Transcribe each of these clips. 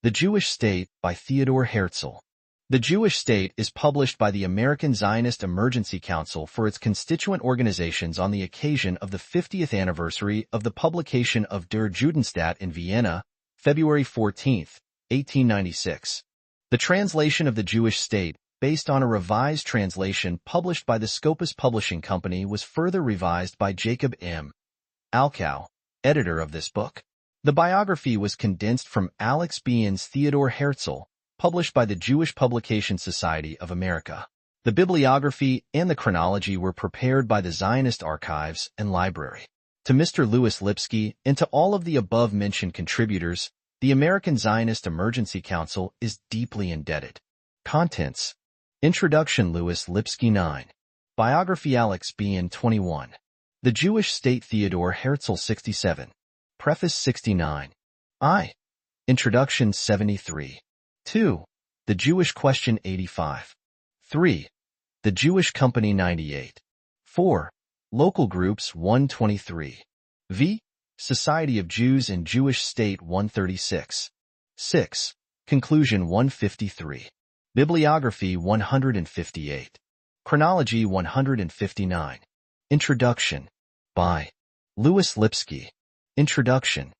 The Jewish State by Theodor Herzl. The Jewish State is published by the American Zionist Emergency Council for its constituent organizations on the occasion of the 50th anniversary of the publication of Der Judenstaat in Vienna, February 14, 1896. The translation of the Jewish State, based on a revised translation published by the Scopus Publishing Company, was further revised by Jacob M. Alcow, editor of this book. The biography was condensed from Alex Behan's Theodor Herzl, published by the Jewish Publication Society of America. The bibliography and the chronology were prepared by the Zionist Archives and Library. To Mr. Louis Lipsky and to all of the above-mentioned contributors, the American Zionist Emergency Council is deeply indebted. Contents. Introduction. Louis Lipsky 9. Biography. Alex Behan 21. The Jewish State. Theodor Herzl 67. Preface 69. I. Introduction 73. 2. The Jewish Question 85. 3. The Jewish Company 98. 4. Local Groups 123. V. Society of Jews and Jewish State 136. 6. Conclusion 153. Bibliography 158. Chronology 159. Introduction. By Louis Lipsky. Introduction.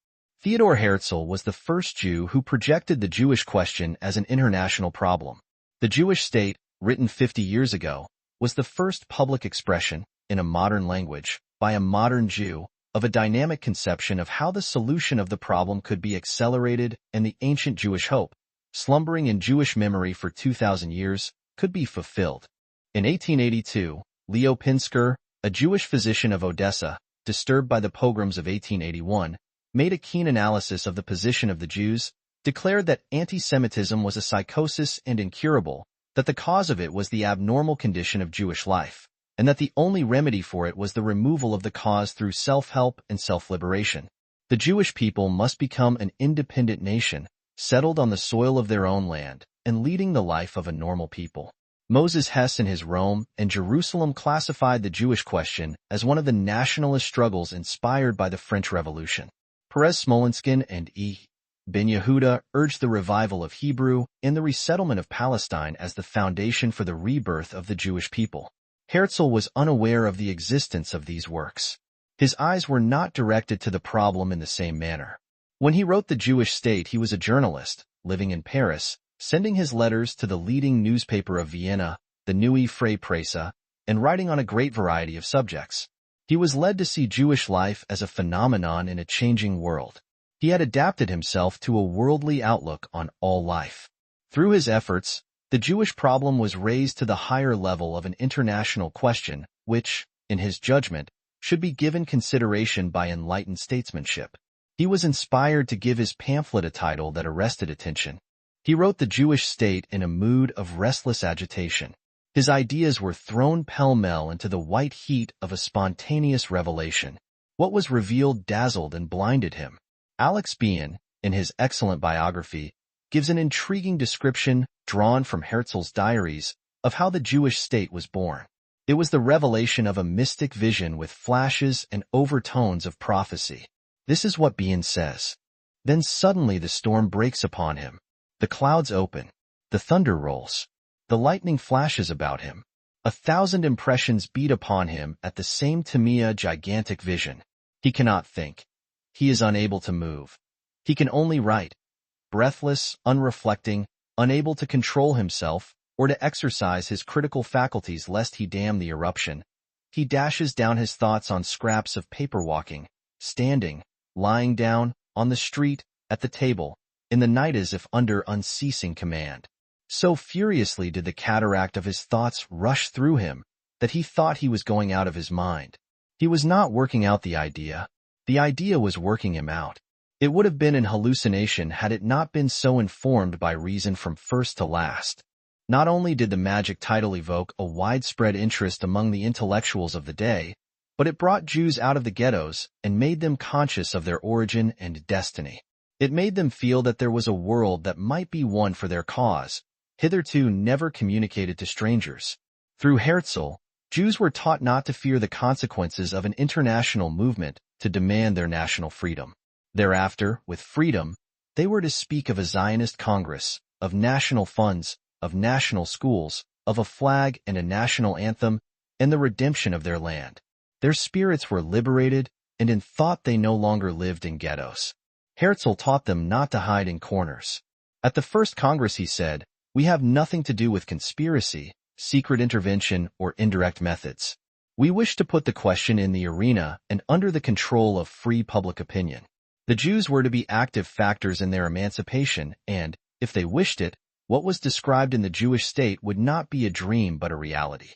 Theodor Herzl was the first Jew who projected the Jewish question as an international problem. The Jewish State, written 50 years ago, was the first public expression, in a modern language, by a modern Jew, of a dynamic conception of how the solution of the problem could be accelerated and the ancient Jewish hope, slumbering in Jewish memory for 2,000 years, could be fulfilled. In 1882, Leo Pinsker, a Jewish physician of Odessa, disturbed by the pogroms of 1881, made a keen analysis of the position of the Jews, declared that anti-Semitism was a psychosis and incurable, that the cause of it was the abnormal condition of Jewish life, and that the only remedy for it was the removal of the cause through self-help and self-liberation. The Jewish people must become an independent nation, settled on the soil of their own land, and leading the life of a normal people. Moses Hess in his Rome and Jerusalem classified the Jewish question as one of the nationalist struggles inspired by the French Revolution. Perez Smolenskin and E. Ben Yehuda urged the revival of Hebrew and the resettlement of Palestine as the foundation for the rebirth of the Jewish people. Herzl was unaware of the existence of these works. His eyes were not directed to the problem in the same manner. When he wrote The Jewish State, he was a journalist, living in Paris, sending his letters to the leading newspaper of Vienna, the Neue Freie Presse, and writing on a great variety of subjects. He was led to see Jewish life as a phenomenon in a changing world. He had adapted himself to a worldly outlook on all life. Through his efforts, the Jewish problem was raised to the higher level of an international question, which, in his judgment, should be given consideration by enlightened statesmanship. He was inspired to give his pamphlet a title that arrested attention. He wrote The Jewish State in a mood of restless agitation. His ideas were thrown pell-mell into the white heat of a spontaneous revelation. What was revealed dazzled and blinded him. Alex Behan, in his excellent biography, gives an intriguing description, drawn from Herzl's diaries, of how the Jewish State was born. It was the revelation of a mystic vision with flashes and overtones of prophecy. This is what Behan says. Then suddenly the storm breaks upon him. The clouds open. The thunder rolls. The lightning flashes about him. 1,000 impressions beat upon him at the same time, gigantic vision. He cannot think. He is unable to move. He can only write. Breathless, unreflecting, unable to control himself or to exercise his critical faculties lest he damn the eruption, he dashes down his thoughts on scraps of paper, walking, standing, lying down, on the street, at the table, in the night, as if under unceasing command. So furiously did the cataract of his thoughts rush through him that he thought he was going out of his mind. He was not working out the idea was working him out. It would have been an hallucination had it not been so informed by reason from first to last. Not only did the magic title evoke a widespread interest among the intellectuals of the day, but it brought Jews out of the ghettos and made them conscious of their origin and destiny. It made them feel that there was a world that might be won for their cause, hitherto never communicated to strangers. Through Herzl, Jews were taught not to fear the consequences of an international movement to demand their national freedom. Thereafter, with freedom, They were to speak of a Zionist Congress, of national funds, of national schools, of a flag and a national anthem, and the redemption of their land. Their spirits were liberated, and in thought they no longer lived in ghettos. Herzl taught them not to hide in corners. At the first Congress he said, "We have nothing to do with conspiracy, secret intervention, or indirect methods. We wish to put the question in the arena and under the control of free public opinion." The Jews were to be active factors in their emancipation, and, if they wished it, what was described in the Jewish state would not be a dream but a reality.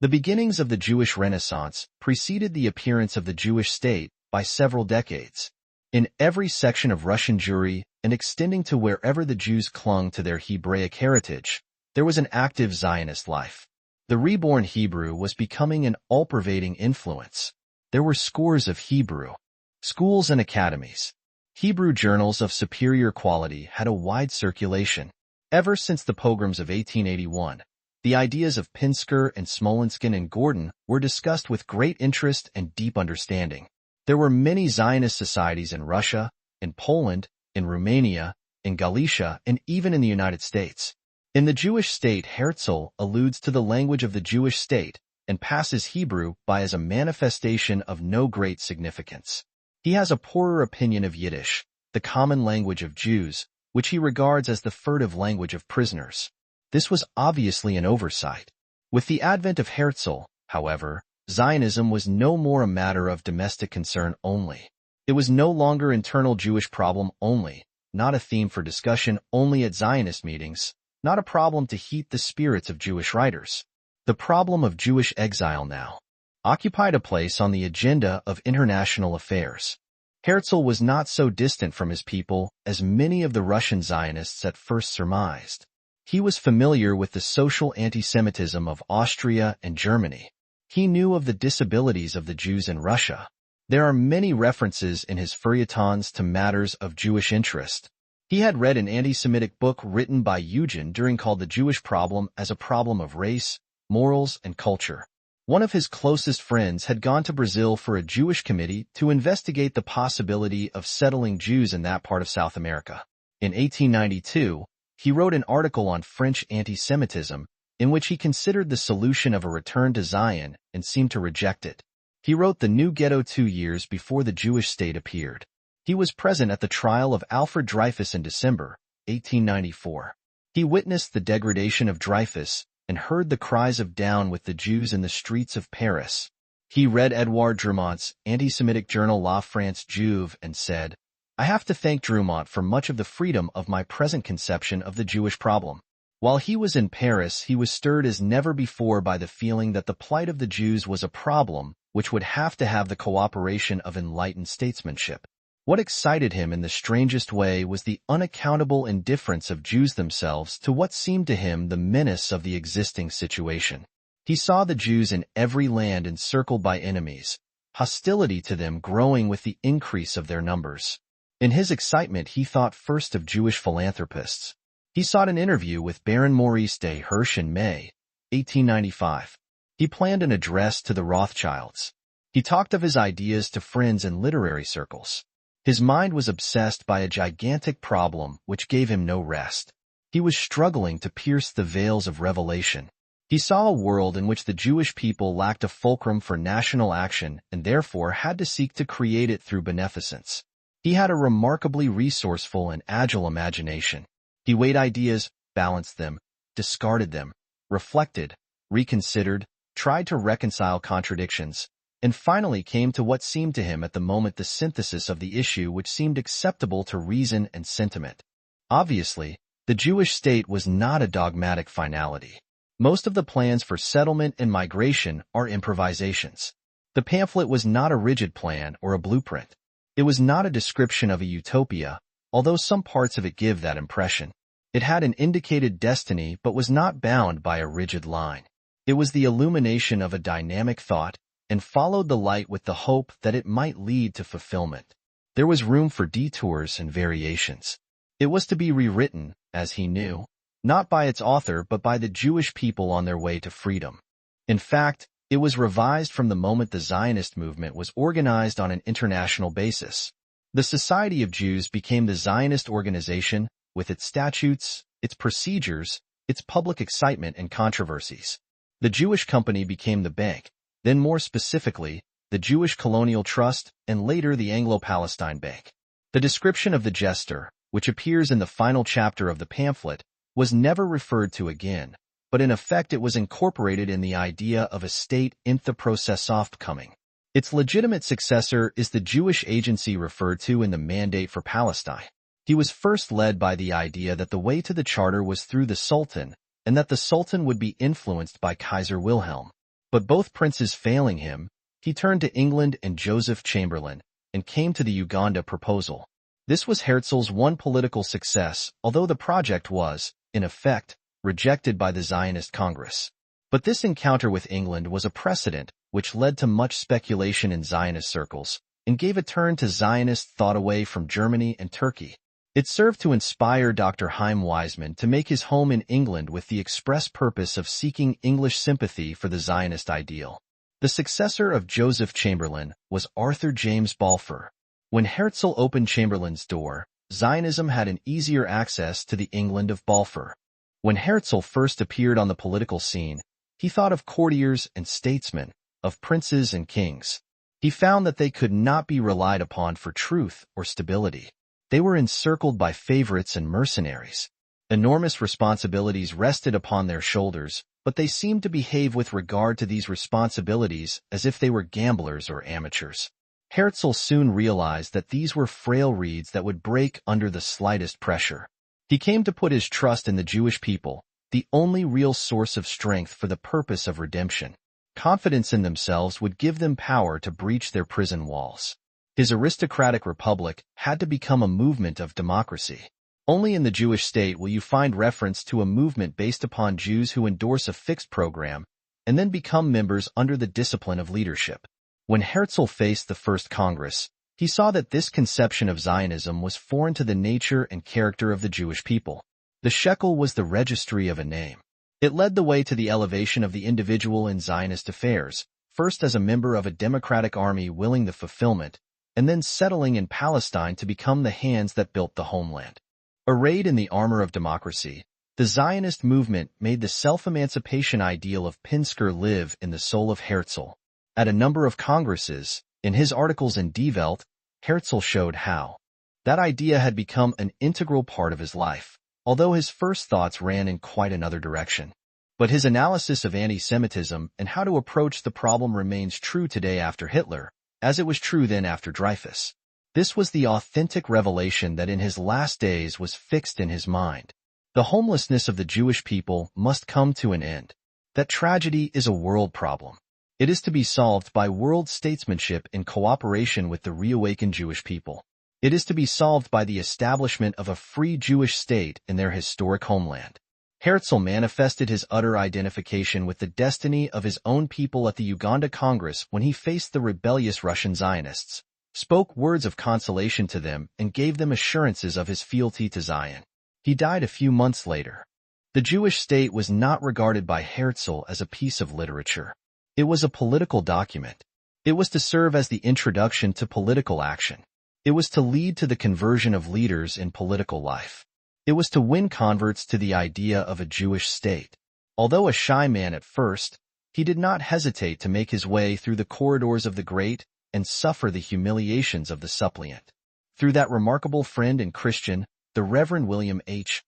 The beginnings of the Jewish Renaissance preceded the appearance of the Jewish state by several decades. In every section of Russian Jewry, and extending to wherever the Jews clung to their Hebraic heritage, there was an active Zionist life. The reborn Hebrew was becoming an all-pervading influence. There were scores of Hebrew schools and academies. Hebrew journals of superior quality had a wide circulation. Ever since the pogroms of 1881, the ideas of Pinsker and Smolenskin and Gordon were discussed with great interest and deep understanding. There were many Zionist societies in Russia, in Poland, in Romania, in Galicia, and even in the United States. In the Jewish state, Herzl alludes to the language of the Jewish state and passes Hebrew by as a manifestation of no great significance. He has a poorer opinion of Yiddish, the common language of Jews, which he regards as the furtive language of prisoners. This was obviously an oversight. With the advent of Herzl, however, Zionism was no more a matter of domestic concern only. It was no longer internal Jewish problem only, not a theme for discussion only at Zionist meetings, not a problem to heat the spirits of Jewish writers. The problem of Jewish exile now occupied a place on the agenda of international affairs. Herzl was not so distant from his people as many of the Russian Zionists at first surmised. He was familiar with the social anti-Semitism of Austria and Germany. He knew of the disabilities of the Jews in Russia. There are many references in his feuilletons to matters of Jewish interest. He had read an anti-Semitic book written by Eugen During called The Jewish Problem as a Problem of Race, Morals, and Culture. One of his closest friends had gone to Brazil for a Jewish committee to investigate the possibility of settling Jews in that part of South America. In 1892, he wrote an article on French anti-Semitism in which he considered the solution of a return to Zion and seemed to reject it. He wrote The New Ghetto 2 years before the Jewish state appeared. He was present at the trial of Alfred Dreyfus in December 1894. He witnessed the degradation of Dreyfus and heard the cries of "Down with the Jews" in the streets of Paris. He read Edouard Drumont's anti-Semitic journal La France Juive and said, "I have to thank Drumont for much of the freedom of my present conception of the Jewish problem." While he was in Paris, he was stirred as never before by the feeling that the plight of the Jews was a problem which would have to have the cooperation of enlightened statesmanship. What excited him in the strangest way was the unaccountable indifference of Jews themselves to what seemed to him the menace of the existing situation. He saw the Jews in every land encircled by enemies, hostility to them growing with the increase of their numbers. In his excitement, he thought first of Jewish philanthropists. He sought an interview with Baron Maurice de Hirsch in May 1895. He planned an address to the Rothschilds. He talked of his ideas to friends in literary circles. His mind was obsessed by a gigantic problem which gave him no rest. He was struggling to pierce the veils of revelation. He saw a world in which the Jewish people lacked a fulcrum for national action and therefore had to seek to create it through beneficence. He had a remarkably resourceful and agile imagination. He weighed ideas, balanced them, discarded them, reflected, reconsidered, tried to reconcile contradictions, and finally came to what seemed to him at the moment the synthesis of the issue which seemed acceptable to reason and sentiment. Obviously, the Jewish state was not a dogmatic finality. Most of the plans for settlement and migration are improvisations. The pamphlet was not a rigid plan or a blueprint. It was not a description of a utopia, although some parts of it give that impression. It had an indicated destiny but was not bound by a rigid line. It was the illumination of a dynamic thought and followed the light with the hope that it might lead to fulfillment. There was room for detours and variations. It was to be rewritten, as he knew, not by its author but by the Jewish people on their way to freedom. In fact, it was revised from the moment the Zionist movement was organized on an international basis. The Society of Jews became the Zionist organization with its statutes, its procedures, its public excitement and controversies. The Jewish Company became the bank, then more specifically, the Jewish Colonial Trust and later the Anglo-Palestine Bank. The description of the jester, which appears in the final chapter of the pamphlet, was never referred to again, but in effect it was incorporated in the idea of a state in the process of coming. Its legitimate successor is the Jewish agency referred to in the Mandate for Palestine. He was first led by the idea that the way to the charter was through the Sultan, and that the Sultan would be influenced by Kaiser Wilhelm. But both princes failing him, he turned to England and Joseph Chamberlain, and came to the Uganda proposal. This was Herzl's one political success, although the project was, in effect, rejected by the Zionist Congress. But this encounter with England was a precedent, which led to much speculation in Zionist circles, and gave a turn to Zionist thought away from Germany and Turkey. It served to inspire Dr. Chaim Weizmann to make his home in England with the express purpose of seeking English sympathy for the Zionist ideal. The successor of Joseph Chamberlain was Arthur James Balfour. When Herzl opened Chamberlain's door, Zionism had an easier access to the England of Balfour. When Herzl first appeared on the political scene, he thought of courtiers and statesmen, of princes and kings. He found that they could not be relied upon for truth or stability. They were encircled by favorites and mercenaries. Enormous responsibilities rested upon their shoulders, but they seemed to behave with regard to these responsibilities as if they were gamblers or amateurs. Herzl soon realized that these were frail reeds that would break under the slightest pressure. He came to put his trust in the Jewish people, the only real source of strength for the purpose of redemption. Confidence in themselves would give them power to breach their prison walls. His aristocratic republic had to become a movement of democracy. Only in the Jewish state will you find reference to a movement based upon Jews who endorse a fixed program and then become members under the discipline of leadership. When Herzl faced the First Congress, he saw that this conception of Zionism was foreign to the nature and character of the Jewish people. The shekel was the registry of a name. It led the way to the elevation of the individual in Zionist affairs, first as a member of a democratic army willing the fulfillment, and then settling in Palestine to become the hands that built the homeland. Arrayed in the armor of democracy, the Zionist movement made the self-emancipation ideal of Pinsker live in the soul of Herzl. At a number of congresses, in his articles in Die Welt, Herzl showed how that idea had become an integral part of his life, although his first thoughts ran in quite another direction. But his analysis of anti-Semitism and how to approach the problem remains true today after Hitler, as it was true then after Dreyfus. This was the authentic revelation that in his last days was fixed in his mind. The homelessness of the Jewish people must come to an end. That tragedy is a world problem. It is to be solved by world statesmanship in cooperation with the reawakened Jewish people. It is to be solved by the establishment of a free Jewish state in their historic homeland. Herzl manifested his utter identification with the destiny of his own people at the Uganda Congress when he faced the rebellious Russian Zionists, spoke words of consolation to them, and gave them assurances of his fealty to Zion. He died a few months later. The Jewish state was not regarded by Herzl as a piece of literature. It was a political document. It was to serve as the introduction to political action. It was to lead to the conversion of leaders in political life. It was to win converts to the idea of a Jewish state. Although a shy man at first, he did not hesitate to make his way through the corridors of the great and suffer the humiliations of the suppliant. Through that remarkable friend and Christian, the Reverend William H.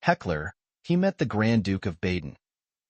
Heckler, he met the Grand Duke of Baden.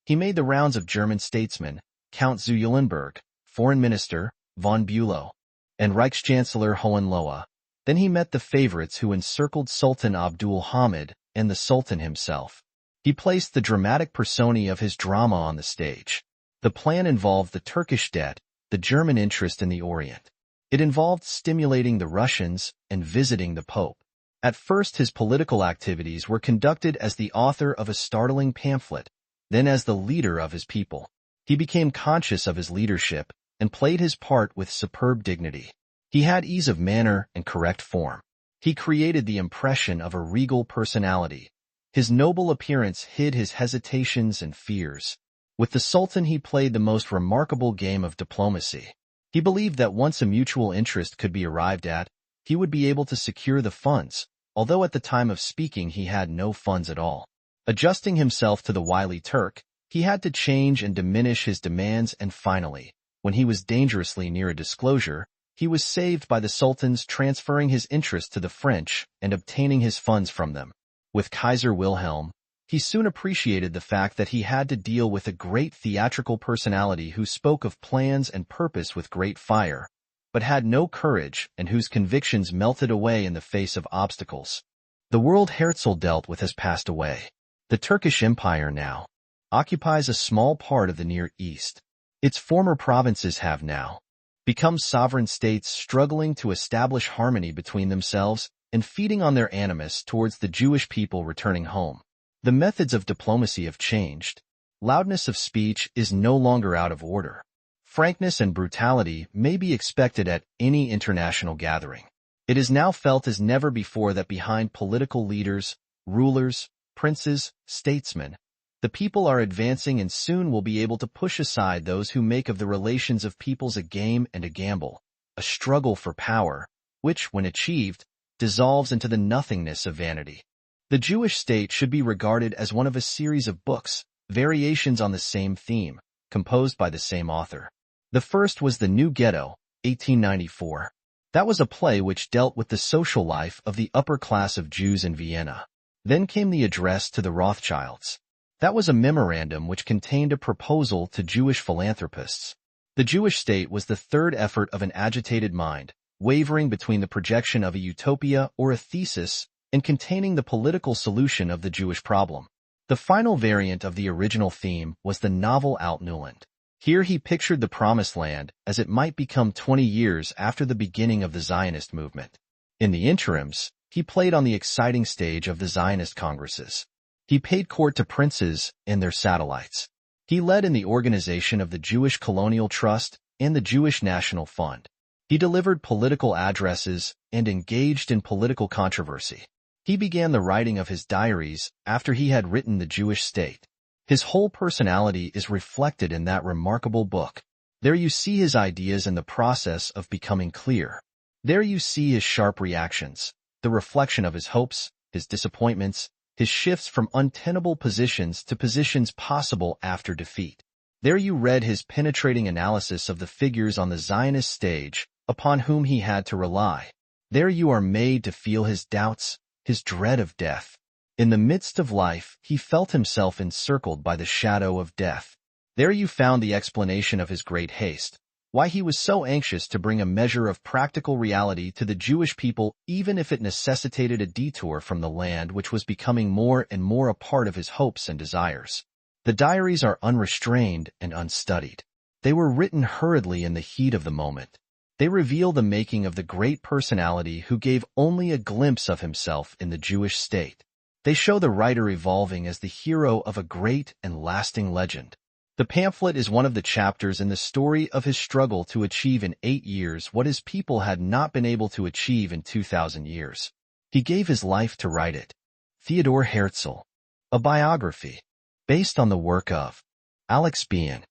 He made the rounds of German statesmen, Count zu Eulenburg, Foreign Minister, von Bülow, and Reichschancellor Hohenlohe. Then he met the favorites who encircled Sultan Abdul Hamid and the Sultan himself. He placed the dramatic personae of his drama on the stage. The plan involved the Turkish debt, the German interest in the Orient. It involved stimulating the Russians and visiting the Pope. At first his political activities were conducted as the author of a startling pamphlet, then as the leader of his people. He became conscious of his leadership and played his part with superb dignity. He had ease of manner and correct form. He created the impression of a regal personality. His noble appearance hid his hesitations and fears. With the Sultan he played the most remarkable game of diplomacy. He believed that once a mutual interest could be arrived at, he would be able to secure the funds, although at the time of speaking he had no funds at all. Adjusting himself to the wily Turk, he had to change and diminish his demands, and finally, when he was dangerously near a disclosure, he was saved by the Sultans transferring his interest to the French and obtaining his funds from them. With Kaiser Wilhelm, he soon appreciated the fact that he had to deal with a great theatrical personality who spoke of plans and purpose with great fire, but had no courage and whose convictions melted away in the face of obstacles. The world Herzl dealt with has passed away. The Turkish Empire now occupies a small part of the Near East. Its former provinces have now become sovereign states struggling to establish harmony between themselves and feeding on their animus towards the Jewish people returning home. The methods of diplomacy have changed. Loudness of speech is no longer out of order. Frankness and brutality may be expected at any international gathering. It is now felt as never before that behind political leaders, rulers, princes, statesmen, the people are advancing and soon will be able to push aside those who make of the relations of peoples a game and a gamble, a struggle for power, which, when achieved, dissolves into the nothingness of vanity. The Jewish state should be regarded as one of a series of books, variations on the same theme, composed by the same author. The first was The New Ghetto, 1894. That was a play which dealt with the social life of the upper class of Jews in Vienna. Then came The Address to the Rothschilds. That was a memorandum which contained a proposal to Jewish philanthropists. The Jewish state was the third effort of an agitated mind, wavering between the projection of a utopia or a thesis and containing the political solution of the Jewish problem. The final variant of the original theme was the novel Alt-Neuland. Here he pictured the Promised Land as it might become 20 years after the beginning of the Zionist movement. In the interims, he played on the exciting stage of the Zionist congresses. He paid court to princes and their satellites. He led in the organization of the Jewish Colonial Trust and the Jewish National Fund. He delivered political addresses and engaged in political controversy. He began the writing of his diaries after he had written The Jewish State. His whole personality is reflected in that remarkable book. There you see his ideas in the process of becoming clear. There you see his sharp reactions, the reflection of his hopes, his disappointments, his shifts from untenable positions to positions possible after defeat. There you read his penetrating analysis of the figures on the Zionist stage upon whom he had to rely. There you are made to feel his doubts, his dread of death. In the midst of life, he felt himself encircled by the shadow of death. There you found the explanation of his great haste, why he was so anxious to bring a measure of practical reality to the Jewish people even if it necessitated a detour from the land which was becoming more and more a part of his hopes and desires. The diaries are unrestrained and unstudied. They were written hurriedly in the heat of the moment. They reveal the making of the great personality who gave only a glimpse of himself in the Jewish state. They show the writer evolving as the hero of a great and lasting legend. The pamphlet is one of the chapters in the story of his struggle to achieve in 8 years what his people had not been able to achieve in 2,000 years. He gave his life to write it. Theodor Herzl. A biography. Based on the work of Alex Bien.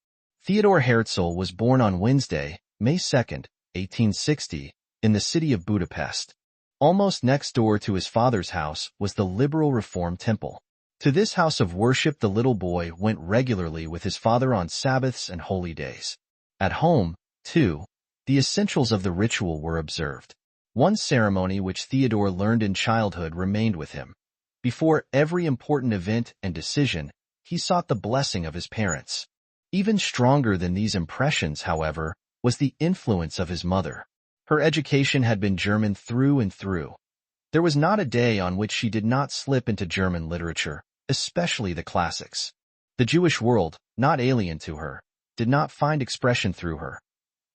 Theodor Herzl was born on Wednesday, May 2, 1860, in the city of Budapest. Almost next door to his father's house was the Liberal Reform Temple. To this house of worship the little boy went regularly with his father on Sabbaths and holy days. At home, too, the essentials of the ritual were observed. One ceremony which Theodor learned in childhood remained with him. Before every important event and decision, he sought the blessing of his parents. Even stronger than these impressions, however, was the influence of his mother. Her education had been German through and through. There was not a day on which she did not slip into German literature, especially the classics. The Jewish world, not alien to her, did not find expression through her.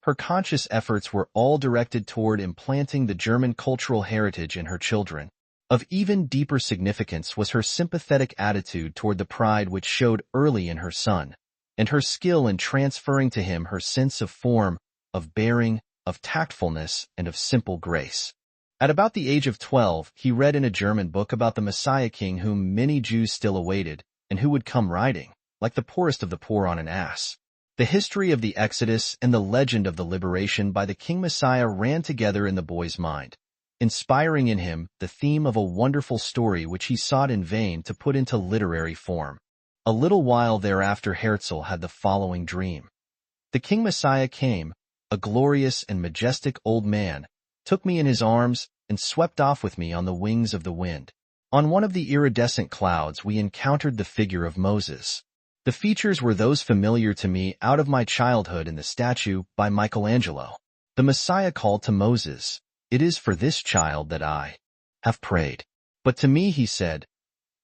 Her conscious efforts were all directed toward implanting the German cultural heritage in her children. Of even deeper significance was her sympathetic attitude toward the pride which showed early in her son, and her skill in transferring to him her sense of form, of bearing, of tactfulness, and of simple grace. At about the age of 12, he read in a German book about the Messiah King whom many Jews still awaited, and who would come riding, like the poorest of the poor on an ass. The history of the Exodus and the legend of the liberation by the King Messiah ran together in the boy's mind, inspiring in him the theme of a wonderful story which he sought in vain to put into literary form. A little while thereafter Herzl had the following dream. The King Messiah came, a glorious and majestic old man, took me in his arms, and swept off with me on the wings of the wind. On one of the iridescent clouds we encountered the figure of Moses. The features were those familiar to me out of my childhood in the statue by Michelangelo. The Messiah called to Moses, "It is for this child that I have prayed." But to me he said,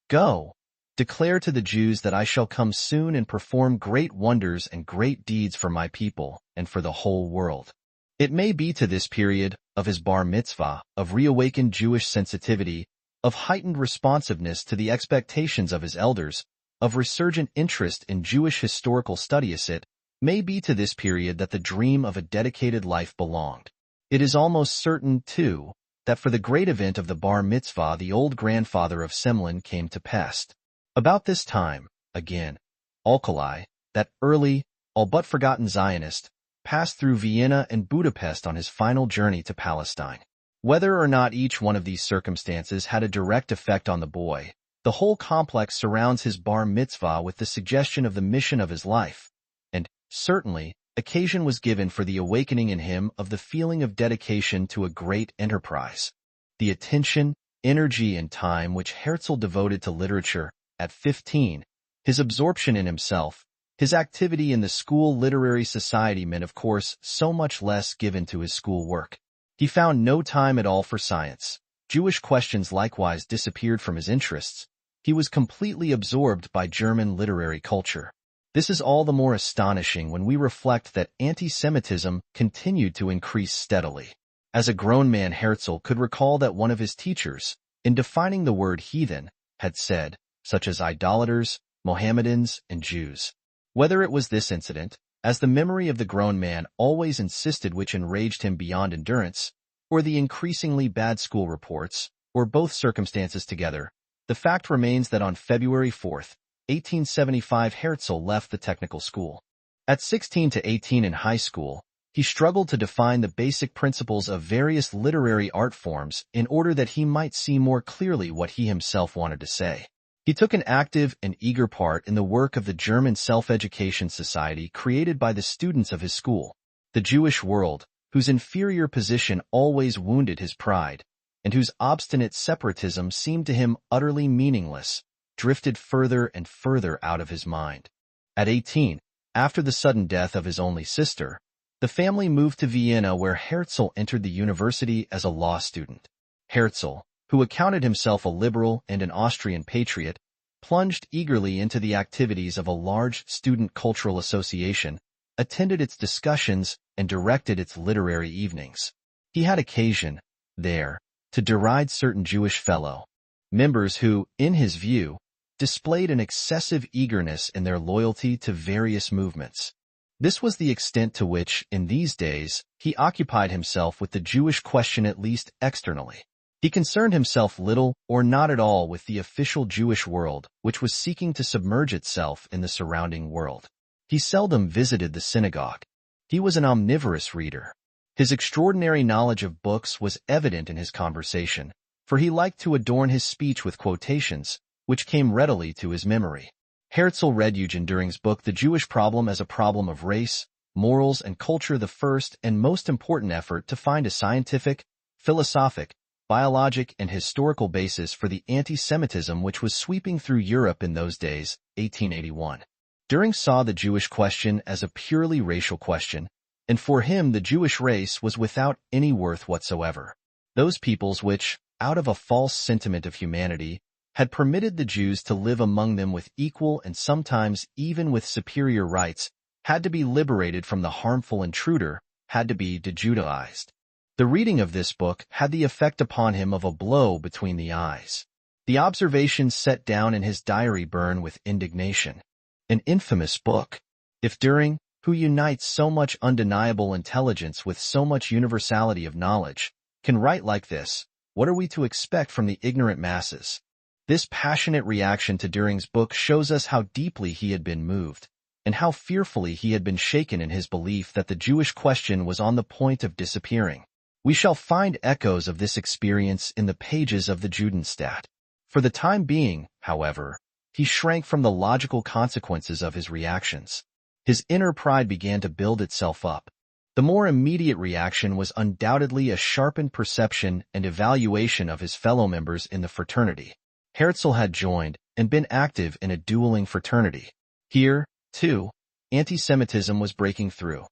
"Go, declare to the Jews that I shall come soon and perform great wonders and great deeds for my people and for the whole world." It may be to this period of his bar mitzvah, of reawakened Jewish sensitivity, of heightened responsiveness to the expectations of his elders, of resurgent interest in Jewish historical studies, it may be to this period that the dream of a dedicated life belonged. It is almost certain, too, that for the great event of the bar mitzvah the old grandfather of Semlin came to Pest. About this time, again, Alkali, that early, all but forgotten Zionist, passed through Vienna and Budapest on his final journey to Palestine. Whether or not each one of these circumstances had a direct effect on the boy, the whole complex surrounds his bar mitzvah with the suggestion of the mission of his life, and, certainly, occasion was given for the awakening in him of the feeling of dedication to a great enterprise. The attention, energy, and time which Herzl devoted to literature, at 15, his absorption in himself, his activity in the school literary society meant, of course, so much less given to his school work. He found no time at all for science. Jewish questions likewise disappeared from his interests. He was completely absorbed by German literary culture. This is all the more astonishing when we reflect that anti-Semitism continued to increase steadily. As a grown man, Herzl could recall that one of his teachers, in defining the word heathen, had said, such as idolaters, Mohammedans, and Jews. Whether it was this incident, as the memory of the grown man always insisted, which enraged him beyond endurance, or the increasingly bad school reports, or both circumstances together, the fact remains that on February 4, 1875, Herzl left the technical school. At 16 to 18 in high school, he struggled to define the basic principles of various literary art forms in order that he might see more clearly what he himself wanted to say. He took an active and eager part in the work of the German Self-Education Society created by the students of his school. The Jewish world, whose inferior position always wounded his pride, and whose obstinate separatism seemed to him utterly meaningless, drifted further and further out of his mind. At 18, after the sudden death of his only sister, the family moved to Vienna, where Herzl entered the university as a law student. Herzl, who accounted himself a liberal and an Austrian patriot, plunged eagerly into the activities of a large student cultural association, attended its discussions, and directed its literary evenings. He had occasion, there, to deride certain Jewish fellow members who, in his view, displayed an excessive eagerness in their loyalty to various movements. This was the extent to which, in these days, he occupied himself with the Jewish question, at least externally. He concerned himself little or not at all with the official Jewish world, which was seeking to submerge itself in the surrounding world. He seldom visited the synagogue. He was an omnivorous reader. His extraordinary knowledge of books was evident in his conversation, for he liked to adorn his speech with quotations, which came readily to his memory. Herzl read Eugen Düring's book The Jewish Problem as a Problem of Race, Morals, and Culture, the first and most important effort to find a scientific, philosophic, biologic, and historical basis for the anti-Semitism which was sweeping through Europe in those days, 1881. Düring saw the Jewish question as a purely racial question, and for him the Jewish race was without any worth whatsoever. Those peoples which, out of a false sentiment of humanity, had permitted the Jews to live among them with equal and sometimes even with superior rights, had to be liberated from the harmful intruder, had to be de-Judaized. The reading of this book had the effect upon him of a blow between the eyes. The observations set down in his diary burn with indignation. An infamous book. If Düring, who unites so much undeniable intelligence with so much universality of knowledge, can write like this, what are we to expect from the ignorant masses? This passionate reaction to Düring's book shows us how deeply he had been moved, and how fearfully he had been shaken in his belief that the Jewish question was on the point of disappearing. We shall find echoes of this experience in the pages of the Judenstadt. For the time being, however, he shrank from the logical consequences of his reactions. His inner pride began to build itself up. The more immediate reaction was undoubtedly a sharpened perception and evaluation of his fellow members in the fraternity. Herzl had joined and been active in a dueling fraternity. Here, too, anti-Semitism was breaking through.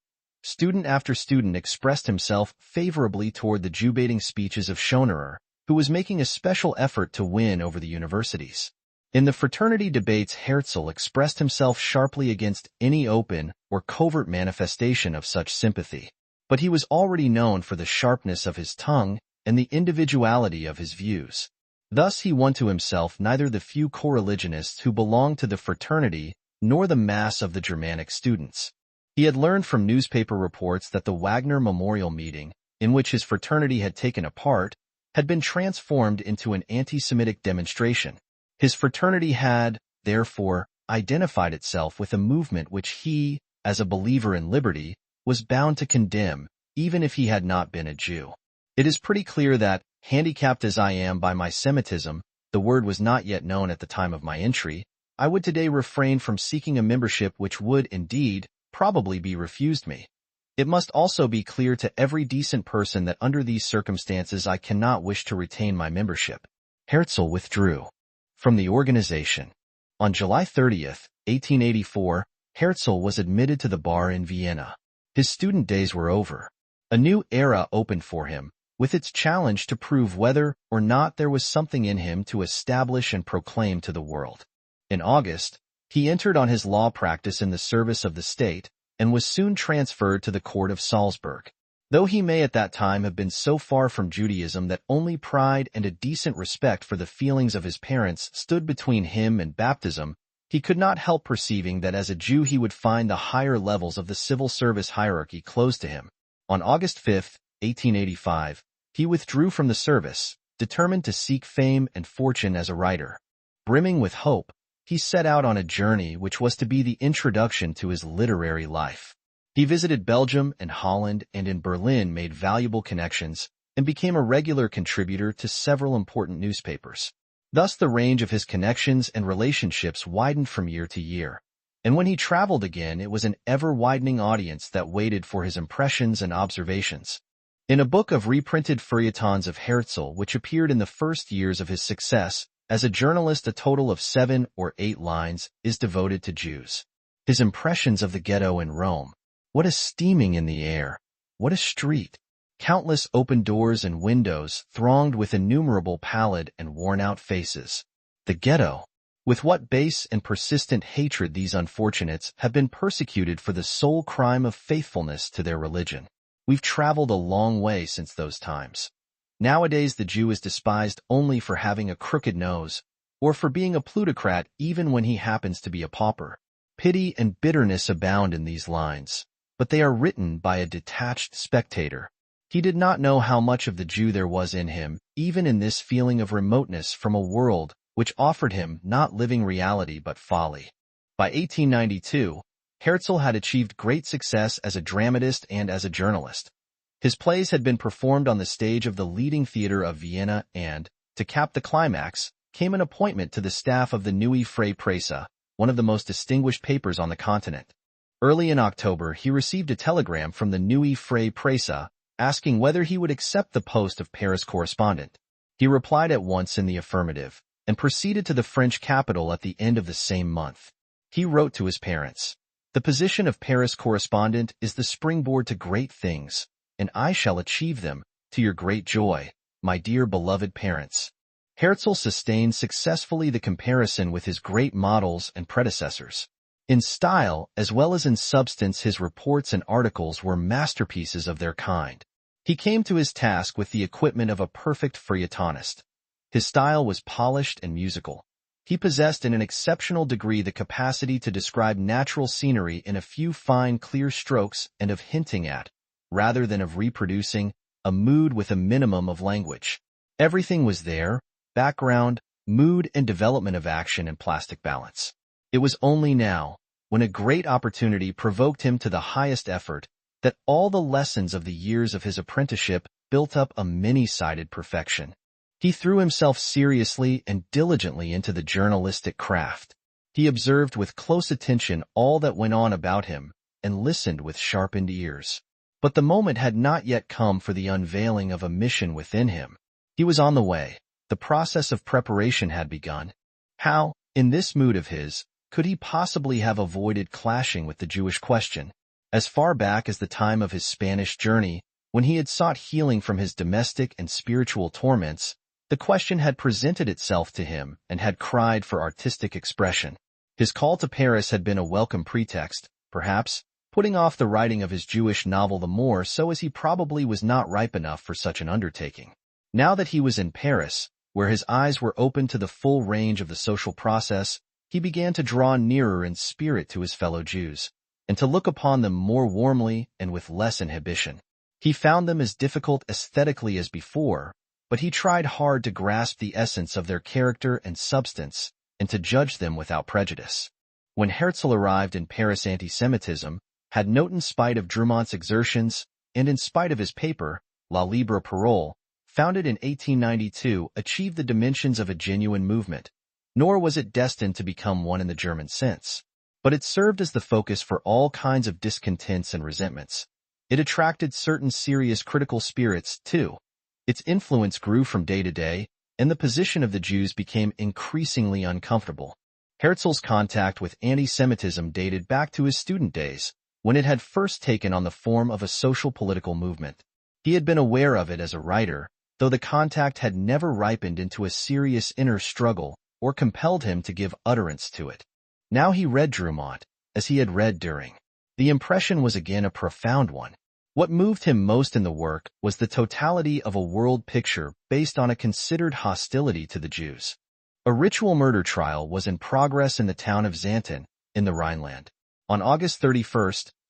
Student after student expressed himself favorably toward the Jew-baiting speeches of Schonerer, who was making a special effort to win over the universities. In the fraternity debates, Herzl expressed himself sharply against any open or covert manifestation of such sympathy. But he was already known for the sharpness of his tongue and the individuality of his views. Thus he won to himself neither the few coreligionists who belonged to the fraternity nor the mass of the Germanic students. He had learned from newspaper reports that the Wagner Memorial Meeting, in which his fraternity had taken a part, had been transformed into an anti-Semitic demonstration. His fraternity had, therefore, identified itself with a movement which he, as a believer in liberty, was bound to condemn, even if he had not been a Jew. It is pretty clear that, handicapped as I am by my Semitism, the word was not yet known at the time of my entry, I would today refrain from seeking a membership which would, indeed, probably be refused me. It must also be clear to every decent person that under these circumstances I cannot wish to retain my membership. Herzl withdrew from the organization. On July 30th, 1884, Herzl was admitted to the bar in Vienna. His student days were over. A new era opened for him, with its challenge to prove whether or not there was something in him to establish and proclaim to the world. In August, he entered on his law practice in the service of the state and was soon transferred to the court of Salzburg. Though he may at that time have been so far from Judaism that only pride and a decent respect for the feelings of his parents stood between him and baptism, he could not help perceiving that as a Jew he would find the higher levels of the civil service hierarchy closed to him. On August 5, 1885, he withdrew from the service, determined to seek fame and fortune as a writer. Brimming with hope, he set out on a journey which was to be the introduction to his literary life. He visited Belgium and Holland and in Berlin made valuable connections and became a regular contributor to several important newspapers. Thus the range of his connections and relationships widened from year to year, and when he traveled again it was an ever-widening audience that waited for his impressions and observations. In a book of reprinted feuilletons of Herzl which appeared in the first years of his success, as a journalist a total of 7 or 8 lines is devoted to Jews. His impressions of the ghetto in Rome. What a steaming in the air! What a street! Countless open doors and windows thronged with innumerable pallid and worn-out faces. The ghetto. With what base and persistent hatred these unfortunates have been persecuted for the sole crime of faithfulness to their religion. We've traveled a long way since those times. Nowadays the Jew is despised only for having a crooked nose, or for being a plutocrat even when he happens to be a pauper. Pity and bitterness abound in these lines, but they are written by a detached spectator. He did not know how much of the Jew there was in him, even in this feeling of remoteness from a world which offered him not living reality but folly. By 1892, Herzl had achieved great success as a dramatist and as a journalist. His plays had been performed on the stage of the leading theater of Vienna and, to cap the climax, came an appointment to the staff of the Neue Freie Presse, one of the most distinguished papers on the continent. Early in October, he received a telegram from the Neue Freie Presse asking whether he would accept the post of Paris correspondent. He replied at once in the affirmative, and proceeded to the French capital at the end of the same month. He wrote to his parents, "The position of Paris correspondent is the springboard to great things, and I shall achieve them, to your great joy, my dear beloved parents." Herzl sustained successfully the comparison with his great models and predecessors. In style, as well as in substance, his reports and articles were masterpieces of their kind. He came to his task with the equipment of a perfect feuilletonist. His style was polished and musical. He possessed in an exceptional degree the capacity to describe natural scenery in a few fine, clear strokes and of hinting at, rather than of reproducing, a mood with a minimum of language. Everything was there: background, mood, and development of action and plastic balance. It was only now, when a great opportunity provoked him to the highest effort, that all the lessons of the years of his apprenticeship built up a many-sided perfection. He threw himself seriously and diligently into the journalistic craft. He observed with close attention all that went on about him and listened with sharpened ears. But the moment had not yet come for the unveiling of a mission within him. He was on the way. The process of preparation had begun. How, in this mood of his, could he possibly have avoided clashing with the Jewish question? As far back as the time of his Spanish journey, when he had sought healing from his domestic and spiritual torments, the question had presented itself to him and had cried for artistic expression. His call to Paris had been a welcome pretext, perhaps, putting off the writing of his Jewish novel the more so as he probably was not ripe enough for such an undertaking. Now that he was in Paris, where his eyes were open to the full range of the social process, he began to draw nearer in spirit to his fellow Jews, and to look upon them more warmly and with less inhibition. He found them as difficult aesthetically as before, but he tried hard to grasp the essence of their character and substance and to judge them without prejudice. When Herzl arrived in Paris, anti-Semitism had not, in spite of Drumont's exertions and in spite of his paper, La Libre Parole, founded in 1892, achieved the dimensions of a genuine movement, nor was it destined to become one in the German sense. But it served as the focus for all kinds of discontents and resentments. It attracted certain serious critical spirits, too. Its influence grew from day to day, and the position of the Jews became increasingly uncomfortable. Herzl's contact with anti-Semitism dated back to his student days, when it had first taken on the form of a social-political movement. He had been aware of it as a writer, though the contact had never ripened into a serious inner struggle or compelled him to give utterance to it. Now he read Drumont, as he had read Düring. The impression was again a profound one. What moved him most in the work was the totality of a world picture based on a considered hostility to the Jews. A ritual murder trial was in progress in the town of Xanten, in the Rhineland. On August 31,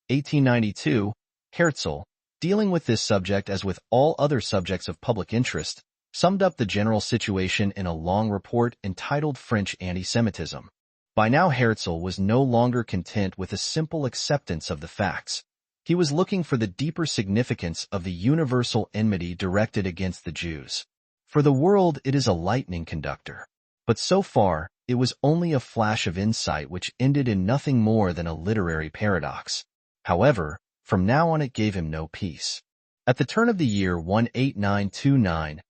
1892, Herzl, dealing with this subject as with all other subjects of public interest, summed up the general situation in a long report entitled French Anti-Semitism. By now Herzl was no longer content with a simple acceptance of the facts. He was looking for the deeper significance of the universal enmity directed against the Jews. For the world it is a lightning conductor. But so far, it was only a flash of insight which ended in nothing more than a literary paradox. However, from now on it gave him no peace. At the turn of the year 18929-3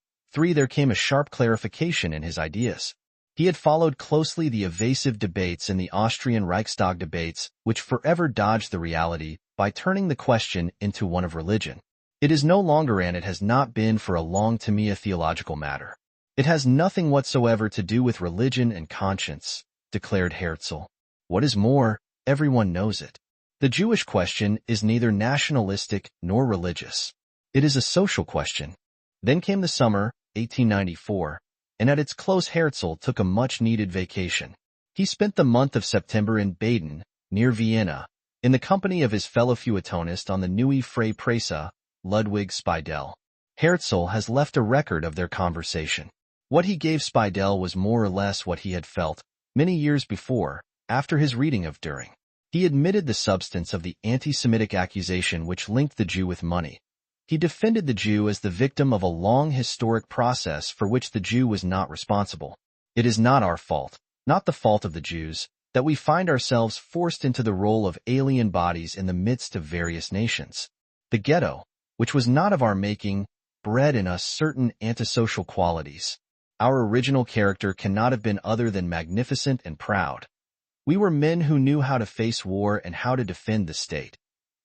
there came a sharp clarification in his ideas. He had followed closely the evasive debates in the Austrian Reichstag debates, which forever dodged the reality by turning the question into one of religion. It is no longer, and it has not been for a long time, a theological matter. It has nothing whatsoever to do with religion and conscience, declared Herzl. What is more, everyone knows it. The Jewish question is neither nationalistic nor religious. It is a social question. Then came the summer, 1894, and at its close Herzl took a much-needed vacation. He spent the month of September in Baden, near Vienna, in the company of his fellow feuilletonist on the Neue Freie Presse, Ludwig Speidel. Herzl has left a record of their conversation. What he gave Speidel was more or less what he had felt many years before, after his reading of Düring. He admitted the substance of the anti-Semitic accusation which linked the Jew with money. He defended the Jew as the victim of a long historic process for which the Jew was not responsible. It is not our fault, not the fault of the Jews, that we find ourselves forced into the role of alien bodies in the midst of various nations. The ghetto, which was not of our making, bred in us certain antisocial qualities. Our original character cannot have been other than magnificent and proud. We were men who knew how to face war and how to defend the state.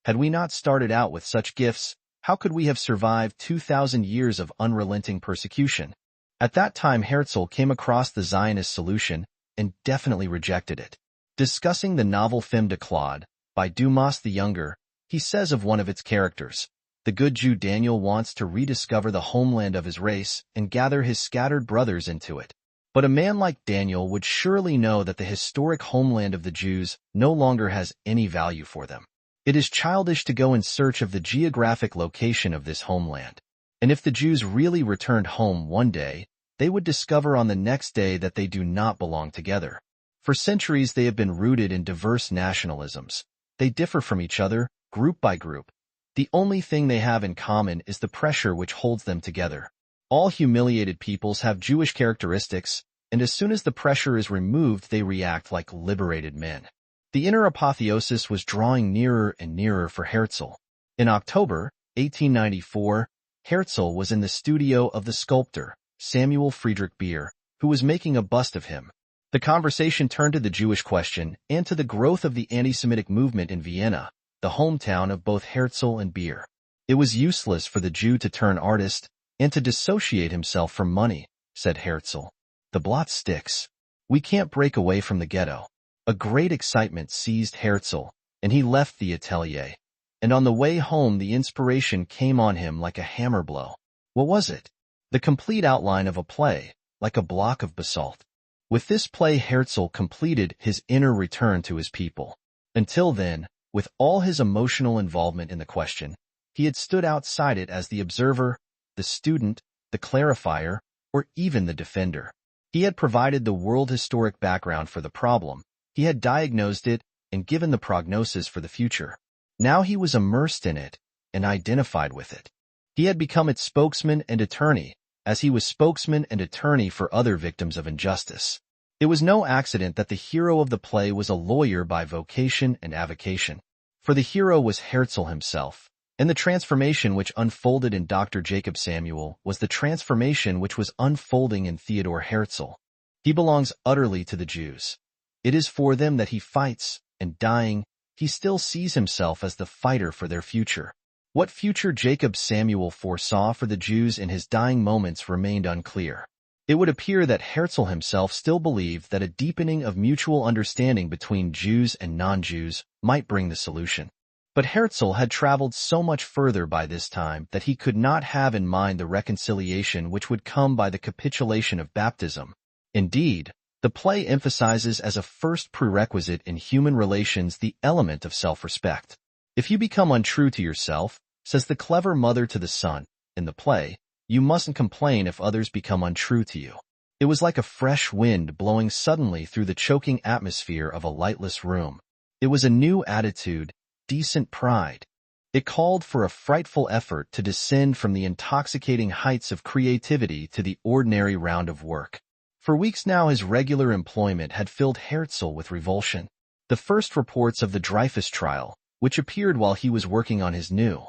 Had we not started out with such gifts, how could we have survived 2,000 years of unrelenting persecution? At that time Herzl came across the Zionist solution and definitely rejected it. Discussing the novel Femme de Claude, by Dumas the Younger, he says of one of its characters, "The good Jew Daniel wants to rediscover the homeland of his race and gather his scattered brothers into it. But a man like Daniel would surely know that the historic homeland of the Jews no longer has any value for them. It is childish to go in search of the geographic location of this homeland. And if the Jews really returned home one day, they would discover on the next day that they do not belong together. For centuries they have been rooted in diverse nationalisms. They differ from each other, group by group. The only thing they have in common is the pressure which holds them together. All humiliated peoples have Jewish characteristics, and as soon as the pressure is removed, they react like liberated men. The inner apotheosis was drawing nearer and nearer for Herzl. In October 1894, Herzl was in the studio of the sculptor, Samuel Friedrich Beer, who was making a bust of him. The conversation turned to the Jewish question and to the growth of the anti-Semitic movement in Vienna, the hometown of both Herzl and Beer. It was useless for the Jew to turn artist and to dissociate himself from money, said Herzl. The blot sticks. We can't break away from the ghetto. A great excitement seized Herzl, and he left the atelier. And on the way home the inspiration came on him like a hammer blow. What was it? The complete outline of a play, like a block of basalt. With this play Herzl completed his inner return to his people. Until then, with all his emotional involvement in the question, he had stood outside it as the observer, the student, the clarifier, or even the defender. He had provided the world historic background for the problem, he had diagnosed it, and given the prognosis for the future. Now he was immersed in it, and identified with it. He had become its spokesman and attorney, as he was spokesman and attorney for other victims of injustice. It was no accident that the hero of the play was a lawyer by vocation and avocation. For the hero was Herzl himself, and the transformation which unfolded in Dr. Jacob Samuel was the transformation which was unfolding in Theodor Herzl. He belongs utterly to the Jews. It is for them that he fights, and dying, he still sees himself as the fighter for their future. What future Jacob Samuel foresaw for the Jews in his dying moments remained unclear. It would appear that Herzl himself still believed that a deepening of mutual understanding between Jews and non-Jews might bring the solution. But Herzl had traveled so much further by this time that he could not have in mind the reconciliation which would come by the capitulation of baptism. Indeed, the play emphasizes as a first prerequisite in human relations the element of self-respect. If you become untrue to yourself, says the clever mother to the son, in the play, you mustn't complain if others become untrue to you. It was like a fresh wind blowing suddenly through the choking atmosphere of a lightless room. It was a new attitude, decent pride. It called for a frightful effort to descend from the intoxicating heights of creativity to the ordinary round of work. For weeks now his regular employment had filled Herzl with revulsion. The first reports of the Dreyfus trial, which appeared while he was working on his new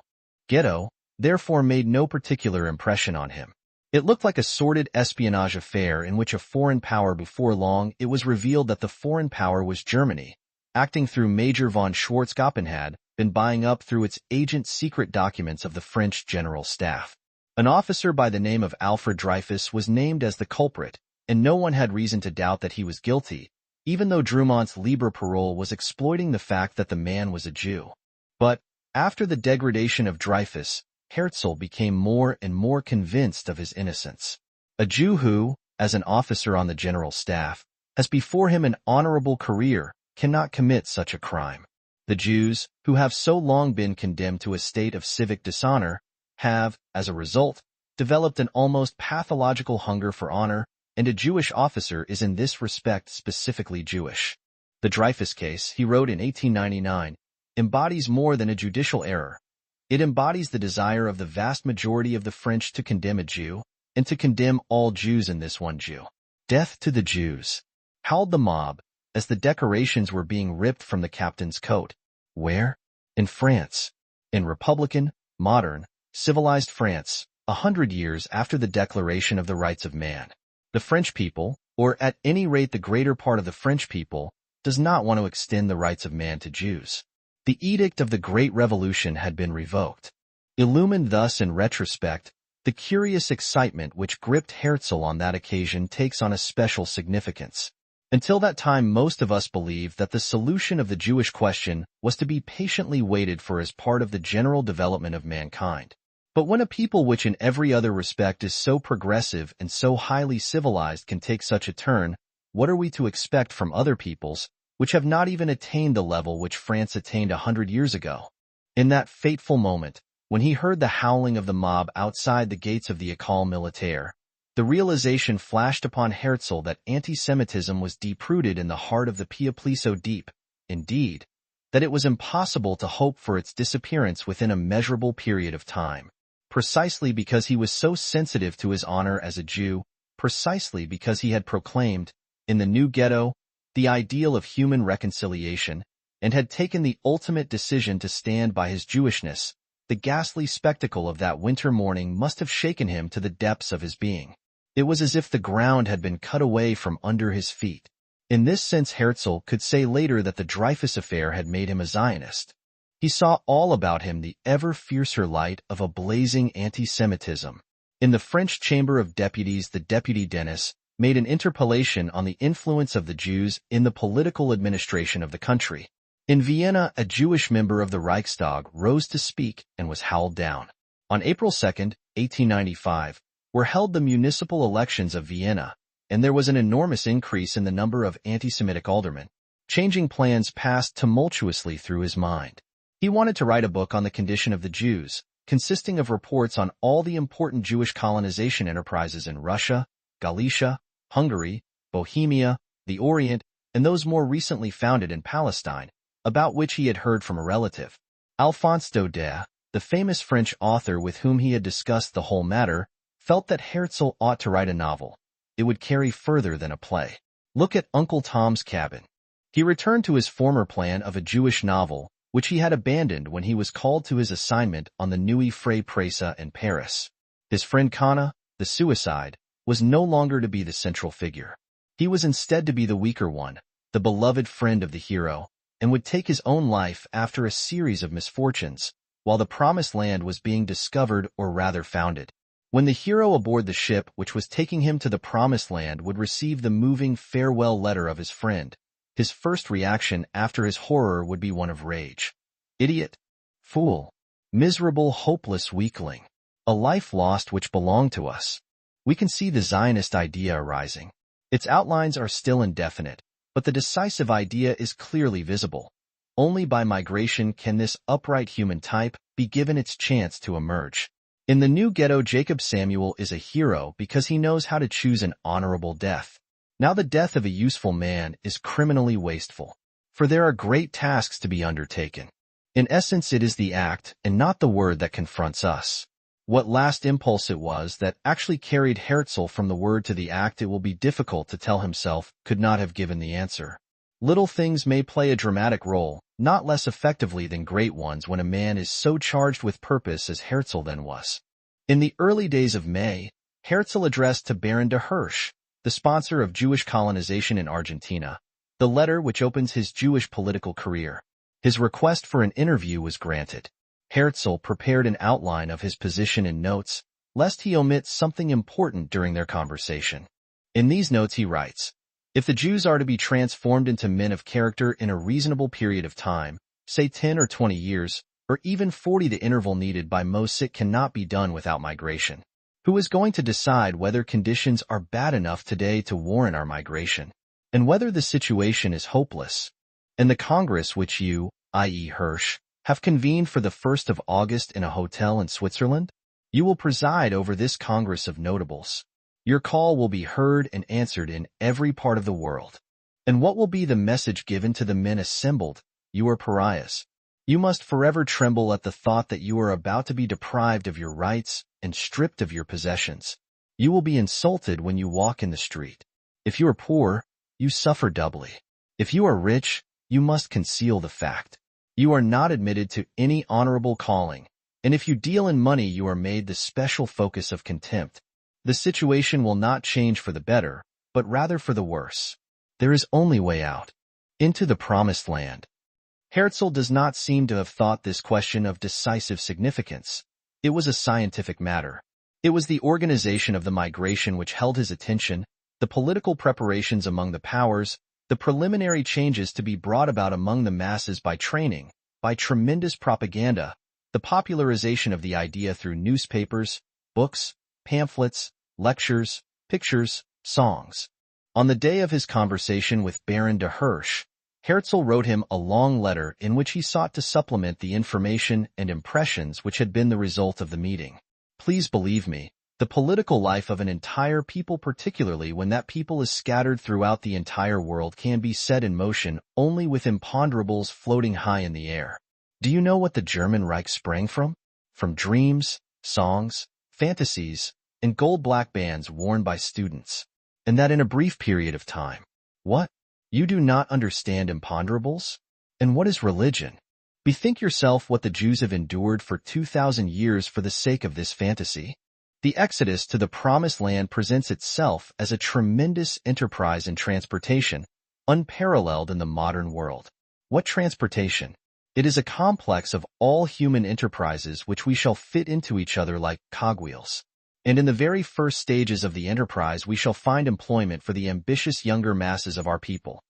ghetto, therefore made no particular impression on him. It looked like a sordid espionage affair in which a foreign power before long it was revealed that the foreign power was Germany, acting through Major von Schwarzkoppen had been buying up through its agent secret documents of the French General Staff. An officer by the name of Alfred Dreyfus was named as the culprit, and no one had reason to doubt that he was guilty, even though Drumont's libre parole was exploiting the fact that the man was a Jew. But, after the degradation of Dreyfus, Herzl became more and more convinced of his innocence. A Jew who, as an officer on the General Staff, has before him an honorable career, cannot commit such a crime. The Jews, who have so long been condemned to a state of civic dishonor, have, as a result, developed an almost pathological hunger for honor, and a Jewish officer is in this respect specifically Jewish. The Dreyfus case, he wrote in 1899, embodies more than a judicial error. It embodies the desire of the vast majority of the French to condemn a Jew, and to condemn all Jews in this one Jew. Death to the Jews! Howled the mob, as the decorations were being ripped from the captain's coat. Where? In France. In Republican, modern, civilized France, 100 years after the Declaration of the Rights of Man. The French people, or at any rate the greater part of the French people, does not want to extend the rights of man to Jews. The edict of the Great Revolution had been revoked. Illumined thus in retrospect, the curious excitement which gripped Herzl on that occasion takes on a special significance. Until that time most of us believed that the solution of the Jewish question was to be patiently waited for as part of the general development of mankind. But when a people which in every other respect is so progressive and so highly civilized can take such a turn, what are we to expect from other peoples, which have not even attained the level which France attained 100 years ago? In that fateful moment, when he heard the howling of the mob outside the gates of the École Militaire, the realization flashed upon Herzl that anti-Semitism was deep-rooted in the heart of the peuple so deep, indeed, that it was impossible to hope for its disappearance within a measurable period of time. Precisely because he was so sensitive to his honor as a Jew, precisely because he had proclaimed, in the new ghetto, the ideal of human reconciliation, and had taken the ultimate decision to stand by his Jewishness, the ghastly spectacle of that winter morning must have shaken him to the depths of his being. It was as if the ground had been cut away from under his feet. In this sense, Herzl could say later that the Dreyfus affair had made him a Zionist. He saw all about him the ever fiercer light of a blazing anti-Semitism. In the French Chamber of Deputies, the deputy Denis made an interpellation on the influence of the Jews in the political administration of the country. In Vienna, a Jewish member of the Reichstag rose to speak and was howled down. On April 2, 1895, were held the municipal elections of Vienna, and there was an enormous increase in the number of anti-Semitic aldermen. Changing plans passed tumultuously through his mind. He wanted to write a book on the condition of the Jews, consisting of reports on all the important Jewish colonization enterprises in Russia, Galicia, Hungary, Bohemia, the Orient, and those more recently founded in Palestine, about which he had heard from a relative. Alphonse Daudet, the famous French author with whom he had discussed the whole matter, felt that Herzl ought to write a novel. It would carry further than a play. Look at Uncle Tom's Cabin. He returned to his former plan of a Jewish novel, which he had abandoned when he was called to his assignment on the Nuit Frey Presse in Paris. His friend Kana, the suicide, was no longer to be the central figure. He was instead to be the weaker one, the beloved friend of the hero, and would take his own life after a series of misfortunes, while the promised land was being discovered or rather founded. When the hero aboard the ship which was taking him to the promised land would receive the moving farewell letter of his friend, his first reaction after his horror would be one of rage. Idiot! Fool! Miserable, hopeless weakling! A life lost which belonged to us. We can see the Zionist idea arising. Its outlines are still indefinite, but the decisive idea is clearly visible. Only by migration can this upright human type be given its chance to emerge. In the new ghetto, Jacob Samuel is a hero because he knows how to choose an honorable death. Now the death of a useful man is criminally wasteful, for there are great tasks to be undertaken. In essence, it is the act and not the word that confronts us. What last impulse it was that actually carried Herzl from the word to the act, it will be difficult to tell himself, could not have given the answer. Little things may play a dramatic role, not less effectively than great ones when a man is so charged with purpose as Herzl then was. In the early days of May, Herzl addressed to Baron de Hirsch, the sponsor of Jewish colonization in Argentina, the letter which opens his Jewish political career. His request for an interview was granted. Herzl prepared an outline of his position in notes, lest he omit something important during their conversation. In these notes he writes, "If the Jews are to be transformed into men of character in a reasonable period of time, say 10 or 20 years, or even 40, the interval needed by most, it cannot be done without migration. Who is going to decide whether conditions are bad enough today to warrant our migration, and whether the situation is hopeless? And the Congress which you, i.e. Hirsch, have convened for the 1st of August in a hotel in Switzerland? You will preside over this Congress of notables. Your call will be heard and answered in every part of the world. And what will be the message given to the men assembled? You are pariahs. You must forever tremble at the thought that you are about to be deprived of your rights and stripped of your possessions. You will be insulted when you walk in the street. If you are poor, you suffer doubly. If you are rich, you must conceal the fact. You are not admitted to any honorable calling, and if you deal in money, you are made the special focus of contempt. The situation will not change for the better, but rather for the worse. There is only way out. Into the promised land." Herzl does not seem to have thought this question of decisive significance. It was a scientific matter. It was the organization of the migration which held his attention, the political preparations among the powers, the preliminary changes to be brought about among the masses by training, by tremendous propaganda, the popularization of the idea through newspapers, books, pamphlets, lectures, pictures, songs. On the day of his conversation with Baron de Hirsch, Herzl wrote him a long letter in which he sought to supplement the information and impressions which had been the result of the meeting. "Please believe me, The political life of an entire people, particularly when that people is scattered throughout the entire world, can be set in motion only with imponderables floating high in the air. Do you know what the German Reich sprang from? From dreams, songs, fantasies, and gold-black bands worn by students. And that in a brief period of time. What? You do not understand imponderables? And what is religion? Bethink yourself what the Jews have endured for 2,000 years for the sake of this fantasy. The exodus to the Promised Land presents itself as a tremendous enterprise in transportation, unparalleled in the modern world. What transportation? It is a complex of all human enterprises which we shall fit into each other like cogwheels. And in the very first stages of the enterprise we shall find employment for the ambitious younger masses of our people.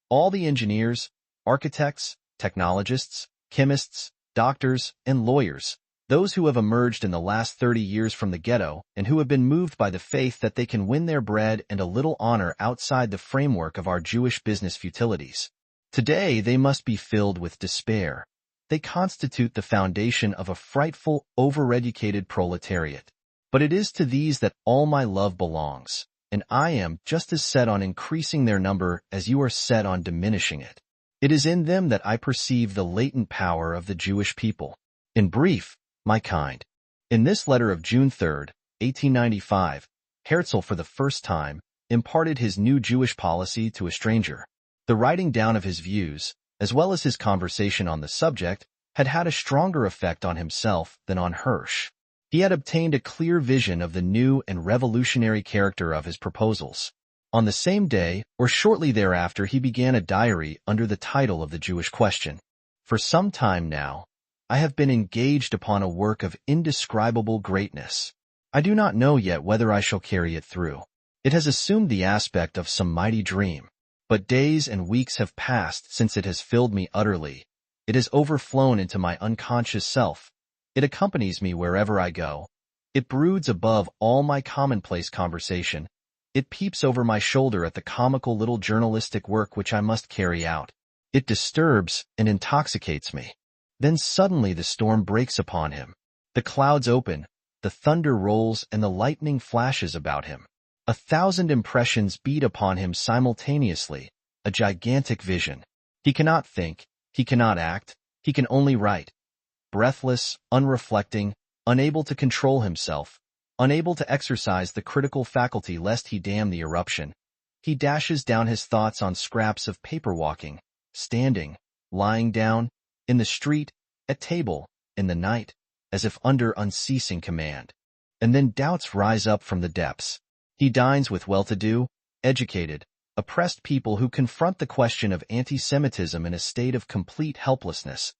All the engineers, architects, technologists, chemists, doctors, and lawyers, those who have emerged in the last 30 years from the ghetto and who have been moved by the faith that they can win their bread and a little honor outside the framework of our Jewish business futilities. Today they must be filled with despair. They constitute the foundation of a frightful, overeducated proletariat. But it is to these that all my love belongs, and I am just as set on increasing their number as you are set on diminishing it. It is in them that I perceive the latent power of the Jewish people. In brief, my kind. In this letter of June 3, 1895, Herzl for the first time imparted his new Jewish policy to a stranger. The writing down of his views, as well as his conversation on the subject, had had a stronger effect on himself than on Hirsch. He had obtained a clear vision of the new and revolutionary character of his proposals. On the same day, or shortly thereafter, he began a diary under the title of The Jewish Question. For some time now, I have been engaged upon a work of indescribable greatness. I do not know yet whether I shall carry it through. It has assumed the aspect of some mighty dream. But days and weeks have passed since it has filled me utterly. It has overflown into my unconscious self. It accompanies me wherever I go. It broods above all my commonplace conversation. It peeps over my shoulder at the comical little journalistic work which I must carry out. It disturbs and intoxicates me. Then suddenly the storm breaks upon him. The clouds open, the thunder rolls, and the lightning flashes about him. 1,000 impressions beat upon him simultaneously, a gigantic vision. He cannot think, he cannot act, he can only write. Breathless, unreflecting, unable to control himself, unable to exercise the critical faculty lest he damn the eruption, he dashes down his thoughts on scraps of paper, walking, standing, lying down, in the street, at table, in the night, as if under unceasing command. And then doubts rise up from the depths. He dines with well-to-do, educated, oppressed people who confront the question of anti-Semitism in a state of complete helplessness.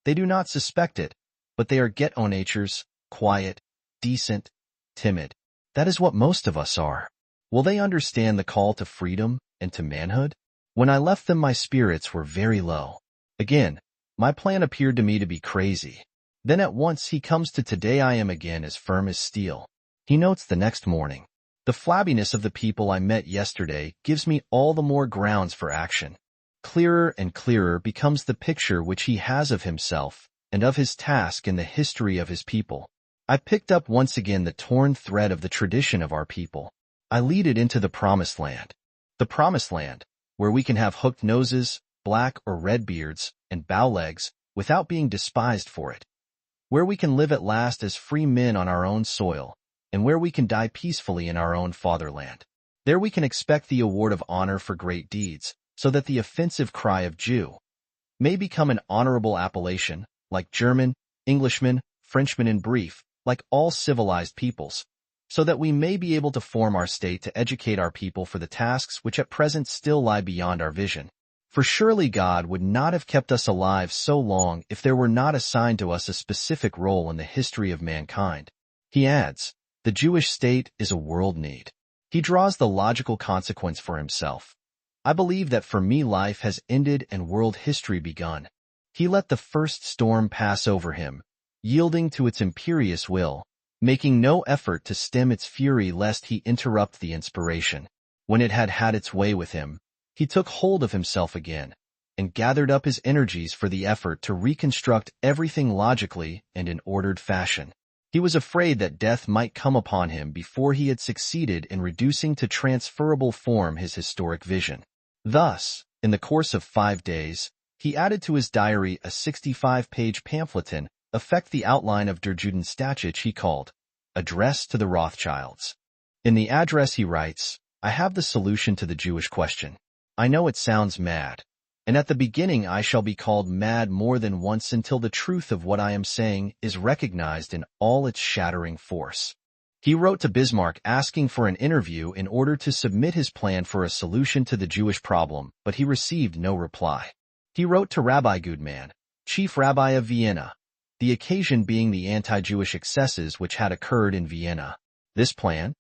They do not suspect it, but they are ghetto natures, quiet, decent, timid. That is what most of us are. Will they understand the call to freedom and to manhood? When I left them, my spirits were very low. Again, my plan appeared to me to be crazy. Then at once he comes to today. I am again as firm as steel. He notes the next morning. The flabbiness of the people I met yesterday gives me all the more grounds for action. Clearer and clearer becomes the picture which he has of himself and of his task in the history of his people. I picked up once again the torn thread of the tradition of our people. I lead it into the Promised Land. The Promised Land, where we can have hooked noses, black or red beards, and bow legs without being despised for it. Where we can live at last as free men on our own soil, and where we can die peacefully in our own fatherland. There we can expect the award of honor for great deeds, so that the offensive cry of Jew may become an honorable appellation, like German, Englishman, Frenchman, in brief, like all civilized peoples, so that we may be able to form our state to educate our people for the tasks which at present still lie beyond our vision. For surely God would not have kept us alive so long if there were not assigned to us a specific role in the history of mankind. He adds, the Jewish state is a world need. He draws the logical consequence for himself. I believe that for me life has ended and world history begun. He let the first storm pass over him, yielding to its imperious will, making no effort to stem its fury lest he interrupt the inspiration. When it had had its way with him, he took hold of himself again, and gathered up his energies for the effort to reconstruct everything logically and in ordered fashion. He was afraid that death might come upon him before he had succeeded in reducing to transferable form his historic vision. Thus, in the course of 5 days, he added to his diary a 65-page pamphletin, affect the outline of Der Judenstatut he called, Address to the Rothschilds. In the address he writes, I have the solution to the Jewish question. I know it sounds mad, and at the beginning I shall be called mad more than once until the truth of what I am saying is recognized in all its shattering force. He wrote to Bismarck asking for an interview in order to submit his plan for a solution to the Jewish problem, but he received no reply. He wrote to Rabbi Gutmann, chief rabbi of Vienna, the occasion being the anti-Jewish excesses which had occurred in Vienna. This plan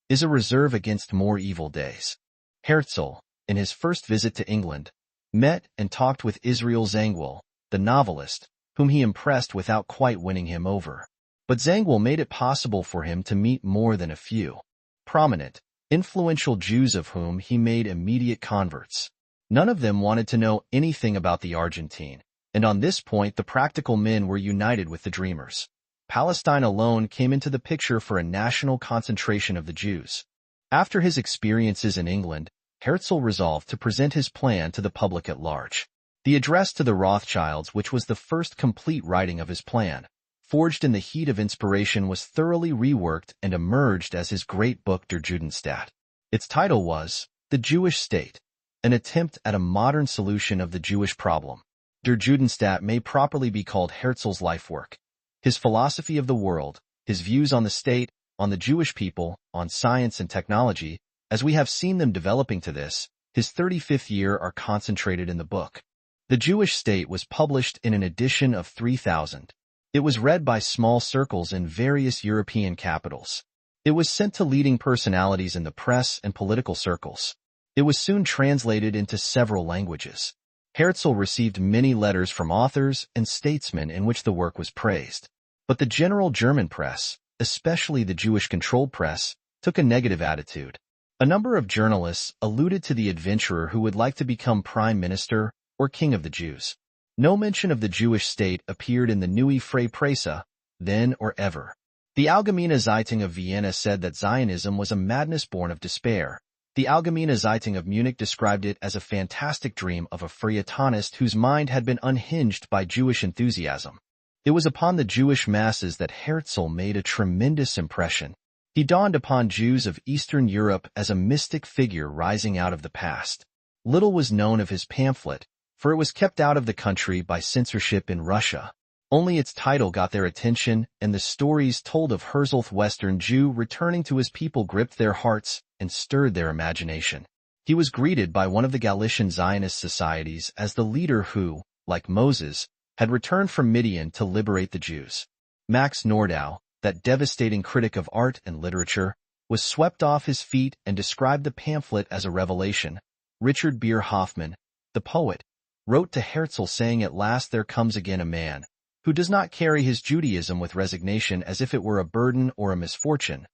is a reserve against more evil days. Herzl, in his first visit to England, met and talked with Israel Zangwill, the novelist, whom he impressed without quite winning him over. But Zangwill made it possible for him to meet more than a few prominent, influential Jews of whom he made immediate converts. None of them wanted to know anything about the Argentine, and on this point the practical men were united with the dreamers. Palestine alone came into the picture for a national concentration of the Jews. After his experiences in England, Herzl resolved to present his plan to the public at large. The address to the Rothschilds, which was the first complete writing of his plan, forged in the heat of inspiration, was thoroughly reworked and emerged as his great book Der Judenstaat. Its title was The Jewish State, an attempt at a modern solution of the Jewish problem. Der Judenstaat may properly be called Herzl's life work. His philosophy of the world, his views on the state, on the Jewish people, on science and technology, as we have seen them developing to this, his 35th year, are concentrated in the book. The Jewish State was published in an edition of 3,000. It was read by small circles in various European capitals. It was sent to leading personalities in the press and political circles. It was soon translated into several languages. Herzl received many letters from authors and statesmen in which the work was praised. But the general German press, especially the Jewish-controlled press, took a negative attitude. A number of journalists alluded to the adventurer who would like to become prime minister or king of the Jews. No mention of the Jewish state appeared in the Neue Freie Presse, then or ever. The Allgemeine Zeitung of Vienna said that Zionism was a madness born of despair. The Allgemeine Zeitung of Munich described it as a fantastic dream of a feuilletonist whose mind had been unhinged by Jewish enthusiasm. It was upon the Jewish masses that Herzl made a tremendous impression. He dawned upon Jews of Eastern Europe as a mystic figure rising out of the past. Little was known of his pamphlet, for it was kept out of the country by censorship in Russia. Only its title got their attention, and the stories told of Herzl's Western Jew returning to his people gripped their hearts and stirred their imagination. He was greeted by one of the Galician Zionist societies as the leader who, like Moses, had returned from Midian to liberate the Jews. Max Nordau, that devastating critic of art and literature, was swept off his feet and described the pamphlet as a revelation. Richard Beer Hoffmann, the poet, wrote to Herzl saying, "At last there comes again a man who does not carry his Judaism with resignation as if it were a burden or a misfortune,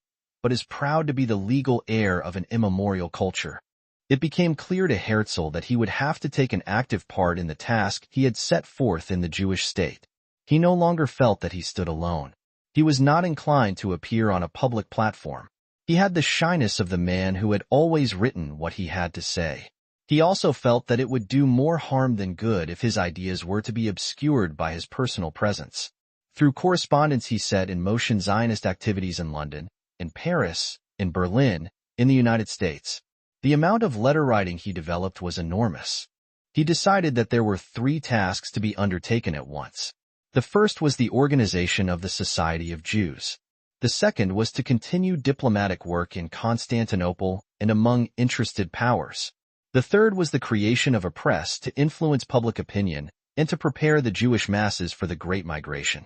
but is proud to be the legal heir of an immemorial culture." It became clear to Herzl that he would have to take an active part in the task he had set forth in the Jewish state. He no longer felt that he stood alone. He was not inclined to appear on a public platform. He had the shyness of the man who had always written what he had to say. He also felt that it would do more harm than good if his ideas were to be obscured by his personal presence. Through correspondence he set in motion Zionist activities in London, in Paris, in Berlin, in the United States. The amount of letter writing he developed was enormous. He decided that there were 3 tasks to be undertaken at once. The first was the organization of the Society of Jews. The second was to continue diplomatic work in Constantinople and among interested powers. The third was the creation of a press to influence public opinion and to prepare the Jewish masses for the Great Migration.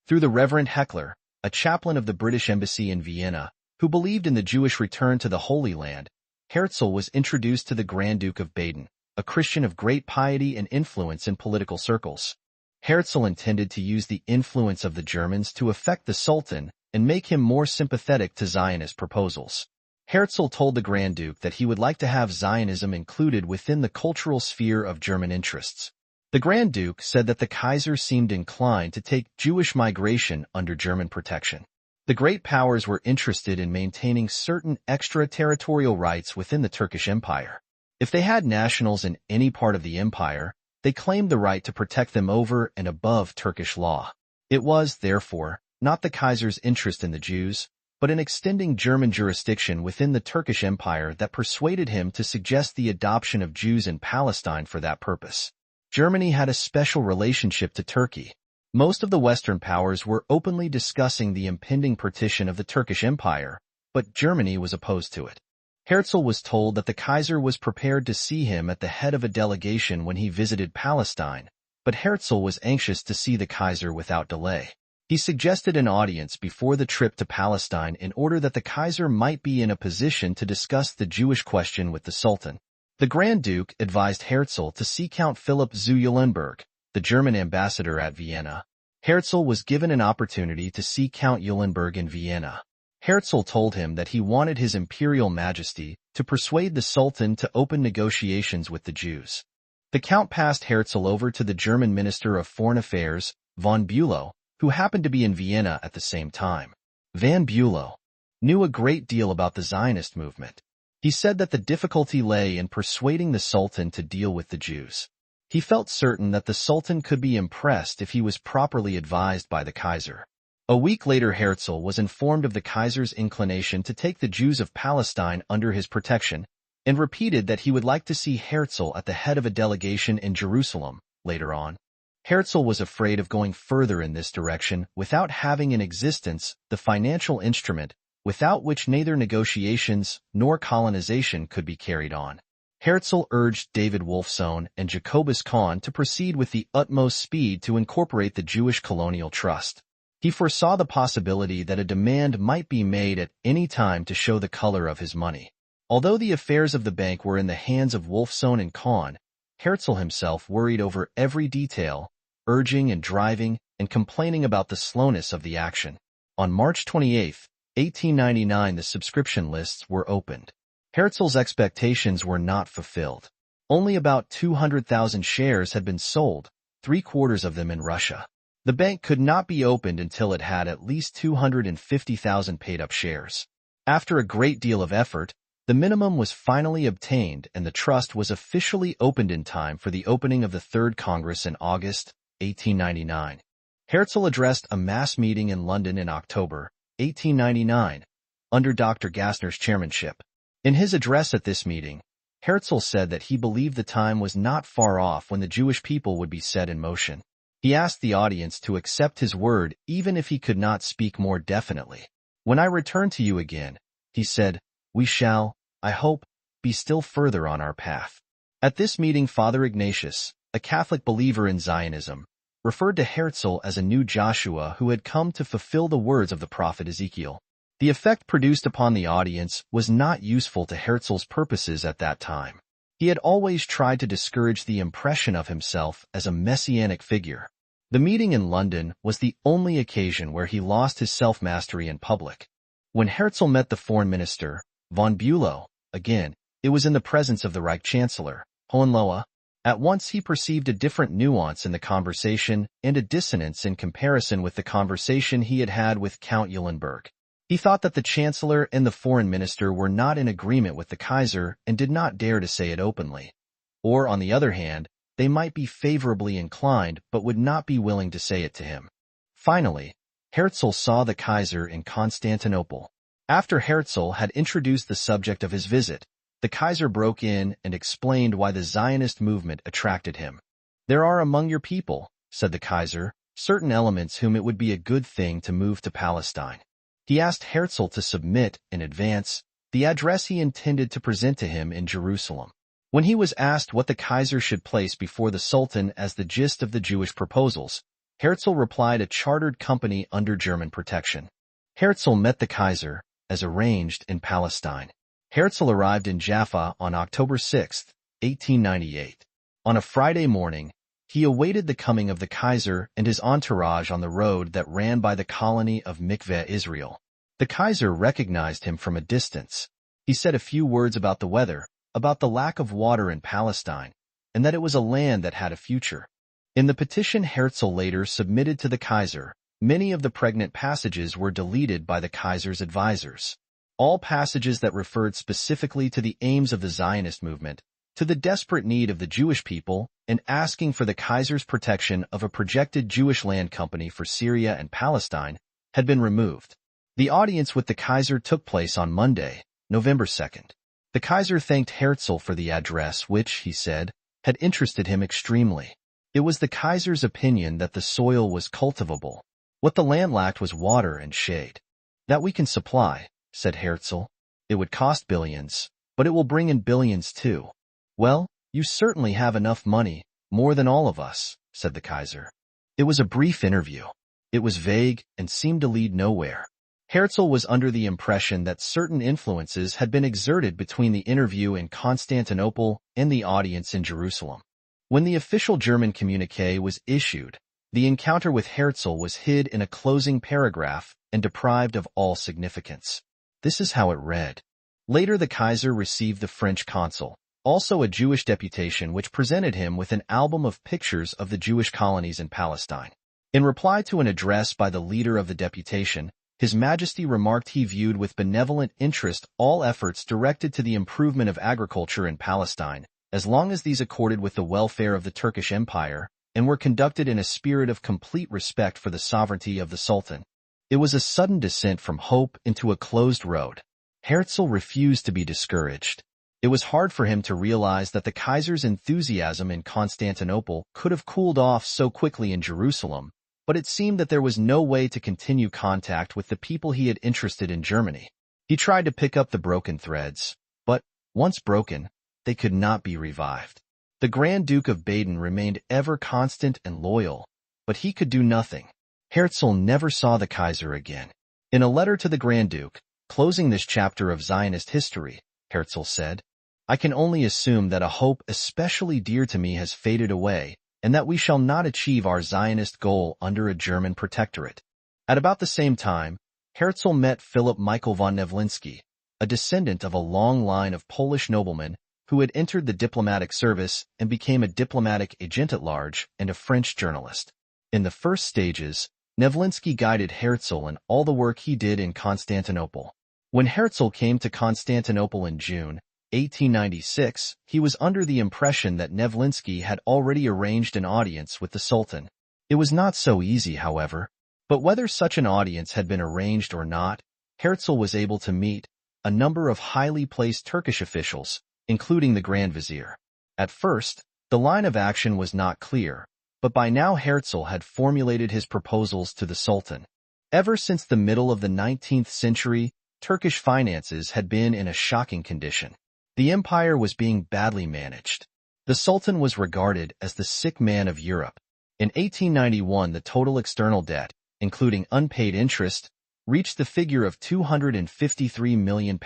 Through the Reverend Heckler, a chaplain of the British Embassy in Vienna, who believed in the Jewish return to the Holy Land, Herzl was introduced to the Grand Duke of Baden, a Christian of great piety and influence in political circles. Herzl intended to use the influence of the Germans to affect the Sultan and make him more sympathetic to Zionist proposals. Herzl told the Grand Duke that he would like to have Zionism included within the cultural sphere of German interests. The Grand Duke said that the Kaiser seemed inclined to take Jewish migration under German protection. The great powers were interested in maintaining certain extraterritorial rights within the Turkish Empire. If they had nationals in any part of the empire, they claimed the right to protect them over and above Turkish law. It was, therefore, not the Kaiser's interest in the Jews, but in extending German jurisdiction within the Turkish Empire that persuaded him to suggest the adoption of Jews in Palestine for that purpose. Germany had a special relationship to Turkey. Most of the Western powers were openly discussing the impending partition of the Turkish Empire, but Germany was opposed to it. Herzl was told that the Kaiser was prepared to see him at the head of a delegation when he visited Palestine, but Herzl was anxious to see the Kaiser without delay. He suggested an audience before the trip to Palestine in order that the Kaiser might be in a position to discuss the Jewish question with the Sultan. The Grand Duke advised Herzl to see Count Philipp zu Eulenburg, the German ambassador at Vienna. Herzl was given an opportunity to see Count Eulenburg in Vienna. Herzl told him that he wanted His Imperial Majesty to persuade the Sultan to open negotiations with the Jews. The Count passed Herzl over to the German Minister of Foreign Affairs, von Bülow, who happened to be in Vienna at the same time. Von Bülow knew a great deal about the Zionist movement. He said that the difficulty lay in persuading the Sultan to deal with the Jews. He felt certain that the Sultan could be impressed if he was properly advised by the Kaiser. A week later, Herzl was informed of the Kaiser's inclination to take the Jews of Palestine under his protection, and repeated that he would like to see Herzl at the head of a delegation in Jerusalem later on. Herzl was afraid of going further in this direction without having in existence the financial instrument without which neither negotiations nor colonization could be carried on. Herzl urged David Wolfsohn and Jacobus Kahn to proceed with the utmost speed to incorporate the Jewish Colonial Trust. He foresaw the possibility that a demand might be made at any time to show the color of his money. Although the affairs of the bank were in the hands of Wolfsohn and Kahn, Herzl himself worried over every detail, urging and driving and complaining about the slowness of the action. On March 28, 1899, the subscription lists were opened. Herzl's expectations were not fulfilled. Only about 200,000 shares had been sold, 3/4 of them in Russia. The bank could not be opened until it had at least 250,000 paid-up shares. After a great deal of effort, the minimum was finally obtained and the trust was officially opened in time for the opening of the Third Congress in August 1899. Herzl addressed a mass meeting in London in October 1899, under Dr. Gassner's chairmanship. In his address at this meeting, Herzl said that he believed the time was not far off when the Jewish people would be set in motion. He asked the audience to accept his word even if he could not speak more definitely. "When I return to you again," he said, "we shall, I hope, be still further on our path." At this meeting, Father Ignatius, a Catholic believer in Zionism, referred to Herzl as a new Joshua who had come to fulfill the words of the prophet Ezekiel. The effect produced upon the audience was not useful to Herzl's purposes at that time. He had always tried to discourage the impression of himself as a messianic figure. The meeting in London was the only occasion where he lost his self-mastery in public. When Herzl met the foreign minister, von Bülow, again, it was in the presence of the Reich Chancellor, Hohenlohe. At once he perceived a different nuance in the conversation and a dissonance in comparison with the conversation he had had with Count Eulenburg. He thought that the Chancellor and the Foreign Minister were not in agreement with the Kaiser and did not dare to say it openly. Or, on the other hand, they might be favorably inclined but would not be willing to say it to him. Finally, Herzl saw the Kaiser in Constantinople. After Herzl had introduced the subject of his visit, the Kaiser broke in and explained why the Zionist movement attracted him. "There are among your people," said the Kaiser, "certain elements whom it would be a good thing to move to Palestine." He asked Herzl to submit, in advance, the address he intended to present to him in Jerusalem. When he was asked what the Kaiser should place before the Sultan as the gist of the Jewish proposals, Herzl replied a chartered company under German protection. Herzl met the Kaiser, as arranged, in Palestine. Herzl arrived in Jaffa on October 6, 1898. On a Friday morning, he awaited the coming of the Kaiser and his entourage on the road that ran by the colony of Mikveh Israel. The Kaiser recognized him from a distance. He said a few words about the weather, about the lack of water in Palestine, and that it was a land that had a future. In the petition Herzl later submitted to the Kaiser, Many of the pregnant passages were deleted by the Kaiser's advisors. All passages that referred specifically to the aims of the Zionist movement, to the desperate need of the Jewish people, and asking for the Kaiser's protection of a projected Jewish land company for Syria and Palestine, had been removed. The audience with the Kaiser took place on Monday, November 2nd. The Kaiser thanked Herzl for the address which, he said, had interested him extremely. It was the Kaiser's opinion that the soil was cultivable. What the land lacked was water and shade. That we can supply, said Herzl. It would cost billions, but it will bring in billions too. Well, you certainly have enough money, more than all of us, said the Kaiser. It was a brief interview. It was vague and seemed to lead nowhere. Herzl was under the impression that certain influences had been exerted between the interview in Constantinople and the audience in Jerusalem. When the official German communiqué was issued, the encounter with Herzl was hid in a closing paragraph and deprived of all significance. This is how it read. Later the Kaiser received the French consul, also a Jewish deputation, which presented him with an album of pictures of the Jewish colonies in Palestine. In reply to an address by the leader of the deputation, His Majesty remarked he viewed with benevolent interest all efforts directed to the improvement of agriculture in Palestine, as long as these accorded with the welfare of the Turkish Empire, and were conducted in a spirit of complete respect for the sovereignty of the Sultan. It was a sudden descent from hope into a closed road. Herzl refused to be discouraged. It was hard for him to realize that the Kaiser's enthusiasm in Constantinople could have cooled off so quickly in Jerusalem, but it seemed that there was no way to continue contact with the people he had interested in Germany. He tried to pick up the broken threads, but, once broken, they could not be revived. The Grand Duke of Baden remained ever constant and loyal, but he could do nothing. Herzl never saw the Kaiser again. In a letter to the Grand Duke, closing this chapter of Zionist history, Herzl said, "I can only assume that a hope especially dear to me has faded away, and that we shall not achieve our Zionist goal under a German protectorate." At about the same time, Herzl met Philip Michael von Nevlinsky, a descendant of a long line of Polish noblemen who had entered the diplomatic service and became a diplomatic agent at large and a French journalist. In the first stages, Nevlinsky guided Herzl in all the work he did in Constantinople. When Herzl came to Constantinople in June 1896, he was under the impression that Nevlinsky had already arranged an audience with the Sultan. It was not so easy, however. But whether such an audience had been arranged or not, Herzl was able to meet a number of highly placed Turkish officials, including the Grand Vizier. At first, the line of action was not clear, but by now Herzl had formulated his proposals to the Sultan. Ever since the middle of the 19th century, Turkish finances had been in a shocking condition. The empire was being badly managed. The Sultan was regarded as the sick man of Europe. In 1891, the total external debt, including unpaid interest, reached the figure of £253 million.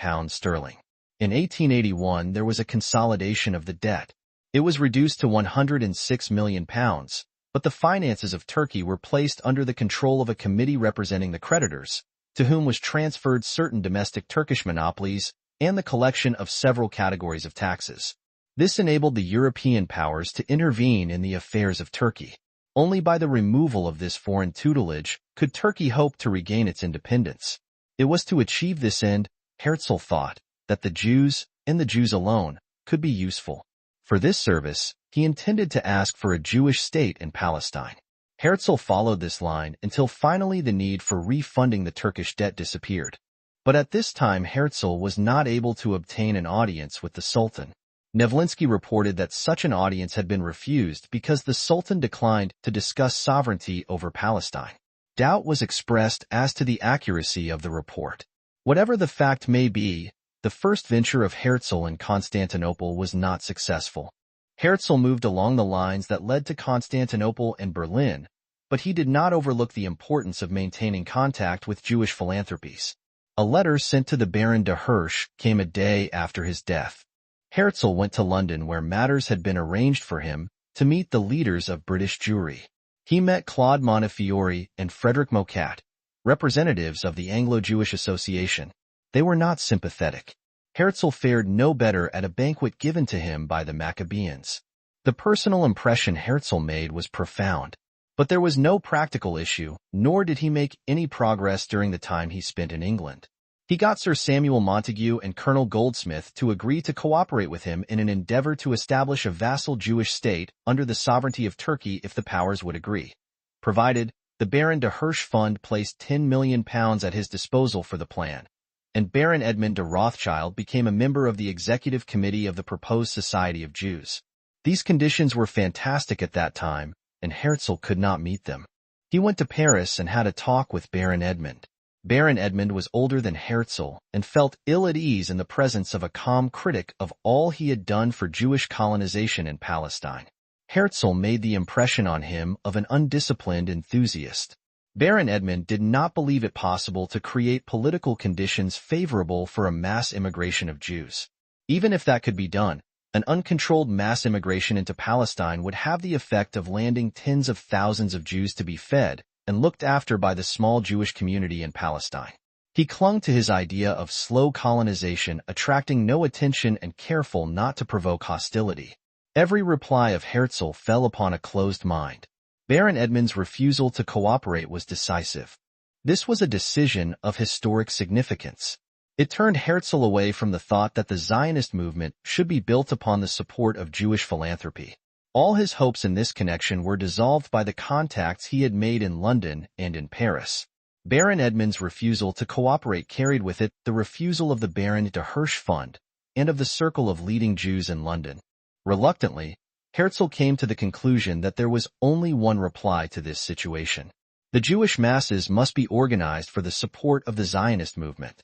In 1881, there was a consolidation of the debt. It was reduced to £106 million, but the finances of Turkey were placed under the control of a committee representing the creditors, to whom was transferred certain domestic Turkish monopolies and the collection of several categories of taxes. This enabled the European powers to intervene in the affairs of Turkey. Only by the removal of this foreign tutelage could Turkey hope to regain its independence. It was to achieve this end, Herzl thought, that the Jews, and the Jews alone, could be useful. For this service, he intended to ask for a Jewish state in Palestine. Herzl followed this line until finally the need for refunding the Turkish debt disappeared. But at this time Herzl was not able to obtain an audience with the Sultan. Nevlinsky reported that such an audience had been refused because the Sultan declined to discuss sovereignty over Palestine. Doubt was expressed as to the accuracy of the report. Whatever the fact may be, the first venture of Herzl in Constantinople was not successful. Herzl moved along the lines that led to Constantinople and Berlin, but he did not overlook the importance of maintaining contact with Jewish philanthropies. A letter sent to the Baron de Hirsch came a day after his death. Herzl went to London, where matters had been arranged for him, to meet the leaders of British Jewry. He met Claude Montefiore and Frederick Mocat, representatives of the Anglo-Jewish Association. They were not sympathetic. Herzl fared no better at a banquet given to him by the Maccabeans. The personal impression Herzl made was profound. But there was no practical issue, nor did he make any progress during the time he spent in England. He got Sir Samuel Montague and Colonel Goldsmith to agree to cooperate with him in an endeavor to establish a vassal Jewish state under the sovereignty of Turkey if the powers would agree. Provided, the Baron de Hirsch Fund placed £10 million at his disposal for the plan, and Baron Edmund de Rothschild became a member of the executive committee of the proposed Society of Jews. These conditions were fantastic at that time, and Herzl could not meet them. He went to Paris and had a talk with Baron Edmund. Baron Edmund was older than Herzl and felt ill at ease in the presence of a calm critic of all he had done for Jewish colonization in Palestine. Herzl made the impression on him of an undisciplined enthusiast. Baron Edmund did not believe it possible to create political conditions favorable for a mass immigration of Jews. Even if that could be done, an uncontrolled mass immigration into Palestine would have the effect of landing tens of thousands of Jews to be fed and looked after by the small Jewish community in Palestine. He clung to his idea of slow colonization, attracting no attention and careful not to provoke hostility. Every reply of Herzl fell upon a closed mind. Baron Edmund's refusal to cooperate was decisive. This was a decision of historic significance. It turned Herzl away from the thought that the Zionist movement should be built upon the support of Jewish philanthropy. All his hopes in this connection were dissolved by the contacts he had made in London and in Paris. Baron Edmund's refusal to cooperate carried with it the refusal of the Baron de Hirsch Fund and of the circle of leading Jews in London. Reluctantly, Herzl came to the conclusion that there was only one reply to this situation. The Jewish masses must be organized for the support of the Zionist movement.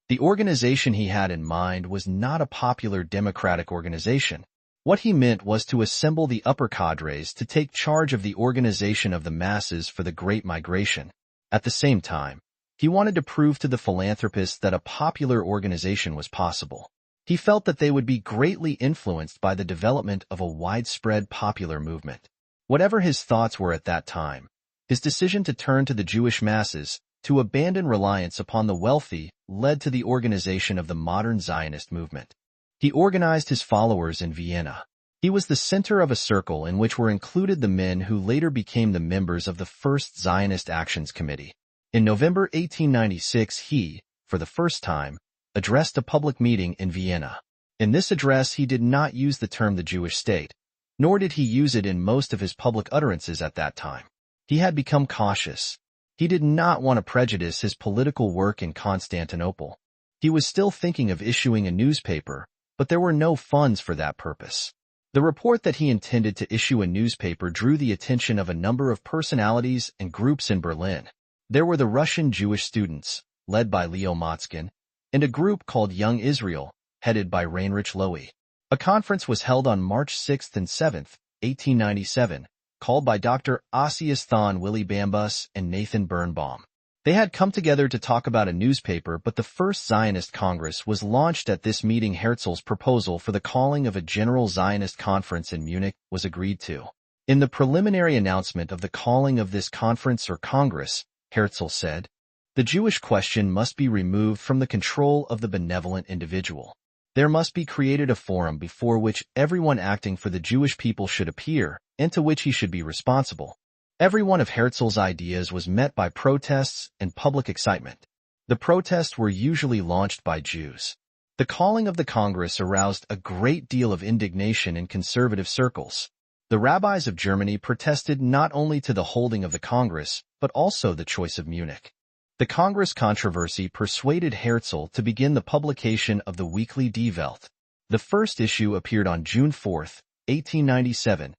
The organization he had in mind was not a popular democratic organization. What he meant was to assemble the upper cadres to take charge of the organization of the masses for the Great Migration. At the same time, he wanted to prove to the philanthropists that a popular organization was possible. He felt that they would be greatly influenced by the development of a widespread popular movement. Whatever his thoughts were at that time, his decision to turn to the Jewish masses, to abandon reliance upon the wealthy, led to the organization of the modern Zionist movement. He organized his followers in Vienna. He was the center of a circle in which were included the men who later became the members of the First Zionist Actions Committee. In November 1896 he, for the first time, addressed a public meeting in Vienna. In this address he did not use the term the Jewish state, nor did he use it in most of his public utterances at that time. He had become cautious. He did not want to prejudice his political work in Constantinople. He was still thinking of issuing a newspaper, but there were no funds for that purpose. The report that he intended to issue a newspaper drew the attention of a number of personalities and groups in Berlin. There were the Russian Jewish students, led by Leo Motzkin, and a group called Young Israel, headed by Heinrich Loewe. A conference was held on March 6 and 7, 1897, called by Dr. Ossius Thon Willy Bambus and Nathan Birnbaum. They had come together to talk about a newspaper, but the First Zionist Congress was launched at this meeting. Herzl's proposal for the calling of a general Zionist conference in Munich was agreed to. In the preliminary announcement of the calling of this conference or congress, Herzl said, "The Jewish question must be removed from the control of the benevolent individual. There must be created a forum before which everyone acting for the Jewish people should appear, and to which he should be responsible." Every one of Herzl's ideas was met by protests and public excitement. The protests were usually launched by Jews. The calling of the Congress aroused a great deal of indignation in conservative circles. The rabbis of Germany protested not only to the holding of the Congress, but also the choice of Munich. The Congress controversy persuaded Herzl to begin the publication of the weekly Die Welt. The first issue appeared on June 4, 1897.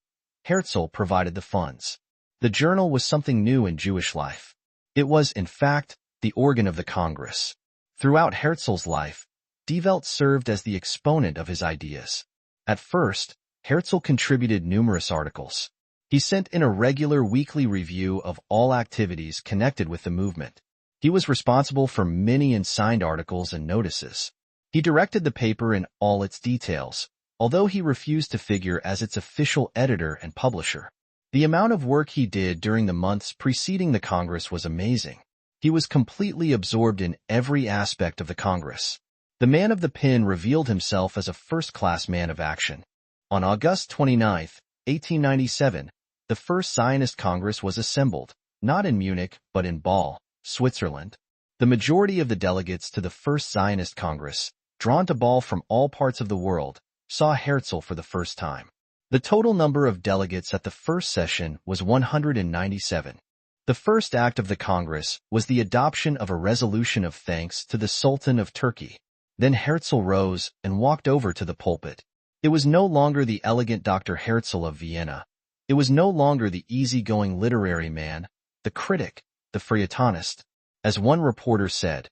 Herzl provided the funds. The journal was something new in Jewish life. It was, in fact, the organ of the Congress. Throughout Herzl's life, Die Welt served as the exponent of his ideas. At first, Herzl contributed numerous articles. He sent in a regular weekly review of all activities connected with the movement. He was responsible for many unsigned articles and notices. He directed the paper in all its details, although he refused to figure as its official editor and publisher. The amount of work he did during the months preceding the Congress was amazing. He was completely absorbed in every aspect of the Congress. The man of the pen revealed himself as a first-class man of action. On August 29, 1897, the first Zionist Congress was assembled, not in Munich, but in Bâle, Switzerland. The majority of the delegates to the first Zionist Congress, drawn to Bâle from all parts of the world, saw Herzl for the first time. The total number of delegates at the first session was 197. The first act of the Congress was the adoption of a resolution of thanks to the Sultan of Turkey. Then Herzl rose and walked over to the pulpit. It was no longer the elegant Dr. Herzl of Vienna. It was no longer the easygoing literary man, the critic, the feuilletonist. As one reporter said,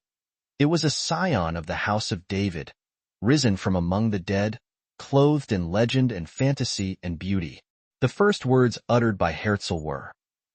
it was a scion of the house of David, risen from among the dead, clothed in legend and fantasy and beauty. The first words uttered by Herzl were,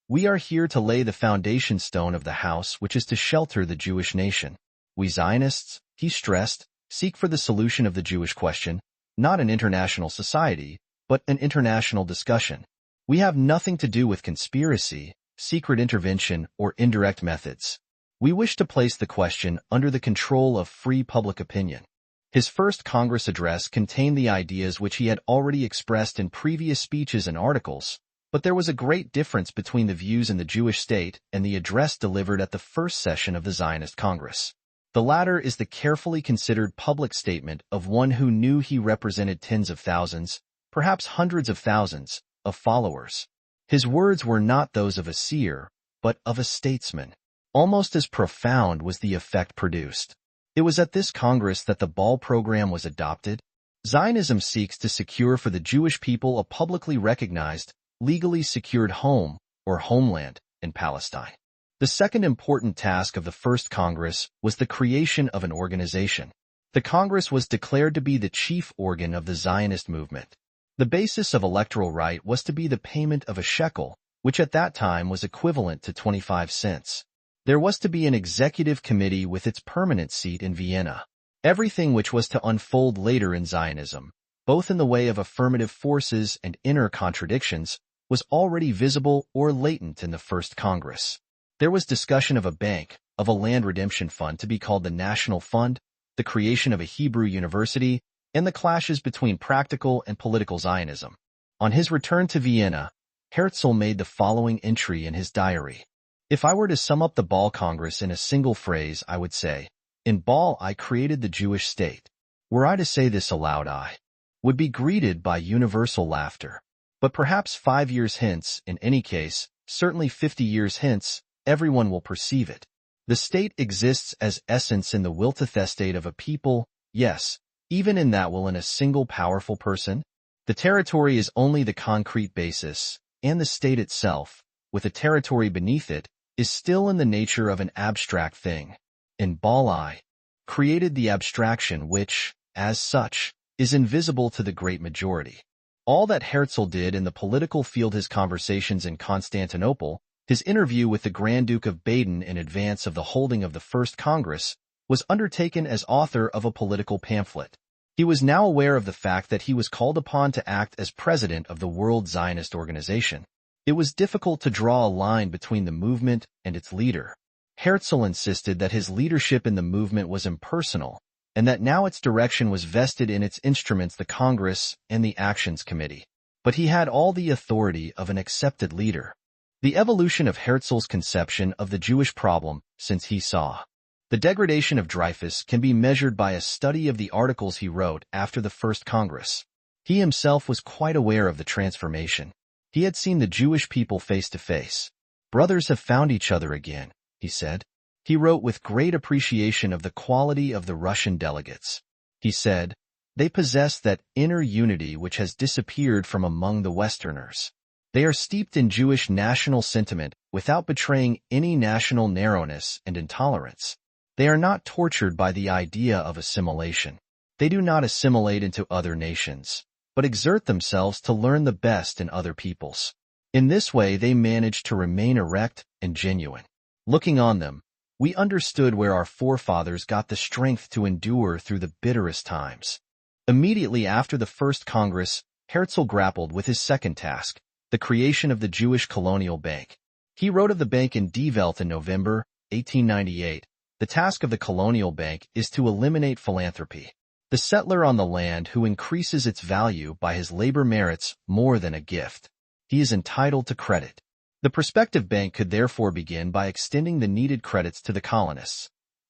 "We are here to lay the foundation stone of the house which is to shelter the Jewish nation. We Zionists," he stressed, "seek for the solution of the Jewish question, not an international society, but an international discussion. We have nothing to do with conspiracy, secret intervention, or indirect methods. We wish to place the question under the control of free public opinion." His first Congress address contained the ideas which he had already expressed in previous speeches and articles, but there was a great difference between the views in the Jewish state and the address delivered at the first session of the Zionist Congress. The latter is the carefully considered public statement of one who knew he represented tens of thousands, perhaps hundreds of thousands, of followers. His words were not those of a seer, but of a statesman. Almost as profound was the effect produced. It was at this Congress that the Bâle program was adopted. Zionism seeks to secure for the Jewish people a publicly recognized, legally secured home, or homeland, in Palestine. The second important task of the First Congress was the creation of an organization. The Congress was declared to be the chief organ of the Zionist movement. The basis of electoral right was to be the payment of a shekel, which at that time was equivalent to 25 cents. There was to be an executive committee with its permanent seat in Vienna. Everything which was to unfold later in Zionism, both in the way of affirmative forces and inner contradictions, was already visible or latent in the First Congress. There was discussion of a bank, of a land redemption fund to be called the National Fund, the creation of a Hebrew university, and the clashes between practical and political Zionism. On his return to Vienna, Herzl made the following entry in his diary. "If I were to sum up the Bâle Congress in a single phrase, I would say, in Bâle I created the Jewish state. Were I to say this aloud, I would be greeted by universal laughter. But perhaps 5 years hence, in any case, certainly 50 years hence, everyone will perceive it. The state exists as essence in the will to testate of a people, yes, even in that will in a single powerful person. The territory is only the concrete basis, and the state itself, with a territory beneath it, is still in the nature of an abstract thing. In Bâle I created the abstraction which, as such, is invisible to the great majority." All that Herzl did in the political field, his conversations in Constantinople, his interview with the Grand Duke of Baden in advance of the holding of the First Congress, was undertaken as author of a political pamphlet. He was now aware of the fact that he was called upon to act as president of the World Zionist Organization. It was difficult to draw a line between the movement and its leader. Herzl insisted that his leadership in the movement was impersonal, and that now its direction was vested in its instruments, the Congress and the Actions Committee. But he had all the authority of an accepted leader. The evolution of Herzl's conception of the Jewish problem, since he saw the degradation of Dreyfus, can be measured by a study of the articles he wrote after the First Congress. He himself was quite aware of the transformation. He had seen the Jewish people face to face. "Brothers have found each other again," he said. He wrote with great appreciation of the quality of the Russian delegates. He said, "They possess that inner unity which has disappeared from among the Westerners. They are steeped in Jewish national sentiment without betraying any national narrowness and intolerance. They are not tortured by the idea of assimilation. They do not assimilate into other nations, but exert themselves to learn the best in other peoples. In this way they manage to remain erect and genuine. Looking on them, we understood where our forefathers got the strength to endure through the bitterest times." Immediately after the First Congress, Herzl grappled with his second task, the creation of the Jewish Colonial Bank. He wrote of the bank in Die Welt in November 1898. "The task of the Colonial Bank is to eliminate philanthropy. The settler on the land who increases its value by his labor merits more than a gift. he is entitled to credit. The prospective bank could therefore begin by extending the needed credits to the colonists.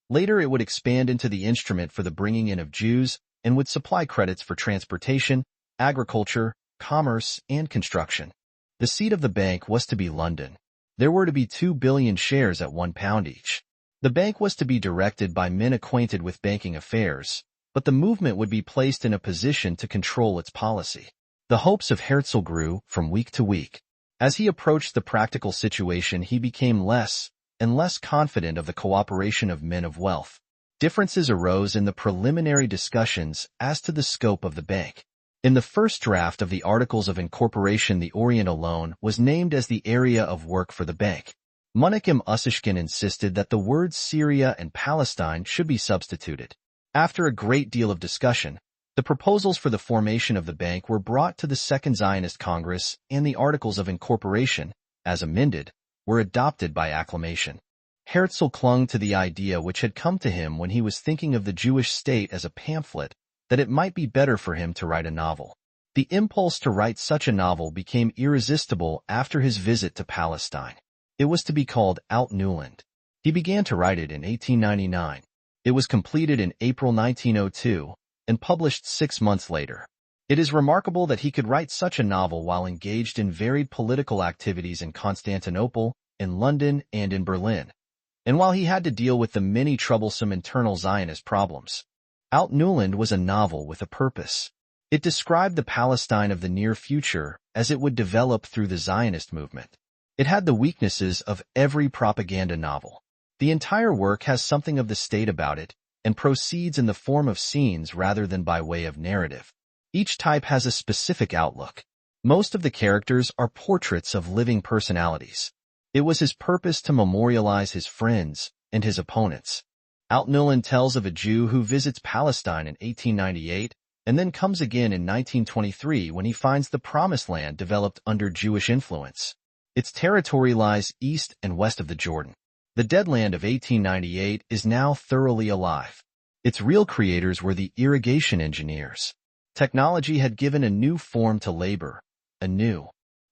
Later it would expand into the instrument for the bringing in of Jews and would supply credits for transportation, agriculture, commerce, and construction. The seat of the bank was to be London. There were to be 2 billion shares at £1 each. The bank was to be directed by men acquainted with banking affairs, but the movement would be placed in a position to control its policy. The hopes of Herzl grew from week to week. As he approached the practical situation, he became less and less confident of the cooperation of men of wealth. Differences arose in the preliminary discussions as to the scope of the bank. In the first draft of the Articles of Incorporation, the Orient alone was named as the area of work for the bank. Menachem Ussishkin insisted that the words Syria and Palestine should be substituted. After a great deal of discussion, the proposals for the formation of the bank were brought to the Second Zionist Congress, and the Articles of Incorporation, as amended, were adopted by acclamation. Herzl clung to the idea which had come to him when he was thinking of the Jewish state as a pamphlet, that it might be better for him to write a novel. The impulse to write such a novel became irresistible after his visit to Palestine. It was to be called Alt Neuland. He began to write it in 1899. It was completed in April 1902 and published 6 months later. It is remarkable that he could write such a novel while engaged in varied political activities in Constantinople, in London, and in Berlin, and while he had to deal with the many troublesome internal Zionist problems. Alt Neuland was a novel with a purpose. It described the Palestine of the near future as it would develop through the Zionist movement. It had the weaknesses of every propaganda novel. The entire work has something of the state about it and proceeds in the form of scenes rather than by way of narrative. Each type has a specific outlook. Most of the characters are portraits of living personalities. It was his purpose to memorialize his friends and his opponents. Alt Neuland tells of a Jew who visits Palestine in 1898 and then comes again in 1923 when he finds the Promised Land developed under Jewish influence. Its territory lies east and west of the Jordan. The Dead Land of 1898 is now thoroughly alive. Its real creators were the irrigation engineers. Technology had given a new form to labor. A new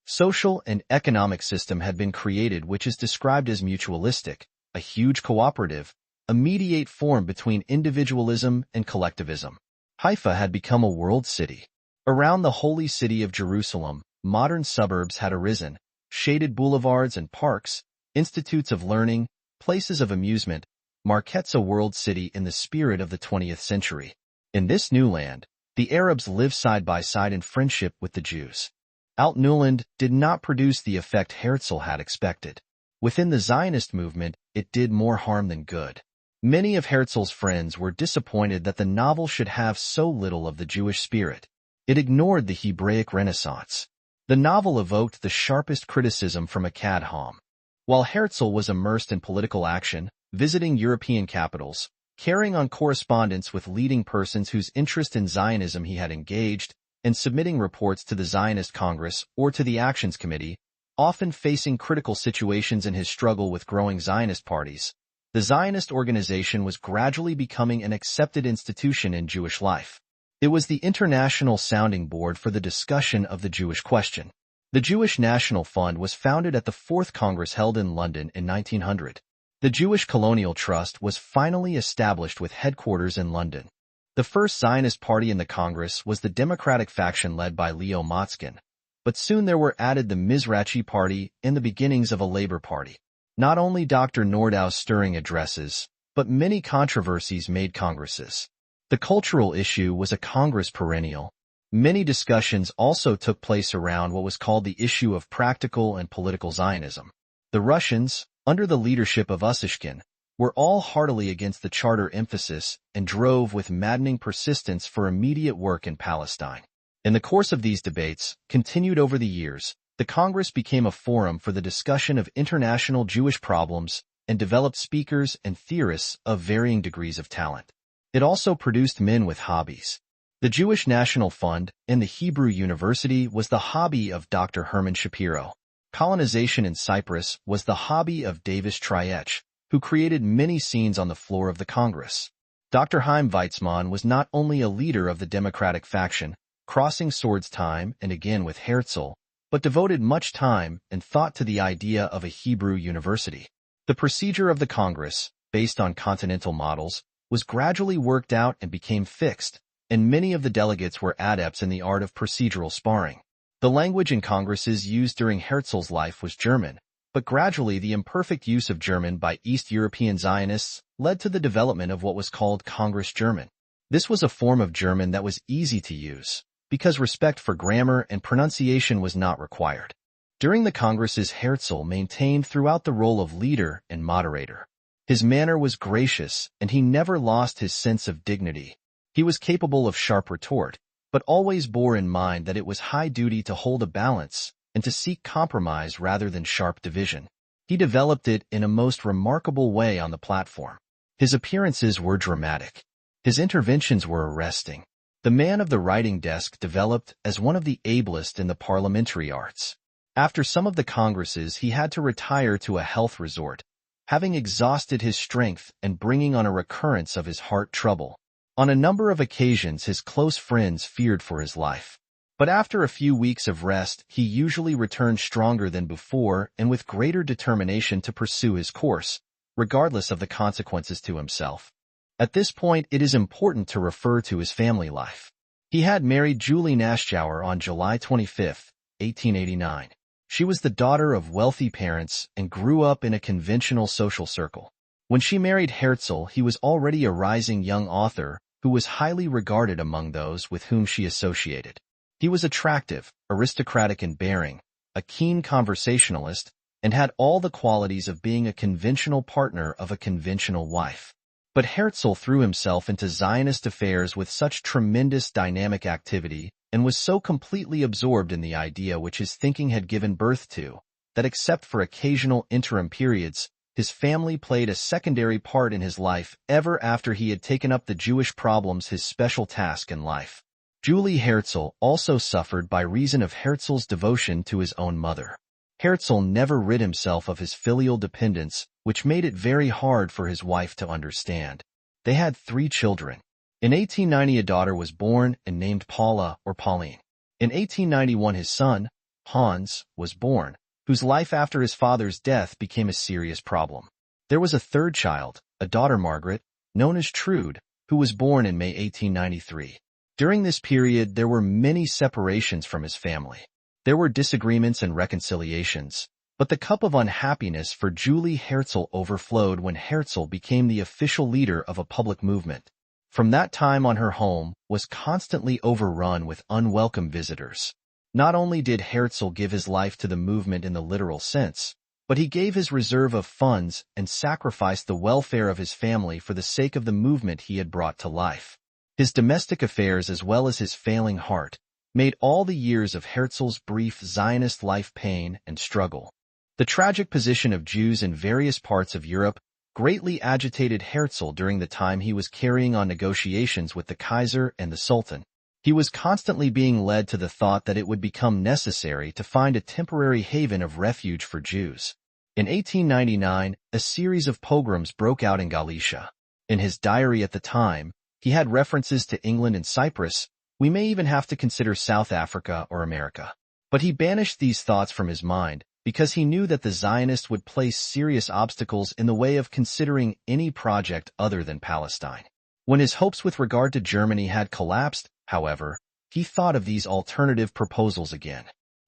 social and economic system had been created which is described as mutualistic, a huge cooperative, a mediate form between individualism and collectivism. Haifa had become a world city. Around the holy city of Jerusalem, modern suburbs had arisen, shaded boulevards and parks, institutes of learning, places of amusement, markets, a world city in the spirit of the 20th century. In this new land, the Arabs lived side by side in friendship with the Jews. Alt Neuland did not produce the effect Herzl had expected. Within the Zionist movement, it did more harm than good. Many of Herzl's friends were disappointed that the novel should have so little of the Jewish spirit. It ignored the Hebraic Renaissance. The novel evoked the sharpest criticism from Akkad Hom. While Herzl was immersed in political action, visiting European capitals, carrying on correspondence with leading persons whose interest in Zionism he had engaged, and submitting reports to the Zionist Congress or to the Actions Committee, often facing critical situations in his struggle with growing Zionist parties, the Zionist organization was gradually becoming an accepted institution in Jewish life. It was the international sounding board for the discussion of the Jewish question. The Jewish National Fund was founded at the Fourth Congress held in London in 1900. The Jewish Colonial Trust was finally established with headquarters in London. The first Zionist party in the Congress was the Democratic faction led by Leo Motzkin, but soon there were added the Mizrachi Party and the beginnings of a Labor Party. Not only Dr. Nordau's stirring addresses, but many controversies made congresses. The cultural issue was a Congress perennial. Many discussions also took place around what was called the issue of practical and political Zionism. The Russians, under the leadership of Ussishkin, were all heartily against the charter emphasis and drove with maddening persistence for immediate work in Palestine. In the course of these debates, continued over the years, the Congress became a forum for the discussion of international Jewish problems and developed speakers and theorists of varying degrees of talent. It also produced men with hobbies. The Jewish National Fund and the Hebrew University was the hobby of Dr. Herman Shapiro. Colonization in Cyprus was the hobby of Davis Triech, who created many scenes on the floor of the Congress. Dr. Chaim Weizmann was not only a leader of the Democratic faction, crossing swords time and again with Herzl, but devoted much time and thought to the idea of a Hebrew university. The procedure of the Congress, based on continental models, was gradually worked out and became fixed, and many of the delegates were adepts in the art of procedural sparring. The language in Congresses used during Herzl's life was German, but gradually the imperfect use of German by East European Zionists led to the development of what was called Congress German. This was a form of German that was easy to use, because respect for grammar and pronunciation was not required. During the Congresses, Herzl maintained throughout the role of leader and moderator. His manner was gracious, and he never lost his sense of dignity. He was capable of sharp retort, but always bore in mind that it was high duty to hold a balance and to seek compromise rather than sharp division. He developed it in a most remarkable way on the platform. His appearances were dramatic. His interventions were arresting. The man of the writing desk developed as one of the ablest in the parliamentary arts. After some of the Congresses, he had to retire to a health resort, having exhausted his strength and bringing on a recurrence of his heart trouble. On a number of occasions, his close friends feared for his life. But after a few weeks of rest, he usually returned stronger than before and with greater determination to pursue his course, regardless of the consequences to himself. At this point, it is important to refer to his family life. He had married Julie Naschauer on July 25, 1889. She was the daughter of wealthy parents and grew up in a conventional social circle. When she married Herzl, he was already a rising young author who was highly regarded among those with whom she associated. He was attractive, aristocratic in bearing, a keen conversationalist, and had all the qualities of being a conventional partner of a conventional wife. But Herzl threw himself into Zionist affairs with such tremendous dynamic activity and was so completely absorbed in the idea which his thinking had given birth to, that except for occasional interim periods, his family played a secondary part in his life ever after he had taken up the Jewish problems his special task in life. Julie Herzl also suffered by reason of Herzl's devotion to his own mother. Herzl never rid himself of his filial dependence, which made it very hard for his wife to understand. They had 3 children. In 1890 a daughter was born and named Paula or Pauline. In 1891 his son, Hans, was born, whose life after his father's death became a serious problem. There was a 3rd child, a daughter Margaret, known as Trude, who was born in May 1893. During this period there were many separations from his family. There were disagreements and reconciliations, but the cup of unhappiness for Julie Herzl overflowed when Herzl became the official leader of a public movement. From that time on her home was constantly overrun with unwelcome visitors. Not only did Herzl give his life to the movement in the literal sense, but he gave his reserve of funds and sacrificed the welfare of his family for the sake of the movement he had brought to life. His domestic affairs as well as his failing heart made all the years of Herzl's brief Zionist life pain and struggle. The tragic position of Jews in various parts of Europe greatly agitated Herzl during the time he was carrying on negotiations with the Kaiser and the Sultan. He was constantly being led to the thought that it would become necessary to find a temporary haven of refuge for Jews. In 1899, a series of pogroms broke out in Galicia. In his diary at the time, he had references to England and Cyprus. We may even have to consider South Africa or America. But he banished these thoughts from his mind because he knew that the Zionists would place serious obstacles in the way of considering any project other than Palestine. When his hopes with regard to Germany had collapsed, however, he thought of these alternative proposals again.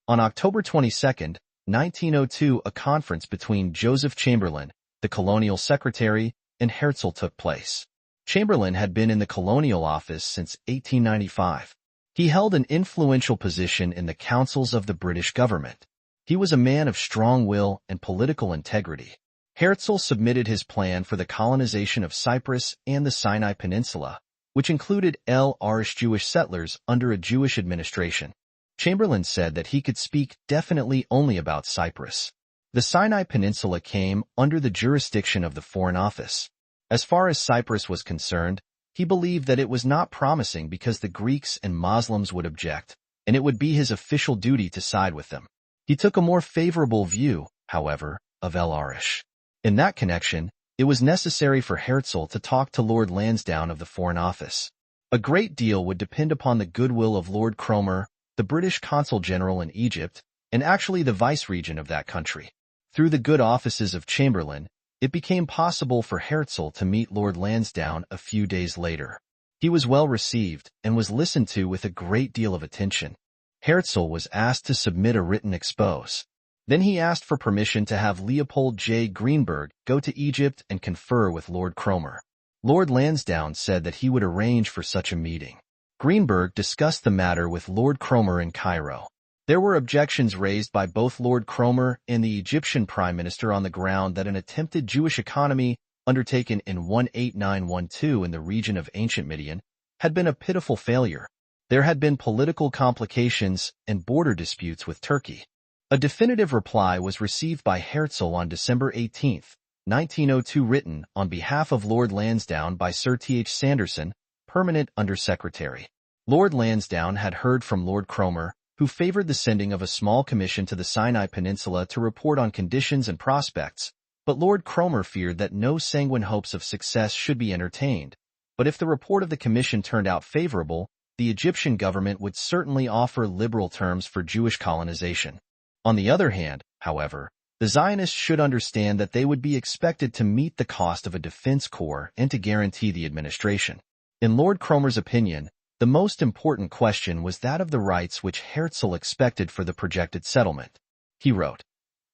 On October 22, 1902, a conference between Joseph Chamberlain, the colonial secretary, and Herzl took place. Chamberlain had been in the colonial office since 1895. He held an influential position in the councils of the British government. He was a man of strong will and political integrity. Herzl submitted his plan for the colonization of Cyprus and the Sinai Peninsula, which included Irish Jewish settlers under a Jewish administration. Chamberlain said that he could speak definitely only about Cyprus. The Sinai Peninsula came under the jurisdiction of the Foreign Office. As far as Cyprus was concerned, he believed that it was not promising because the Greeks and Muslims would object, and it would be his official duty to side with them. He took a more favorable view, however, of Irish. In that connection, it was necessary for Herzl to talk to Lord Lansdowne of the Foreign Office. A great deal would depend upon the goodwill of Lord Cromer, the British Consul General in Egypt, and actually the vice-regent of that country. Through the good offices of Chamberlain, it became possible for Herzl to meet Lord Lansdowne a few days later. He was well received and was listened to with a great deal of attention. Herzl was asked to submit a written expose. Then he asked for permission to have Leopold J. Greenberg go to Egypt and confer with Lord Cromer. Lord Lansdowne said that he would arrange for such a meeting. Greenberg discussed the matter with Lord Cromer in Cairo. There were objections raised by both Lord Cromer and the Egyptian Prime Minister on the ground that an attempted Jewish economy undertaken in 18912 in the region of ancient Midian had been a pitiful failure. There had been political complications and border disputes with Turkey. A definitive reply was received by Herzl on December 18, 1902, written on behalf of Lord Lansdowne by Sir T.H. Sanderson, Permanent Under-Secretary. Lord Lansdowne had heard from Lord Cromer, who favored the sending of a small commission to the Sinai Peninsula to report on conditions and prospects, but Lord Cromer feared that no sanguine hopes of success should be entertained. But if the report of the commission turned out favorable, the Egyptian government would certainly offer liberal terms for Jewish colonization. On the other hand, however, the Zionists should understand that they would be expected to meet the cost of a defense corps and to guarantee the administration. In Lord Cromer's opinion, the most important question was that of the rights which Herzl expected for the projected settlement. He wrote,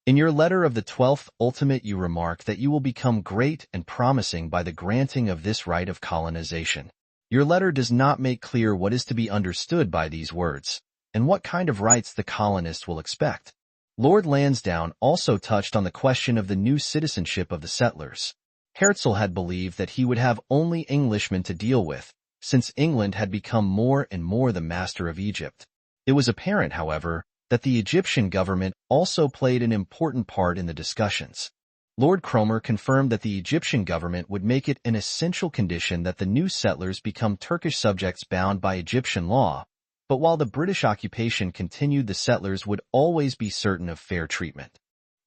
"In your letter of the 12th ultimate you remark that you will become great and promising by the granting of this right of colonization. Your letter does not make clear what is to be understood by these words, and what kind of rights the colonists will expect." Lord Lansdowne also touched on the question of the new citizenship of the settlers. Herzl had believed that he would have only Englishmen to deal with, since England had become more and more the master of Egypt. It was apparent, however, that the Egyptian government also played an important part in the discussions. Lord Cromer confirmed that the Egyptian government would make it an essential condition that the new settlers become Turkish subjects bound by Egyptian law, but while the British occupation continued, the settlers would always be certain of fair treatment.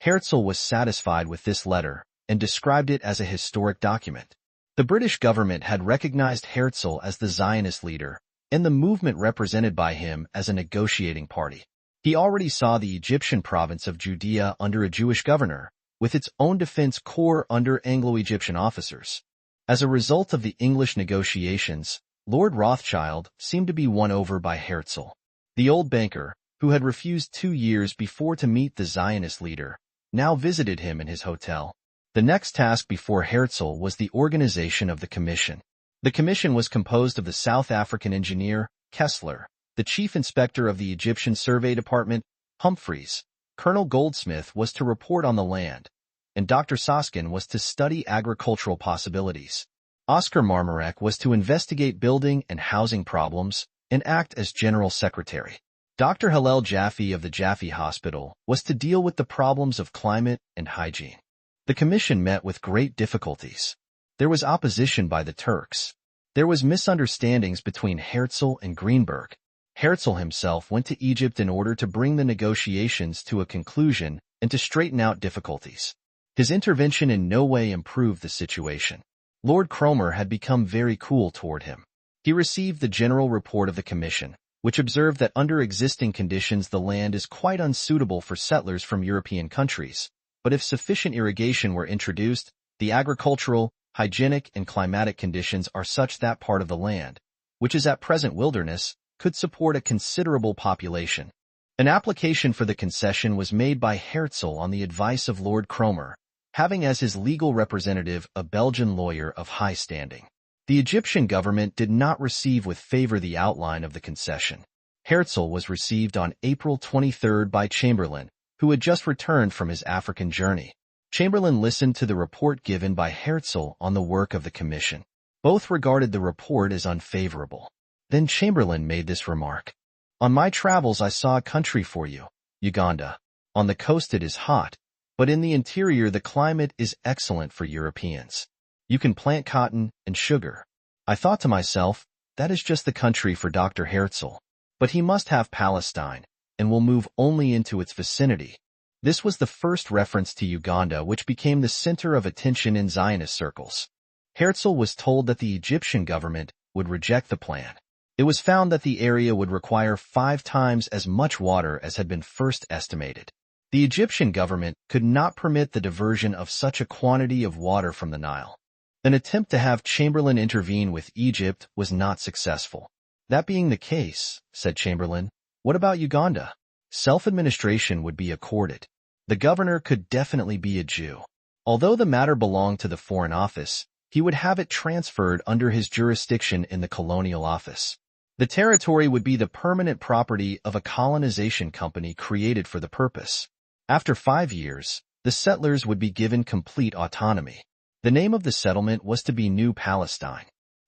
Herzl was satisfied with this letter and described it as a historic document. The British government had recognized Herzl as the Zionist leader and the movement represented by him as a negotiating party. He already saw the Egyptian province of Judea under a Jewish governor, with its own defense corps under Anglo-Egyptian officers. As a result of the English negotiations, Lord Rothschild seemed to be won over by Herzl. The old banker, who had refused 2 years before to meet the Zionist leader, now visited him in his hotel. The next task before Herzl was the organization of the commission. The commission was composed of the South African engineer, Kessler, the chief inspector of the Egyptian Survey Department, Humphreys, Colonel Goldsmith was to report on the land, and Dr. Soskin was to study agricultural possibilities. Oscar Marmarek was to investigate building and housing problems and act as general secretary. Dr. Hillel Jaffe of the Jaffe Hospital was to deal with the problems of climate and hygiene. The commission met with great difficulties. There was opposition by the Turks. There was misunderstandings between Herzl and Greenberg. Herzl himself went to Egypt in order to bring the negotiations to a conclusion and to straighten out difficulties. His intervention in no way improved the situation. Lord Cromer had become very cool toward him. He received the general report of the commission, which observed that under existing conditions the land is quite unsuitable for settlers from European countries, but if sufficient irrigation were introduced, the agricultural, hygienic, and climatic conditions are such that part of the land, which is at present wilderness, could support a considerable population. An application for the concession was made by Herzl on the advice of Lord Cromer, having as his legal representative a Belgian lawyer of high standing. The Egyptian government did not receive with favor the outline of the concession. Herzl was received on April 23 by Chamberlain, who had just returned from his African journey. Chamberlain listened to the report given by Herzl on the work of the commission. Both regarded the report as unfavorable. Then Chamberlain made this remark: "On my travels I saw a country for you, Uganda. On the coast it is hot, but in the interior the climate is excellent for Europeans. You can plant cotton and sugar." I thought to myself, that is just the country for Dr. Herzl. But he must have Palestine, and will move only into its vicinity. This was the first reference to Uganda which became the center of attention in Zionist circles. Herzl was told that the Egyptian government would reject the plan. It was found that the area would require 5 times as much water as had been first estimated. The Egyptian government could not permit the diversion of such a quantity of water from the Nile. An attempt to have Chamberlain intervene with Egypt was not successful. That being the case, said Chamberlain, what about Uganda? Self-administration would be accorded. The governor could definitely be a Jew. Although the matter belonged to the Foreign Office, he would have it transferred under his jurisdiction in the Colonial Office. The territory would be the permanent property of a colonization company created for the purpose. After 5 years, the settlers would be given complete autonomy. The name of the settlement was to be New Palestine.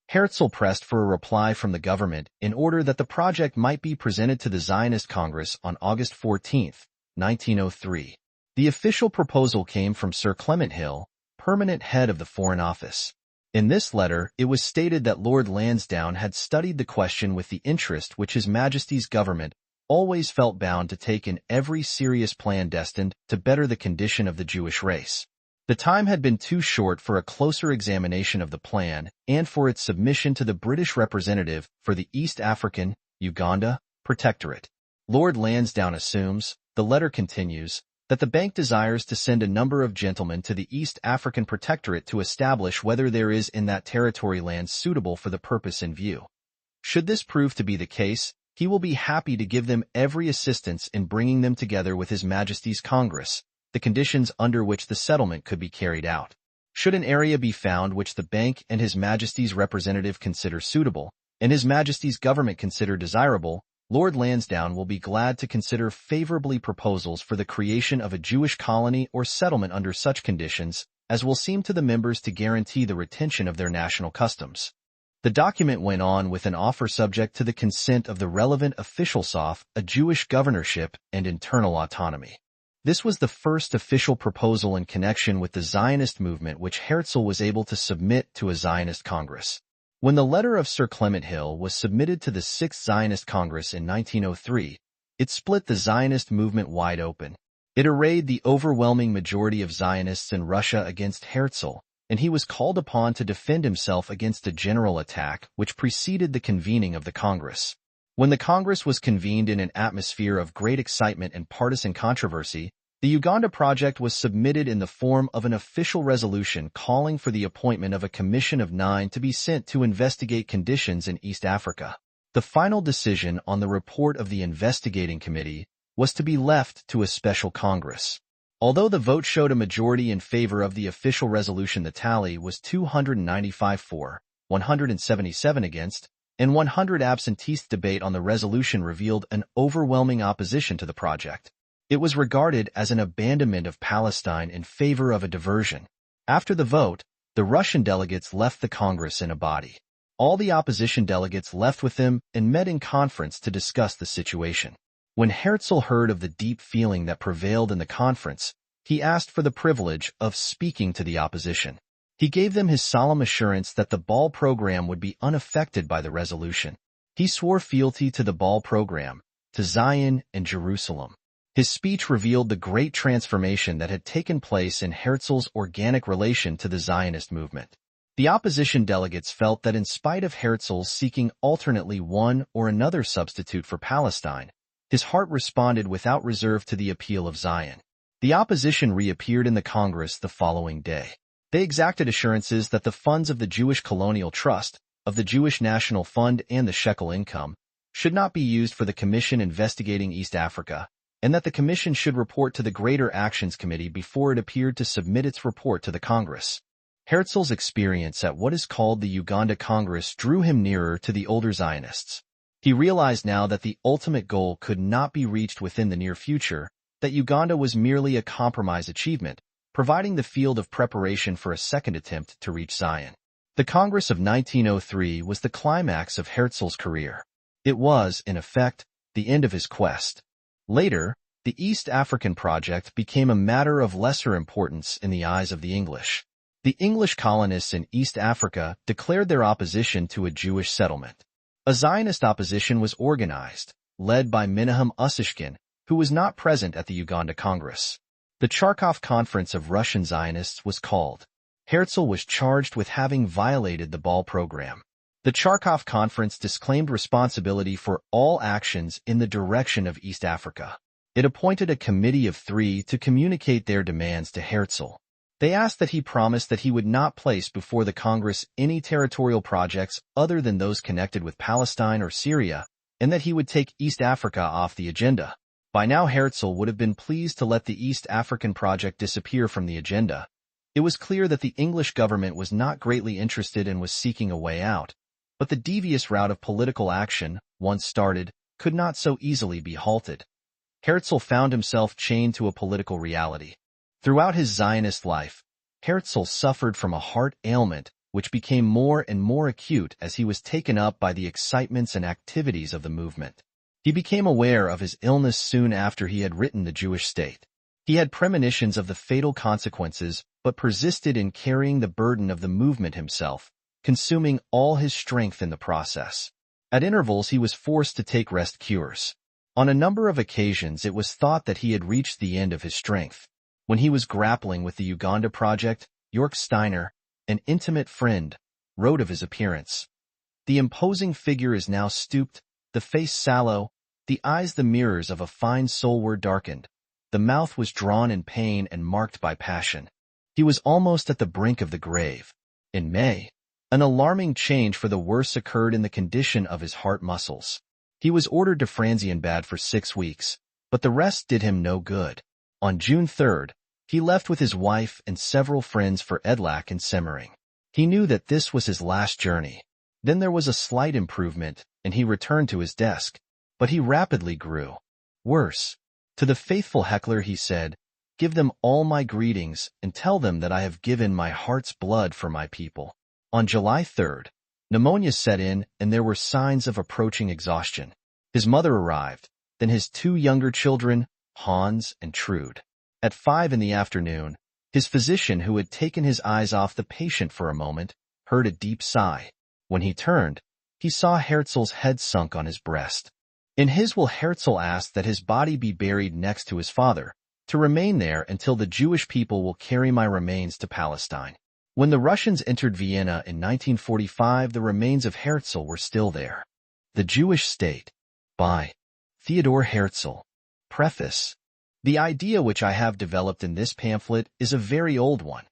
Herzl pressed for a reply from the government in order that the project might be presented to the Zionist Congress on August 14, 1903. The official proposal came from Sir Clement Hill, permanent head of the Foreign Office. In this letter, it was stated that Lord Lansdowne had studied the question with the interest which His Majesty's government always felt bound to take in every serious plan destined to better the condition of the Jewish race. The time had been too short for a closer examination of the plan and for its submission to the British representative for the East African, Uganda, Protectorate. Lord Lansdowne assumes, the letter continues, that the bank desires to send a number of gentlemen to the East African Protectorate to establish whether there is in that territory land suitable for the purpose in view. Should this prove to be the case, he will be happy to give them every assistance in bringing them together with His Majesty's Congress, the conditions under which the settlement could be carried out. Should an area be found which the bank and His Majesty's representative consider suitable, and His Majesty's government consider desirable, Lord Lansdowne will be glad to consider favorably proposals for the creation of a Jewish colony or settlement under such conditions as will seem to the members to guarantee the retention of their national customs. The document went on with an offer subject to the consent of the relevant officials of a Jewish governorship and internal autonomy. This was the first official proposal in connection with the Zionist movement which Herzl was able to submit to a Zionist Congress. When the letter of Sir Clement Hill was submitted to the 6th Zionist Congress in 1903, it split the Zionist movement wide open. It arrayed the overwhelming majority of Zionists in Russia against Herzl, and he was called upon to defend himself against a general attack which preceded the convening of the Congress. When the Congress was convened in an atmosphere of great excitement and partisan controversy, the Uganda project was submitted in the form of an official resolution calling for the appointment of a commission of 9 to be sent to investigate conditions in East Africa. The final decision on the report of the investigating committee was to be left to a special Congress. Although the vote showed a majority in favor of the official resolution, the tally was 295 for, 177 against, and 100 absentees. Debate on the resolution revealed an overwhelming opposition to the project. It was regarded as an abandonment of Palestine in favor of a diversion. After the vote, the Russian delegates left the Congress in a body. All the opposition delegates left with them and met in conference to discuss the situation. When Herzl heard of the deep feeling that prevailed in the conference, he asked for the privilege of speaking to the opposition. He gave them his solemn assurance that the Ball program would be unaffected by the resolution. He swore fealty to the Ball program, to Zion and Jerusalem. His speech revealed the great transformation that had taken place in Herzl's organic relation to the Zionist movement. The opposition delegates felt that in spite of Herzl seeking alternately one or another substitute for Palestine, his heart responded without reserve to the appeal of Zion. The opposition reappeared in the Congress the following day. They exacted assurances that the funds of the Jewish Colonial Trust, of the Jewish National Fund and the shekel income, should not be used for the commission investigating East Africa, and that the commission should report to the Greater Actions Committee before it appeared to submit its report to the Congress. Herzl's experience at what is called the Uganda Congress drew him nearer to the older Zionists. He realized now that the ultimate goal could not be reached within the near future, that Uganda was merely a compromise achievement, providing the field of preparation for a second attempt to reach Zion. The Congress of 1903 was the climax of Herzl's career. It was, in effect, the end of his quest. Later, the East African project became a matter of lesser importance in the eyes of the English. The English colonists in East Africa declared their opposition to a Jewish settlement. A Zionist opposition was organized, led by Menahem Usishkin, who was not present at the Uganda Congress. The Charkov Conference of Russian Zionists was called. Herzl was charged with having violated the Ball program. The Charkov Conference disclaimed responsibility for all actions in the direction of East Africa. It appointed a committee of 3 to communicate their demands to Herzl. They asked that he promise that he would not place before the Congress any territorial projects other than those connected with Palestine or Syria, and that he would take East Africa off the agenda. By now Herzl would have been pleased to let the East African project disappear from the agenda. It was clear that the English government was not greatly interested and was seeking a way out. But the devious route of political action, once started, could not so easily be halted. Herzl found himself chained to a political reality. Throughout his Zionist life, Herzl suffered from a heart ailment which became more and more acute as he was taken up by the excitements and activities of the movement. He became aware of his illness soon after he had written The Jewish State. He had premonitions of the fatal consequences, but persisted in carrying the burden of the movement himself, consuming all his strength in the process. At intervals he was forced to take rest cures. On a number of occasions it was thought that he had reached the end of his strength. When he was grappling with the Uganda project, York Steiner, an intimate friend, wrote of his appearance. The imposing figure is now stooped, the face sallow, the eyes the mirrors of a fine soul were darkened. The mouth was drawn in pain and marked by passion. He was almost at the brink of the grave. In May, an alarming change for the worse occurred in the condition of his heart muscles. He was ordered to Franzionbad for 6 weeks, but the rest did him no good. On June 3rd, he left with his wife and several friends for Edlak and Semmering. He knew that this was his last journey. Then there was a slight improvement, and he returned to his desk. But he rapidly grew worse. To the faithful heckler he said, "Give them all my greetings and tell them that I have given my heart's blood for my people." On July 3rd, pneumonia set in and there were signs of approaching exhaustion. His mother arrived, then his 2 younger children, Hans and Trude. At 5 in the afternoon, his physician, who had taken his eyes off the patient for a moment, heard a deep sigh. When he turned, he saw Herzl's head sunk on his breast. In his will, Herzl asked that his body be buried next to his father, to remain there until the Jewish people will carry my remains to Palestine. When the Russians entered Vienna in 1945, the remains of Herzl were still there. The Jewish State, by Theodor Herzl. Preface. The idea which I have developed in this pamphlet is a very old one.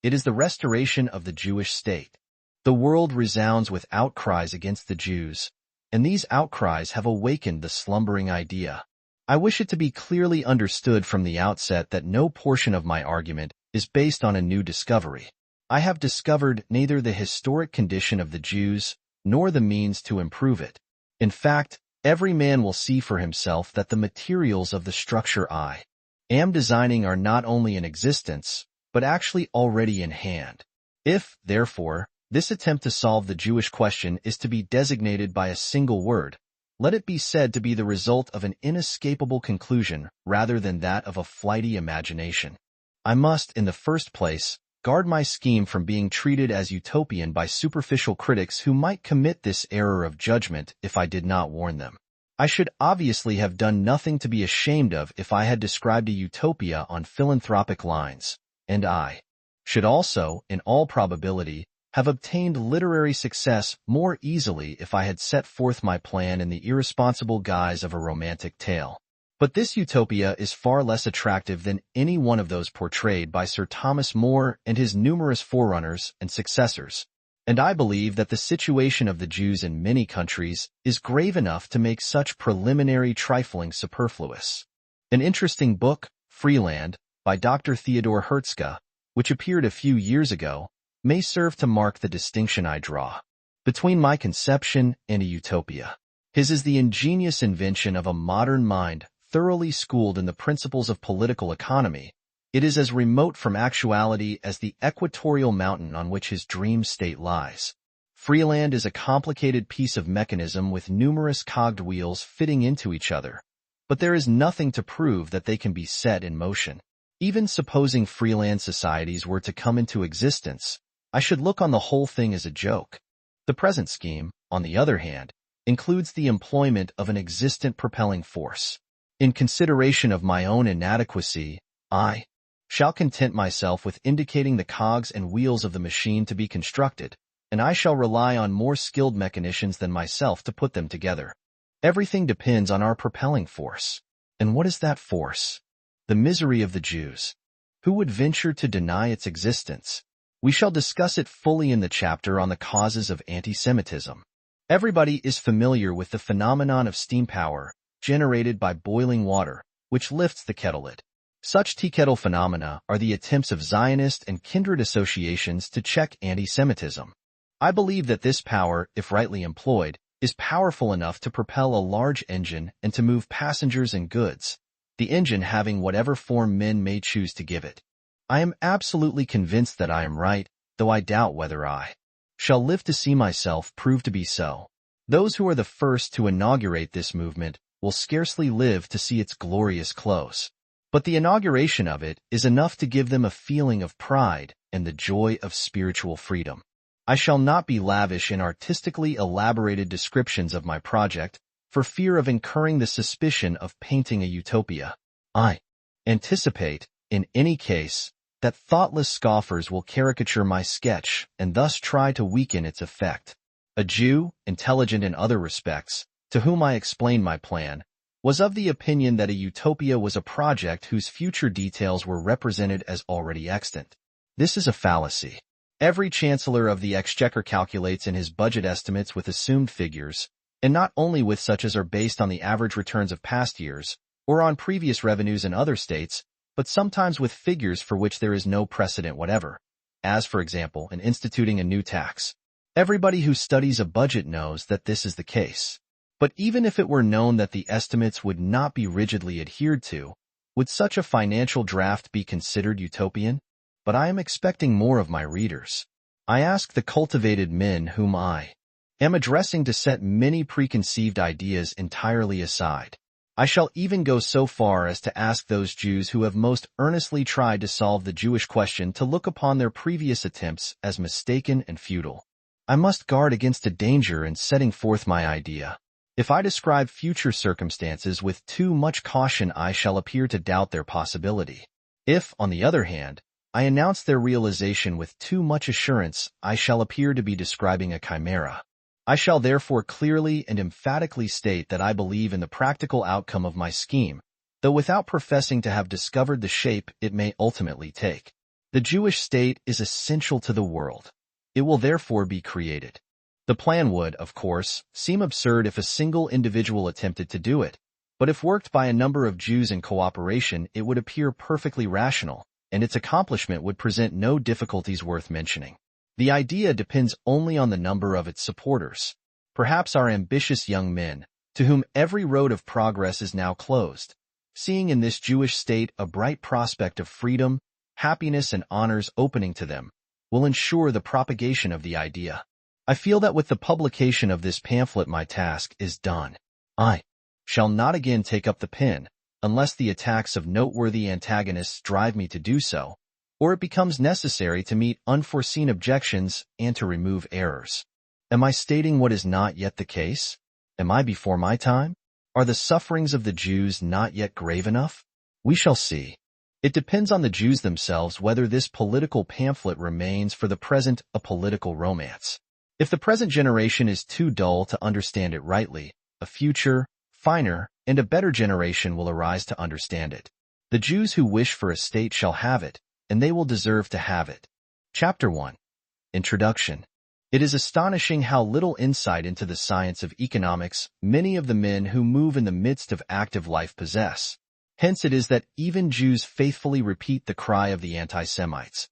It is the restoration of the Jewish state. The world resounds with outcries against the Jews, and these outcries have awakened the slumbering idea. I wish it to be clearly understood from the outset that no portion of my argument is based on a new discovery. I have discovered neither the historic condition of the Jews nor the means to improve it. In fact, every man will see for himself that the materials of the structure I am designing are not only in existence, but actually already in hand. If, therefore, this attempt to solve the Jewish question is to be designated by a single word, let it be said to be the result of an inescapable conclusion rather than that of a flighty imagination. I must, in the first place, guard my scheme from being treated as utopian by superficial critics who might commit this error of judgment if I did not warn them. I should obviously have done nothing to be ashamed of if I had described a utopia on philanthropic lines, and I should also, in all probability, have obtained literary success more easily if I had set forth my plan in the irresponsible guise of a romantic tale. But this utopia is far less attractive than any one of those portrayed by Sir Thomas More and his numerous forerunners and successors. And I believe that the situation of the Jews in many countries is grave enough to make such preliminary trifling superfluous. An interesting book, Freeland, by Dr. Theodor Herzl, which appeared a few years ago, may serve to mark the distinction I draw between my conception and a utopia. His is the ingenious invention of a modern mind thoroughly schooled in the principles of political economy. It is as remote from actuality as the equatorial mountain on which his dream state lies. Freeland is a complicated piece of mechanism with numerous cogged wheels fitting into each other, but there is nothing to prove that they can be set in motion. Even supposing Freeland societies were to come into existence, I should look on the whole thing as a joke. The present scheme, on the other hand, includes the employment of an existent propelling force. In consideration of my own inadequacy, I shall content myself with indicating the cogs and wheels of the machine to be constructed, and I shall rely on more skilled mechanicians than myself to put them together. Everything depends on our propelling force. And what is that force? The misery of the Jews. Who would venture to deny its existence? We shall discuss it fully in the chapter on the causes of anti-Semitism. Everybody is familiar with the phenomenon of steam power generated by boiling water, which lifts the kettle lid. Such tea kettle phenomena are the attempts of Zionist and kindred associations to check anti-Semitism. I believe that this power, if rightly employed, is powerful enough to propel a large engine and to move passengers and goods, the engine having whatever form men may choose to give it. I am absolutely convinced that I am right, though I doubt whether I shall live to see myself prove to be so. Those who are the first to inaugurate this movement will scarcely live to see its glorious close. But the inauguration of it is enough to give them a feeling of pride and the joy of spiritual freedom. I shall not be lavish in artistically elaborated descriptions of my project, for fear of incurring the suspicion of painting a utopia. I anticipate, in any case, that thoughtless scoffers will caricature my sketch and thus try to weaken its effect. A Jew, intelligent in other respects, to whom I explained my plan, was of the opinion that a utopia was a project whose future details were represented as already extant. This is a fallacy. Every chancellor of the exchequer calculates in his budget estimates with assumed figures, and not only with such as are based on the average returns of past years, or on previous revenues in other states, but sometimes with figures for which there is no precedent whatever, as, for example, in instituting a new tax. Everybody who studies a budget knows that this is the case. But even if it were known that the estimates would not be rigidly adhered to, would such a financial draft be considered utopian? But I am expecting more of my readers. I ask the cultivated men whom I am addressing to set many preconceived ideas entirely aside. I shall even go so far as to ask those Jews who have most earnestly tried to solve the Jewish question to look upon their previous attempts as mistaken and futile. I must guard against a danger in setting forth my idea. If I describe future circumstances with too much caution, I shall appear to doubt their possibility. If, on the other hand, I announce their realization with too much assurance, I shall appear to be describing a chimera. I shall therefore clearly and emphatically state that I believe in the practical outcome of my scheme, though without professing to have discovered the shape it may ultimately take. The Jewish state is essential to the world. It will therefore be created. The plan would, of course, seem absurd if a single individual attempted to do it, but if worked by a number of Jews in cooperation, it would appear perfectly rational, and its accomplishment would present no difficulties worth mentioning. The idea depends only on the number of its supporters. Perhaps our ambitious young men, to whom every road of progress is now closed, seeing in this Jewish state a bright prospect of freedom, happiness, and honors opening to them, will ensure the propagation of the idea. I feel that with the publication of this pamphlet my task is done. I shall not again take up the pen, unless the attacks of noteworthy antagonists drive me to do so, or it becomes necessary to meet unforeseen objections and to remove errors. Am I stating what is not yet the case? Am I before my time? Are the sufferings of the Jews not yet grave enough? We shall see. It depends on the Jews themselves whether this political pamphlet remains for the present a political romance. If the present generation is too dull to understand it rightly, a future, finer, and a better generation will arise to understand it. The Jews who wish for a state shall have it, and they will deserve to have it. Chapter 1. Introduction. It is astonishing how little insight into the science of economics many of the men who move in the midst of active life possess. Hence it is that even Jews faithfully repeat the cry of the anti-Semites.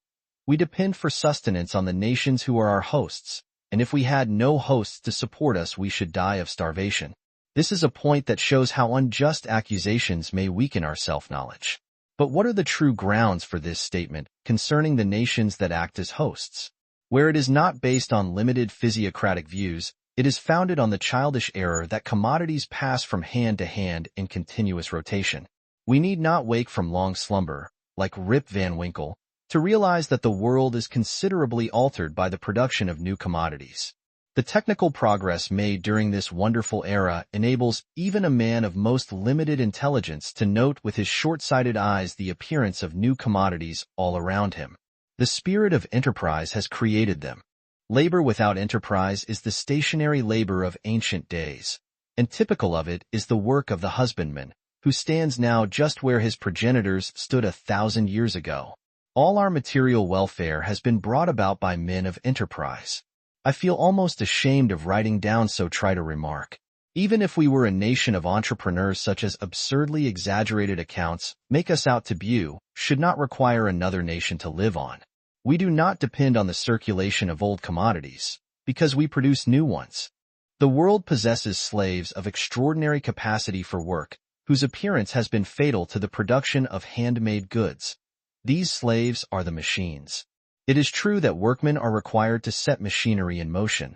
We depend for sustenance on the nations who are our hosts, and if we had no hosts to support us, we should die of starvation. This is a point that shows how unjust accusations may weaken our self-knowledge. But what are the true grounds for this statement concerning the nations that act as hosts? Where it is not based on limited physiocratic views, it is founded on the childish error that commodities pass from hand to hand in continuous rotation. We need not wake from long slumber, like Rip Van Winkle, to realize that the world is considerably altered by the production of new commodities. The technical progress made during this wonderful era enables even a man of most limited intelligence to note with his short-sighted eyes the appearance of new commodities all around him. The spirit of enterprise has created them. Labor without enterprise is the stationary labor of ancient days, and typical of it is the work of the husbandman, who stands now just where his progenitors stood 1,000 years ago. All our material welfare has been brought about by men of enterprise. I feel almost ashamed of writing down so trite a remark. Even if we were a nation of entrepreneurs, such as absurdly exaggerated accounts make us out to be, should not require another nation to live on. We do not depend on the circulation of old commodities, because we produce new ones. The world possesses slaves of extraordinary capacity for work, whose appearance has been fatal to the production of handmade goods. These slaves are the machines. It is true that workmen are required to set machinery in motion,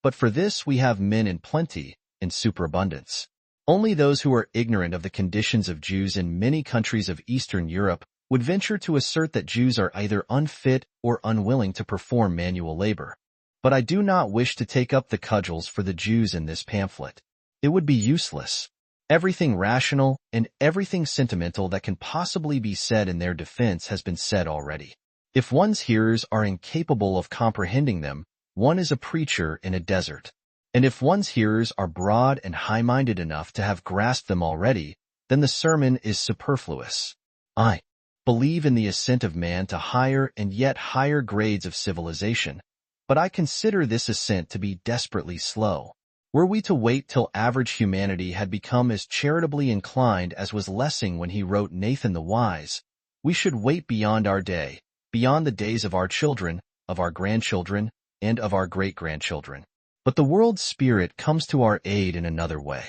but for this we have men in plenty, in superabundance. Only those who are ignorant of the conditions of Jews in many countries of Eastern Europe would venture to assert that Jews are either unfit or unwilling to perform manual labor. But I do not wish to take up the cudgels for the Jews in this pamphlet. It would be useless. Everything rational and everything sentimental that can possibly be said in their defense has been said already. If one's hearers are incapable of comprehending them, one is a preacher in a desert. And if one's hearers are broad and high-minded enough to have grasped them already, then the sermon is superfluous. I believe in the ascent of man to higher and yet higher grades of civilization, but I consider this ascent to be desperately slow. Were we to wait till average humanity had become as charitably inclined as was Lessing when he wrote Nathan the Wise, we should wait beyond our day, beyond the days of our children, of our grandchildren, and of our great-grandchildren. But the world's spirit comes to our aid in another way.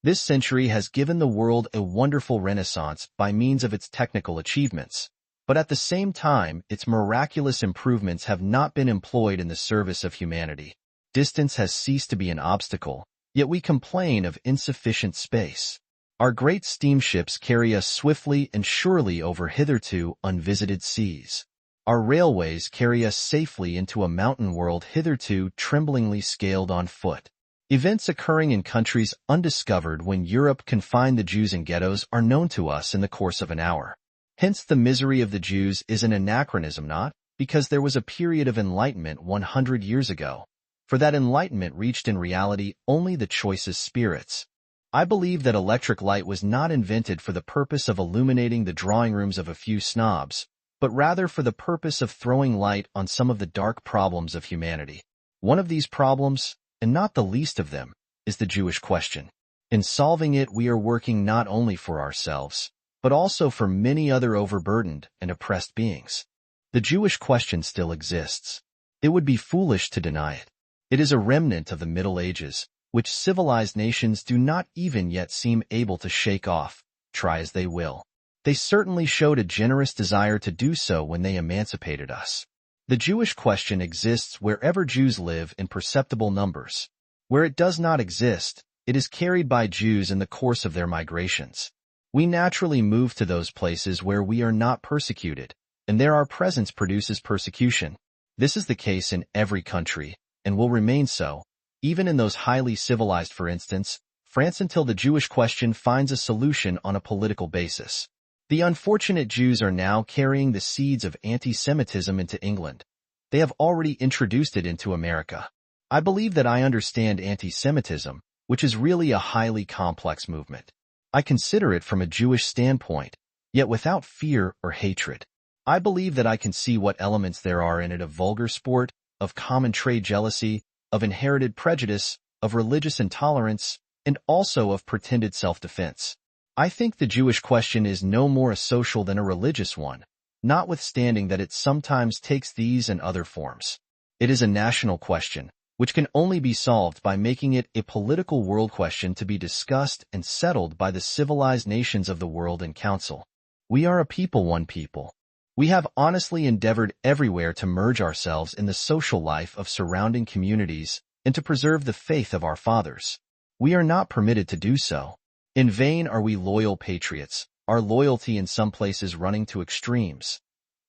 This century has given the world a wonderful renaissance by means of its technical achievements, but at the same time its miraculous improvements have not been employed in the service of humanity. Distance has ceased to be an obstacle, yet we complain of insufficient space. Our great steamships carry us swiftly and surely over hitherto unvisited seas. Our railways carry us safely into a mountain world hitherto tremblingly scaled on foot. Events occurring in countries undiscovered when Europe confined the Jews in ghettos are known to us in the course of an hour. Hence the misery of the Jews is an anachronism, not because there was a period of enlightenment 100 years ago, for that enlightenment reached in reality only the choicest spirits. I believe that electric light was not invented for the purpose of illuminating the drawing rooms of a few snobs, but rather for the purpose of throwing light on some of the dark problems of humanity. One of these problems, and not the least of them, is the Jewish question. In solving it, we are working not only for ourselves, but also for many other overburdened and oppressed beings. The Jewish question still exists. It would be foolish to deny it. It is a remnant of the Middle Ages, which civilized nations do not even yet seem able to shake off, try as they will. They certainly showed a generous desire to do so when they emancipated us. The Jewish question exists wherever Jews live in perceptible numbers. Where it does not exist, it is carried by Jews in the course of their migrations. We naturally move to those places where we are not persecuted, and there our presence produces persecution. This is the case in every country, and will remain so, even in those highly civilized, for instance, France, until the Jewish question finds a solution on a political basis. The unfortunate Jews are now carrying the seeds of anti-Semitism into England. They have already introduced it into America. I believe that I understand anti-Semitism, which is really a highly complex movement. I consider it from a Jewish standpoint, yet without fear or hatred. I believe that I can see what elements there are in it of vulgar sport, of common trade jealousy, of inherited prejudice, of religious intolerance, and also of pretended self-defense. I think the Jewish question is no more a social than a religious one, notwithstanding that it sometimes takes these and other forms. It is a national question, which can only be solved by making it a political world question to be discussed and settled by the civilized nations of the world in council. We are a people, one people. We have honestly endeavored everywhere to merge ourselves in the social life of surrounding communities and to preserve the faith of our fathers. We are not permitted to do so. In vain are we loyal patriots, our loyalty in some places running to extremes.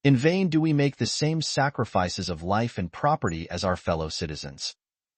In vain do we make the same sacrifices of life and property as our fellow citizens.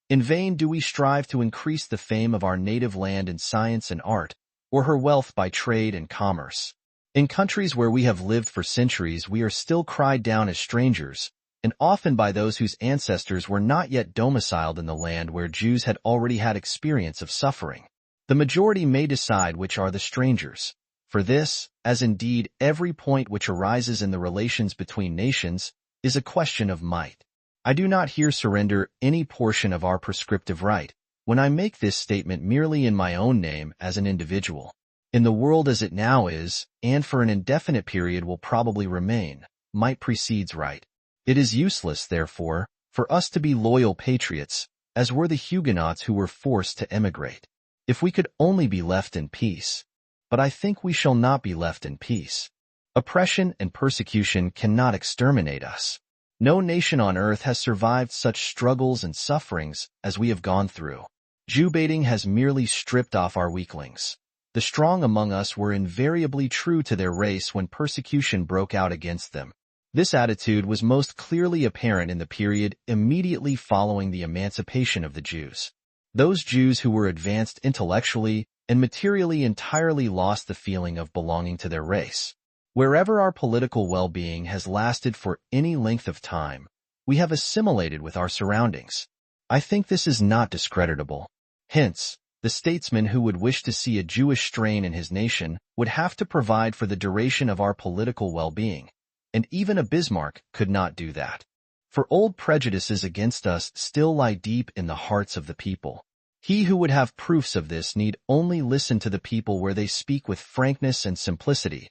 In vain do we strive to increase the fame of our native land in science and art, or her wealth by trade and commerce. In countries where we have lived for centuries we are still cried down as strangers, and often by those whose ancestors were not yet domiciled in the land where Jews had already had experience of suffering. The majority may decide which are the strangers. For this, as indeed every point which arises in the relations between nations, is a question of might. I do not here surrender any portion of our prescriptive right, when I make this statement merely in my own name as an individual. In the world as it now is, and for an indefinite period will probably remain, might precedes right. It is useless, therefore, for us to be loyal patriots, as were the Huguenots who were forced to emigrate. If we could only be left in peace. But I think we shall not be left in peace. Oppression and persecution cannot exterminate us. No nation on earth has survived such struggles and sufferings as we have gone through. Jew-baiting has merely stripped off our weaklings. The strong among us were invariably true to their race when persecution broke out against them. This attitude was most clearly apparent in the period immediately following the emancipation of the Jews. Those Jews who were advanced intellectually and materially entirely lost the feeling of belonging to their race. Wherever our political well-being has lasted for any length of time, we have assimilated with our surroundings. I think this is not discreditable. Hence, the statesman who would wish to see a Jewish strain in his nation would have to provide for the duration of our political well-being, and even a Bismarck could not do that. For old prejudices against us still lie deep in the hearts of the people. He who would have proofs of this need only listen to the people where they speak with frankness and simplicity.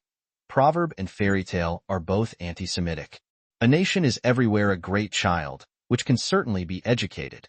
Proverb and fairy tale are both anti-Semitic. A nation is everywhere a great child, which can certainly be educated.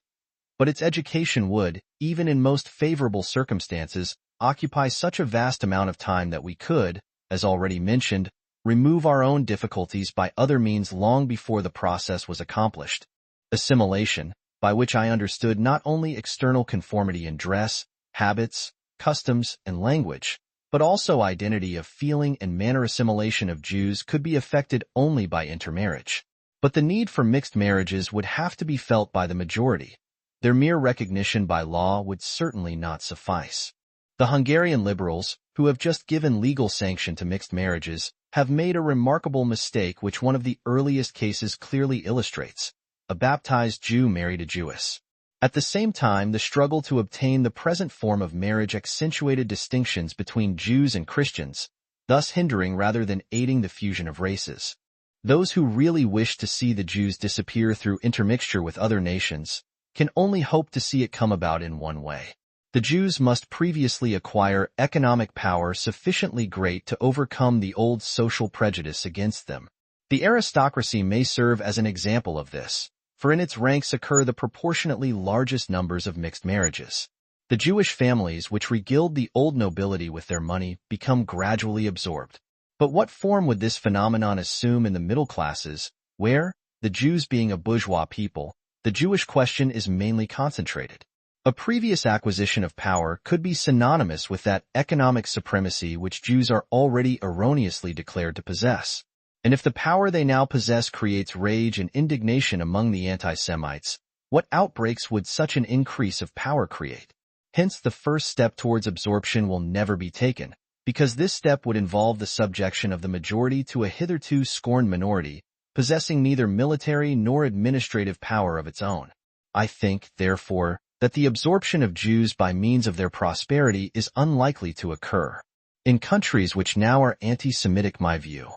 But its education would, even in most favorable circumstances, occupy such a vast amount of time that we could, as already mentioned, remove our own difficulties by other means long before the process was accomplished. Assimilation, by which I understood not only external conformity in dress, habits, customs, and language, but also identity of feeling and manner. Assimilation of Jews could be effected only by intermarriage. But the need for mixed marriages would have to be felt by the majority. Their mere recognition by law would certainly not suffice. The Hungarian liberals, who have just given legal sanction to mixed marriages, have made a remarkable mistake which one of the earliest cases clearly illustrates. A baptized Jew married a Jewess. At the same time, the struggle to obtain the present form of marriage accentuated distinctions between Jews and Christians, thus hindering rather than aiding the fusion of races. Those who really wish to see the Jews disappear through intermixture with other nations can only hope to see it come about in one way. The Jews must previously acquire economic power sufficiently great to overcome the old social prejudice against them. The aristocracy may serve as an example of this, for in its ranks occur the proportionately largest numbers of mixed marriages. The Jewish families which regaled the old nobility with their money become gradually absorbed. But what form would this phenomenon assume in the middle classes, where, the Jews being a bourgeois people, the Jewish question is mainly concentrated? A previous acquisition of power could be synonymous with that economic supremacy which Jews are already erroneously declared to possess. And if the power they now possess creates rage and indignation among the anti-Semites, what outbreaks would such an increase of power create? Hence the first step towards absorption will never be taken, because this step would involve the subjection of the majority to a hitherto scorned minority, possessing neither military nor administrative power of its own. I think, therefore, that the absorption of Jews by means of their prosperity is unlikely to occur. In countries which now are anti-Semitic, my view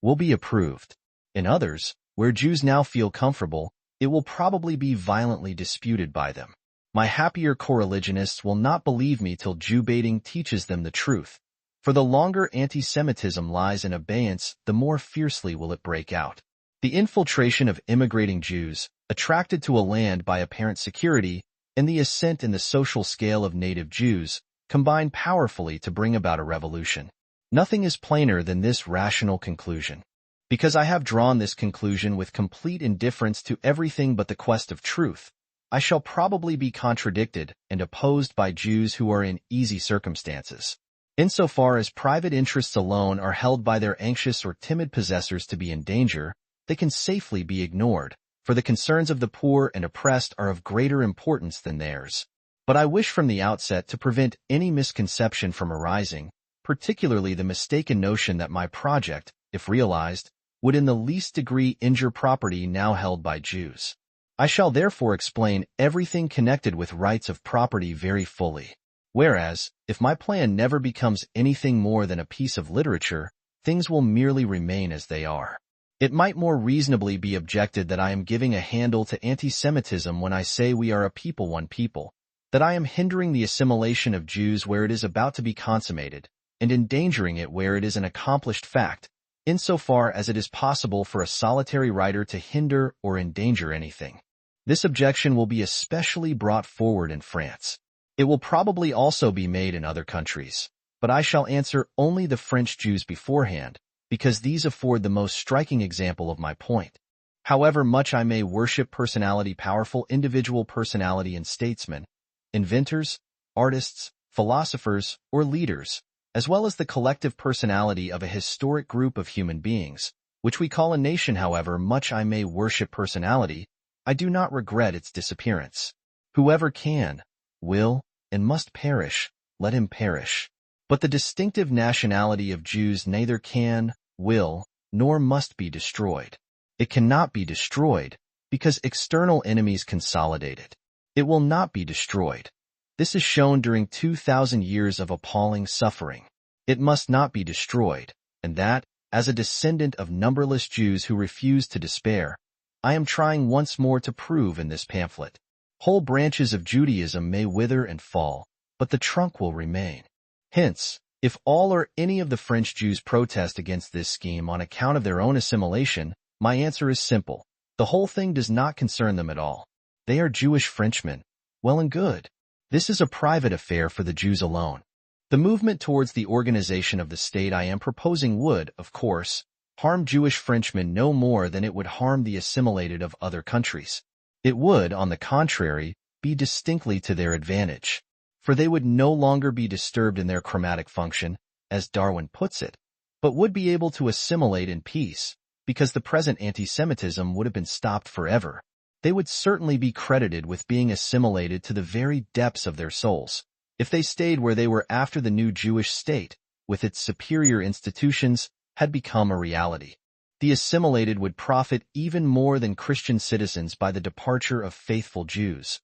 will be approved. In others, where Jews now feel comfortable, it will probably be violently disputed by them. My happier coreligionists will not believe me till Jew-baiting teaches them the truth, for the longer anti-Semitism lies in abeyance, the more fiercely will it break out. The infiltration of immigrating Jews, attracted to a land by apparent security, and the ascent in the social scale of native Jews, combine powerfully to bring about a revolution. Nothing is plainer than this rational conclusion. Because I have drawn this conclusion with complete indifference to everything but the quest of truth, I shall probably be contradicted and opposed by Jews who are in easy circumstances. Insofar as private interests alone are held by their anxious or timid possessors to be in danger, they can safely be ignored, for the concerns of the poor and oppressed are of greater importance than theirs. But I wish from the outset to prevent any misconception from arising, particularly the mistaken notion that my project, if realized, would in the least degree injure property now held by Jews. I shall therefore explain everything connected with rights of property very fully. Whereas, if my plan never becomes anything more than a piece of literature, things will merely remain as they are. It might more reasonably be objected that I am giving a handle to anti-Semitism when I say we are a people one people, that I am hindering the assimilation of Jews where it is about to be consummated, and endangering it where it is an accomplished fact, insofar as it is possible for a solitary writer to hinder or endanger anything. This objection will be especially brought forward in France. It will probably also be made in other countries, but I shall answer only the French Jews beforehand, because these afford the most striking example of my point. However much I may worship personality, powerful individual personality in statesmen, inventors, artists, philosophers, or leaders, as well as the collective personality of a historic group of human beings, which we call a nation, however much I may worship personality, I do not regret its disappearance. Whoever can, will, and must perish, let him perish. But the distinctive nationality of Jews neither can, will, nor must be destroyed. It cannot be destroyed, because external enemies consolidate it. It will not be destroyed. This is shown during 2,000 years of appalling suffering. It must not be destroyed, and that, as a descendant of numberless Jews who refused to despair, I am trying once more to prove in this pamphlet. Whole branches of Judaism may wither and fall, but the trunk will remain. Hence, if all or any of the French Jews protest against this scheme on account of their own assimilation, my answer is simple. The whole thing does not concern them at all. They are Jewish Frenchmen. Well and good. This is a private affair for the Jews alone. The movement towards the organization of the state I am proposing would, of course, harm Jewish Frenchmen no more than it would harm the assimilated of other countries. It would, on the contrary, be distinctly to their advantage, for they would no longer be disturbed in their chromatic function, as Darwin puts it, but would be able to assimilate in peace, because the present anti-Semitism would have been stopped forever. They would certainly be credited with being assimilated to the very depths of their souls, if they stayed where they were after the new Jewish state, with its superior institutions, had become a reality. The assimilated would profit even more than Christian citizens by the departure of faithful Jews,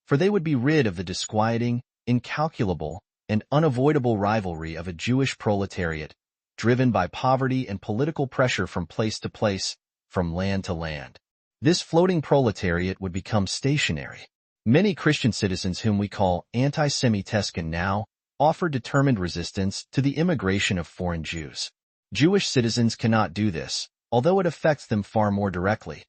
for they would be rid of the disquieting, incalculable, and unavoidable rivalry of a Jewish proletariat, driven by poverty and political pressure from place to place, from land to land. This floating proletariat would become stationary. Many Christian citizens whom we call anti-Semitism now offer determined resistance to the immigration of foreign Jews. Jewish citizens cannot do this, although it affects them far more directly.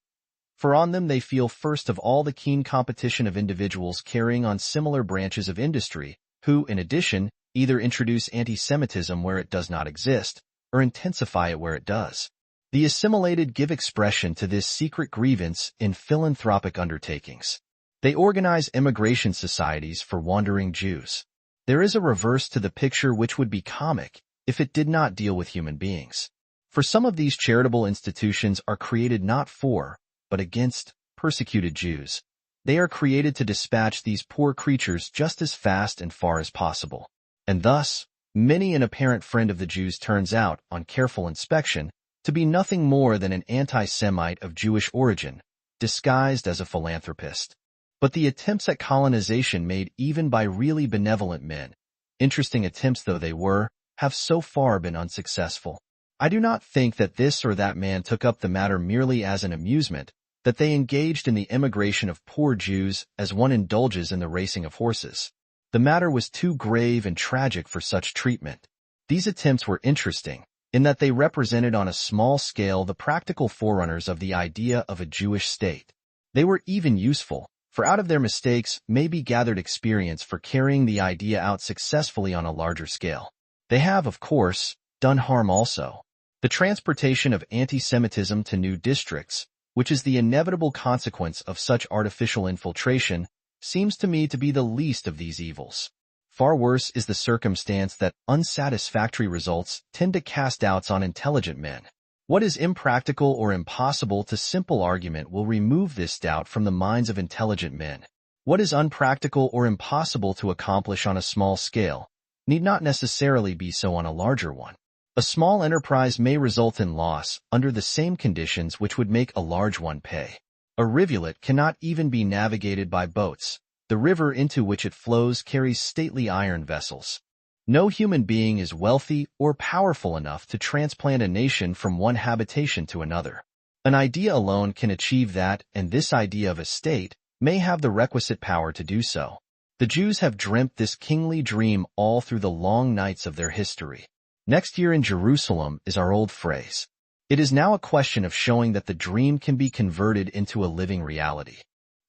For on them they feel first of all the keen competition of individuals carrying on similar branches of industry, who, in addition, either introduce anti-Semitism where it does not exist, or intensify it where it does. The assimilated give expression to this secret grievance in philanthropic undertakings. They organize immigration societies for wandering Jews. There is a reverse to the picture which would be comic if it did not deal with human beings. For some of these charitable institutions are created not for, but against, persecuted Jews. They are created to dispatch these poor creatures just as fast and far as possible. And thus, many an apparent friend of the Jews turns out, on careful inspection, to be nothing more than an anti-Semite of Jewish origin, disguised as a philanthropist. But the attempts at colonization made even by really benevolent men, interesting attempts though they were, have so far been unsuccessful. I do not think that this or that man took up the matter merely as an amusement, that they engaged in the immigration of poor Jews as one indulges in the racing of horses. The matter was too grave and tragic for such treatment. These attempts were interesting, in that they represented on a small scale the practical forerunners of the idea of a Jewish state. They were even useful, for out of their mistakes may be gathered experience for carrying the idea out successfully on a larger scale. They have, of course, done harm also. The transportation of anti-Semitism to new districts, which is the inevitable consequence of such artificial infiltration, seems to me to be the least of these evils. Far worse is the circumstance that unsatisfactory results tend to cast doubts on intelligent men. What is impractical or impossible to simple argument will remove this doubt from the minds of intelligent men. What is unpractical or impossible to accomplish on a small scale need not necessarily be so on a larger one. A small enterprise may result in loss under the same conditions which would make a large one pay. A rivulet cannot even be navigated by boats. The river into which it flows carries stately iron vessels. No human being is wealthy or powerful enough to transplant a nation from one habitation to another. An idea alone can achieve that, and this idea of a state may have the requisite power to do so. The Jews have dreamt this kingly dream all through the long nights of their history. Next year in Jerusalem is our old phrase. It is now a question of showing that the dream can be converted into a living reality.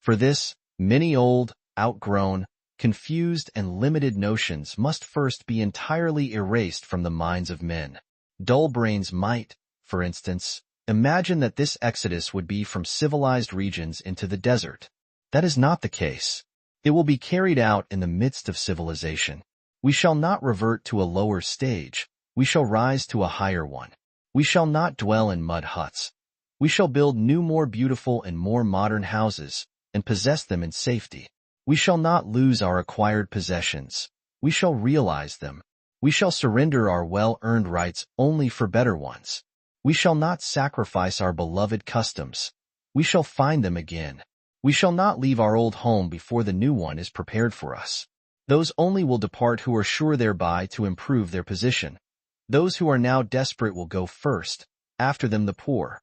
For this, many old, outgrown, confused and limited notions must first be entirely erased from the minds of men. Dull brains might, for instance, imagine that this exodus would be from civilized regions into the desert. That is not the case. It will be carried out in the midst of civilization. We shall not revert to a lower stage. We shall rise to a higher one. We shall not dwell in mud huts. We shall build new, more beautiful and more modern houses and possess them in safety. We shall not lose our acquired possessions. We shall realize them. We shall surrender our well-earned rights only for better ones. We shall not sacrifice our beloved customs. We shall find them again. We shall not leave our old home before the new one is prepared for us. Those only will depart who are sure thereby to improve their position. Those who are now desperate will go first, after them the poor,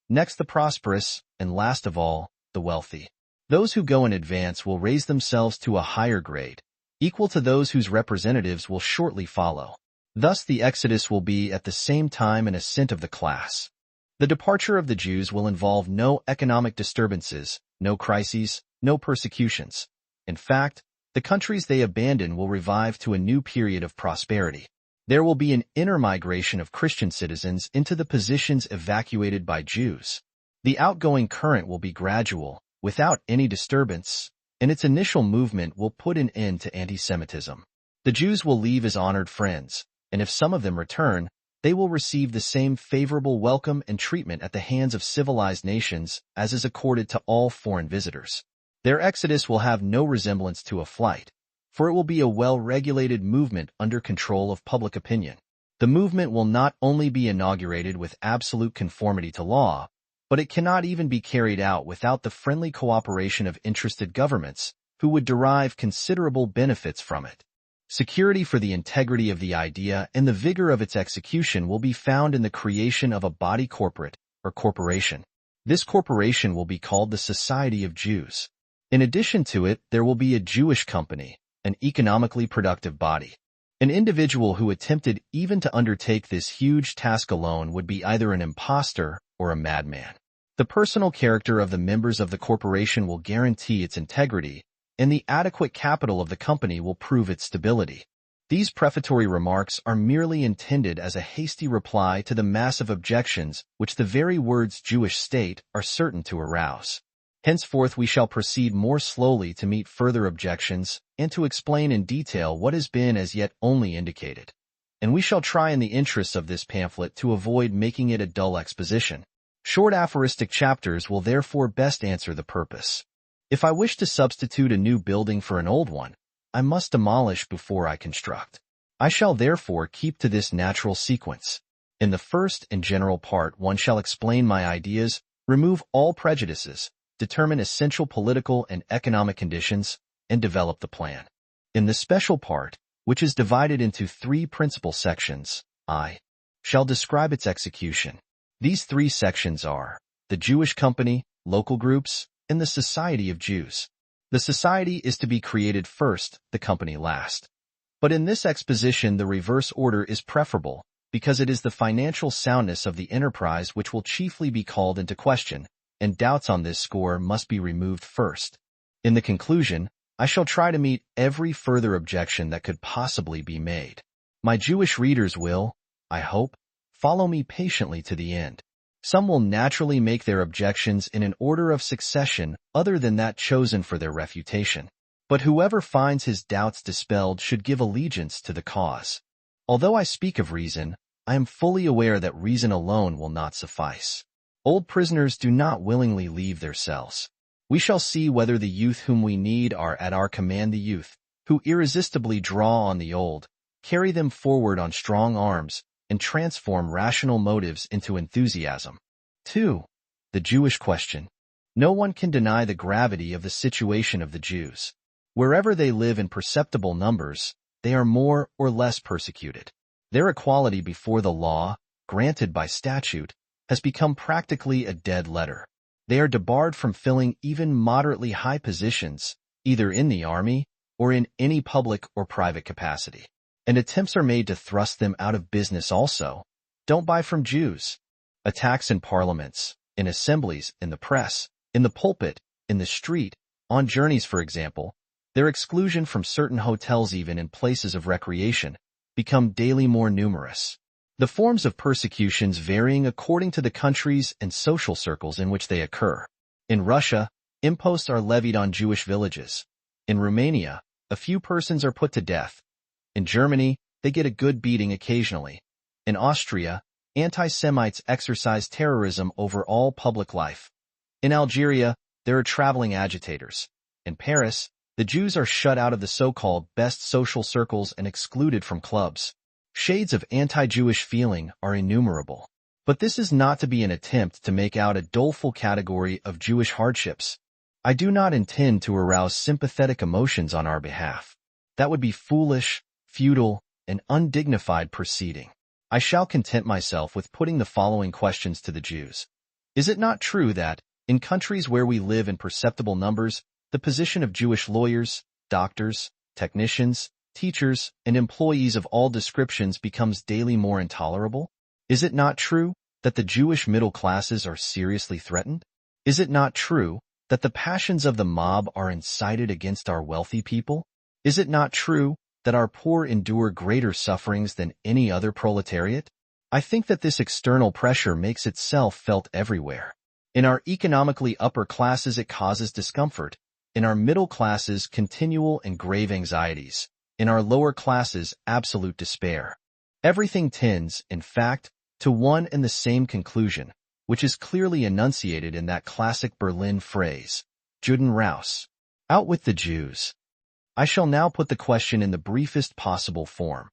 next the prosperous, and last of all, the wealthy. Those who go in advance will raise themselves to a higher grade, equal to those whose representatives will shortly follow. Thus the exodus will be at the same time an ascent of the class. The departure of the Jews will involve no economic disturbances, no crises, no persecutions. In fact, the countries they abandon will revive to a new period of prosperity. There will be an intermigration of Christian citizens into the positions evacuated by Jews. The outgoing current will be gradual, without any disturbance, and its initial movement will put an end to anti-Semitism. The Jews will leave as honored friends, and if some of them return, they will receive the same favorable welcome and treatment at the hands of civilized nations as is accorded to all foreign visitors. Their exodus will have no resemblance to a flight, for it will be a well-regulated movement under control of public opinion. The movement will not only be inaugurated with absolute conformity to law, but it cannot even be carried out without the friendly cooperation of interested governments who would derive considerable benefits from it. Security for the integrity of the idea and the vigor of its execution will be found in the creation of a body corporate, or corporation. This corporation will be called the Society of Jews. In addition to it, there will be a Jewish company, an economically productive body. An individual who attempted even to undertake this huge task alone would be either an impostor or a madman. The personal character of the members of the corporation will guarantee its integrity, and the adequate capital of the company will prove its stability. These prefatory remarks are merely intended as a hasty reply to the massive objections which the very words Jewish state are certain to arouse. Henceforth we shall proceed more slowly to meet further objections and to explain in detail what has been as yet only indicated. And we shall try in the interests of this pamphlet to avoid making it a dull exposition. Short aphoristic chapters will therefore best answer the purpose. If I wish to substitute a new building for an old one, I must demolish before I construct. I shall therefore keep to this natural sequence. In the first and general part one shall explain my ideas, remove all prejudices, determine essential political and economic conditions, and develop the plan. In the special part, which is divided into three principal sections, I shall describe its execution. These three sections are the Jewish company, local groups, and the Society of Jews. The society is to be created first, the company last. But in this exposition the reverse order is preferable, because it is the financial soundness of the enterprise which will chiefly be called into question, and doubts on this score must be removed first. In the conclusion, I shall try to meet every further objection that could possibly be made. My Jewish readers will, I hope, follow me patiently to the end. Some will naturally make their objections in an order of succession other than that chosen for their refutation. But whoever finds his doubts dispelled should give allegiance to the cause. Although I speak of reason, I am fully aware that reason alone will not suffice. Old prisoners do not willingly leave their cells. We shall see whether the youth whom we need are at our command, the youth who irresistibly draw on the old, carry them forward on strong arms, and transform rational motives into enthusiasm. 2. The Jewish question. No one can deny the gravity of the situation of the Jews. Wherever they live in perceptible numbers, they are more or less persecuted. Their equality before the law, granted by statute, has become practically a dead letter. They are debarred from filling even moderately high positions, either in the army or in any public or private capacity. And attempts are made to thrust them out of business also. Don't buy from Jews. Attacks in parliaments, in assemblies, in the press, in the pulpit, in the street, on journeys for example, their exclusion from certain hotels even in places of recreation, become daily more numerous. The forms of persecutions varying according to the countries and social circles in which they occur. In Russia, imposts are levied on Jewish villages. In Romania, a few persons are put to death. In Germany, they get a good beating occasionally. In Austria, anti-Semites exercise terrorism over all public life. In Algeria, there are traveling agitators. In Paris, the Jews are shut out of the so-called best social circles and excluded from clubs. Shades of anti-Jewish feeling are innumerable. But this is not to be an attempt to make out a doleful category of Jewish hardships. I do not intend to arouse sympathetic emotions on our behalf. That would be foolish, futile, and undignified proceeding. I shall content myself with putting the following questions to the Jews. Is it not true that, in countries where we live in perceptible numbers, the position of Jewish lawyers, doctors, technicians, teachers, and employees of all descriptions becomes daily more intolerable? Is it not true that the Jewish middle classes are seriously threatened? Is it not true that the passions of the mob are incited against our wealthy people? Is it not true that our poor endure greater sufferings than any other proletariat? I think that this external pressure makes itself felt everywhere. In our economically upper classes it causes discomfort, in our middle classes continual and grave anxieties, in our lower classes absolute despair. Everything tends, in fact, to one and the same conclusion, which is clearly enunciated in that classic Berlin phrase, Juden raus. Out with the Jews. I shall now put the question in the briefest possible form.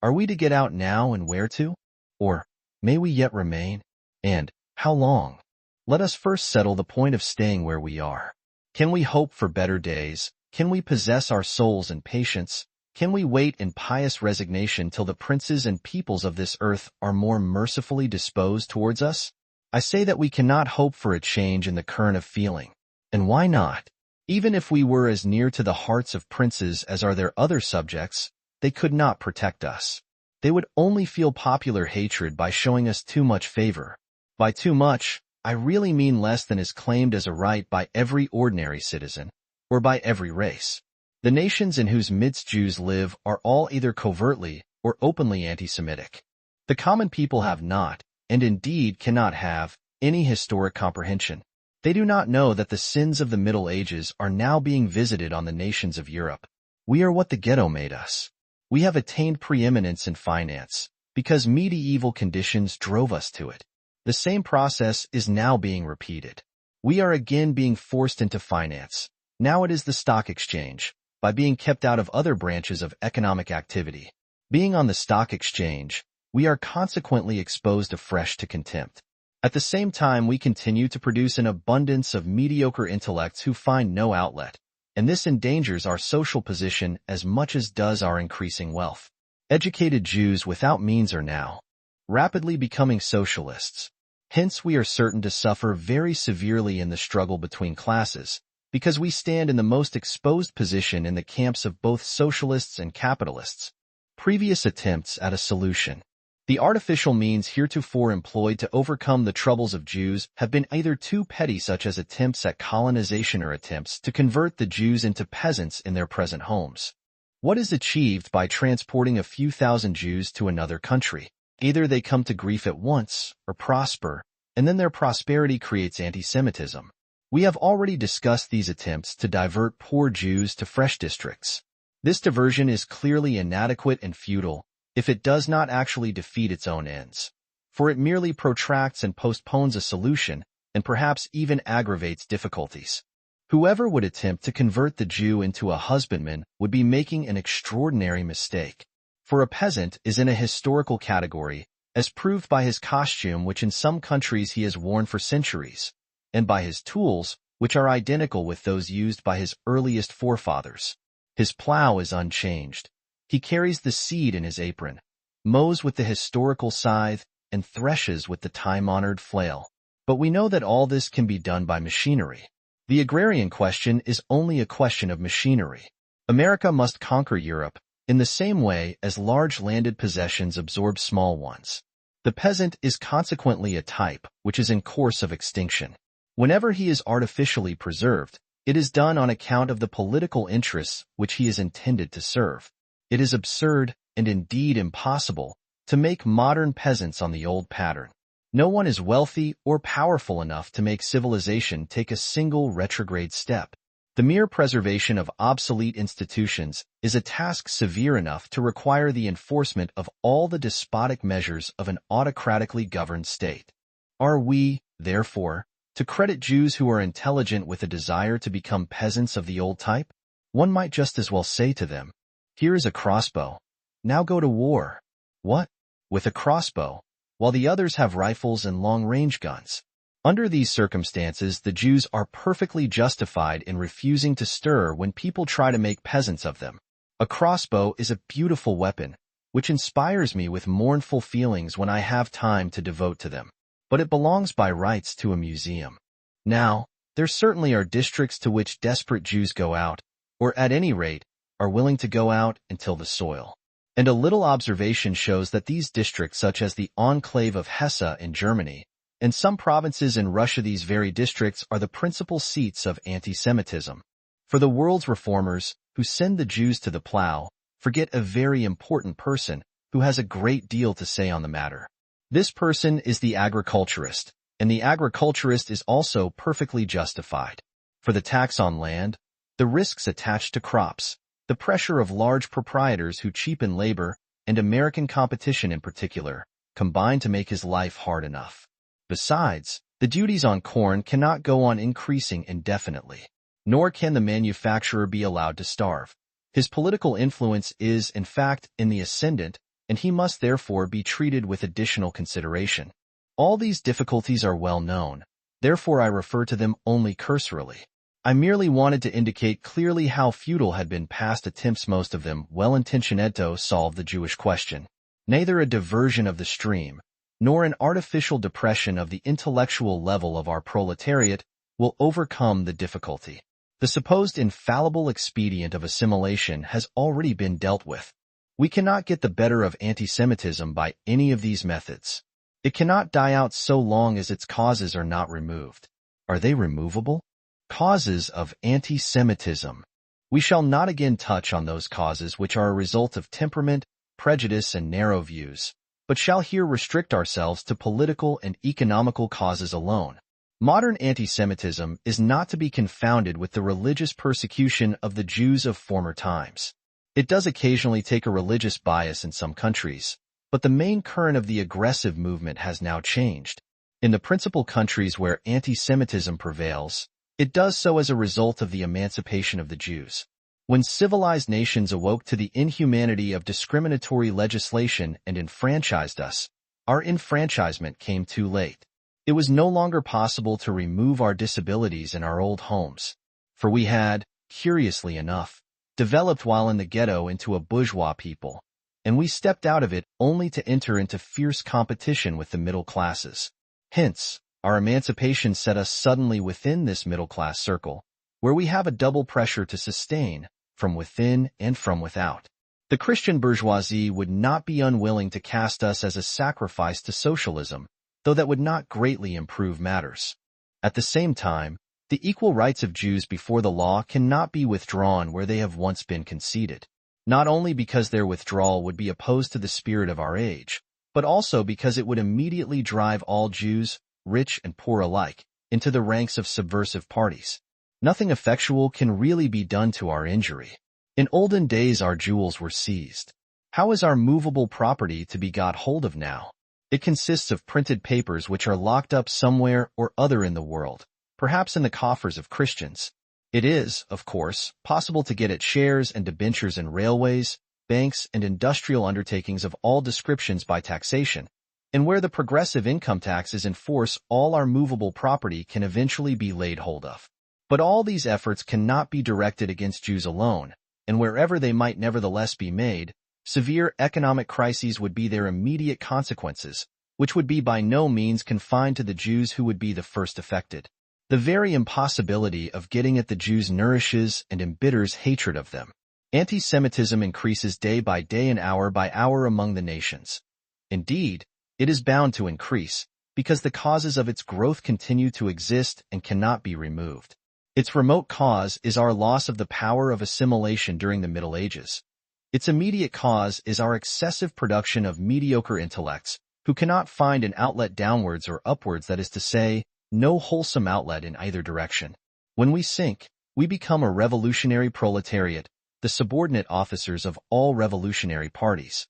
Are we to get out now and where to? Or, may we yet remain? And, how long? Let us first settle the point of staying where we are. Can we hope for better days? Can we possess our souls in patience? Can we wait in pious resignation till the princes and peoples of this earth are more mercifully disposed towards us? I say that we cannot hope for a change in the current of feeling. And why not? Even if we were as near to the hearts of princes as are their other subjects, they could not protect us. They would only feel popular hatred by showing us too much favor. By too much, I really mean less than is claimed as a right by every ordinary citizen, or by every race. The nations in whose midst Jews live are all either covertly or openly anti-Semitic. The common people have not, and indeed cannot have, any historic comprehension. They do not know that the sins of the Middle Ages are now being visited on the nations of Europe. We are what the ghetto made us. We have attained preeminence in finance, because medieval conditions drove us to it. The same process is now being repeated. We are again being forced into finance. Now it is the stock exchange, by being kept out of other branches of economic activity. Being on the stock exchange, we are consequently exposed afresh to contempt. At the same time, we continue to produce an abundance of mediocre intellects who find no outlet, and this endangers our social position as much as does our increasing wealth. Educated Jews without means are now rapidly becoming socialists. Hence we are certain to suffer very severely in the struggle between classes, because we stand in the most exposed position in the camps of both socialists and capitalists. Previous attempts at a solution. The artificial means heretofore employed to overcome the troubles of Jews have been either too petty, such as attempts at colonization, or attempts to convert the Jews into peasants in their present homes. What is achieved by transporting a few thousand Jews to another country? Either they come to grief at once, or prosper, and then their prosperity creates anti-Semitism. We have already discussed these attempts to divert poor Jews to fresh districts. This diversion is clearly inadequate and futile, if it does not actually defeat its own ends, for it merely protracts and postpones a solution, and perhaps even aggravates difficulties. Whoever would attempt to convert the Jew into a husbandman would be making an extraordinary mistake. For a peasant is in a historical category, as proved by his costume which in some countries he has worn for centuries, and by his tools, which are identical with those used by his earliest forefathers. His plow is unchanged. He carries the seed in his apron, mows with the historical scythe, and threshes with the time-honored flail. But we know that all this can be done by machinery. The agrarian question is only a question of machinery. America must conquer Europe in the same way as large landed possessions absorb small ones. The peasant is consequently a type which is in course of extinction. Whenever he is artificially preserved, it is done on account of the political interests which he is intended to serve. It is absurd, and indeed impossible, to make modern peasants on the old pattern. No one is wealthy or powerful enough to make civilization take a single retrograde step. The mere preservation of obsolete institutions is a task severe enough to require the enforcement of all the despotic measures of an autocratically governed state. Are we, therefore, to credit Jews who are intelligent with a desire to become peasants of the old type? One might just as well say to them, "Here is a crossbow. Now go to war." What? With a crossbow, while the others have rifles and long-range guns. Under these circumstances, the Jews are perfectly justified in refusing to stir when people try to make peasants of them. A crossbow is a beautiful weapon, which inspires me with mournful feelings when I have time to devote to them. But it belongs by rights to a museum. Now, there certainly are districts to which desperate Jews go out, or at any rate, are willing to go out and till the soil. And a little observation shows that these districts, such as the enclave of Hesse in Germany, and some provinces in Russia, these very districts are the principal seats of anti-Semitism. For the world's reformers, who send the Jews to the plow, forget a very important person who has a great deal to say on the matter. This person is the agriculturist, and the agriculturist is also perfectly justified. For the tax on land, the risks attached to crops, the pressure of large proprietors who cheapen labor, and American competition in particular, combine to make his life hard enough. Besides, the duties on corn cannot go on increasing indefinitely, nor can the manufacturer be allowed to starve. His political influence is, in fact, in the ascendant, and he must therefore be treated with additional consideration. All these difficulties are well known, therefore I refer to them only cursorily. I merely wanted to indicate clearly how futile had been past attempts, most of them well-intentioned, to solve the Jewish question. Neither a diversion of the stream, nor an artificial depression of the intellectual level of our proletariat will overcome the difficulty. The supposed infallible expedient of assimilation has already been dealt with. We cannot get the better of anti-Semitism by any of these methods. It cannot die out so long as its causes are not removed. Are they removable? Causes of anti-Semitism. We shall not again touch on those causes which are a result of temperament, prejudice, and narrow views, but shall here restrict ourselves to political and economical causes alone. Modern anti-Semitism is not to be confounded with the religious persecution of the Jews of former times. It does occasionally take a religious bias in some countries, but the main current of the aggressive movement has now changed. In the principal countries where anti-Semitism prevails, it does so as a result of the emancipation of the Jews. When civilized nations awoke to the inhumanity of discriminatory legislation and enfranchised us, our enfranchisement came too late. It was no longer possible to remove our disabilities in our old homes, for we had, curiously enough, developed while in the ghetto into a bourgeois people, and we stepped out of it only to enter into fierce competition with the middle classes. Hence, our emancipation set us suddenly within this middle-class circle, where we have a double pressure to sustain, from within and from without. The Christian bourgeoisie would not be unwilling to cast us as a sacrifice to socialism, though that would not greatly improve matters. At the same time, the equal rights of Jews before the law cannot be withdrawn where they have once been conceded, not only because their withdrawal would be opposed to the spirit of our age, but also because it would immediately drive all Jews, rich and poor alike, into the ranks of subversive parties. Nothing effectual can really be done to our injury. In olden days our jewels were seized. How is our movable property to be got hold of now? It consists of printed papers which are locked up somewhere or other in the world, perhaps in the coffers of Christians. It is, of course, possible to get at shares and debentures in railways, banks, and industrial undertakings of all descriptions by taxation, and where the progressive income tax is in force, all our movable property can eventually be laid hold of. But all these efforts cannot be directed against Jews alone, and wherever they might nevertheless be made, severe economic crises would be their immediate consequences, which would be by no means confined to the Jews who would be the first affected. The very impossibility of getting at the Jews nourishes and embitters hatred of them. Anti-Semitism increases day by day and hour by hour among the nations. Indeed, it is bound to increase, because the causes of its growth continue to exist and cannot be removed. Its remote cause is our loss of the power of assimilation during the Middle Ages. Its immediate cause is our excessive production of mediocre intellects, who cannot find an outlet downwards or upwards, that is to say, no wholesome outlet in either direction. When we sink, we become a revolutionary proletariat, the subordinate officers of all revolutionary parties.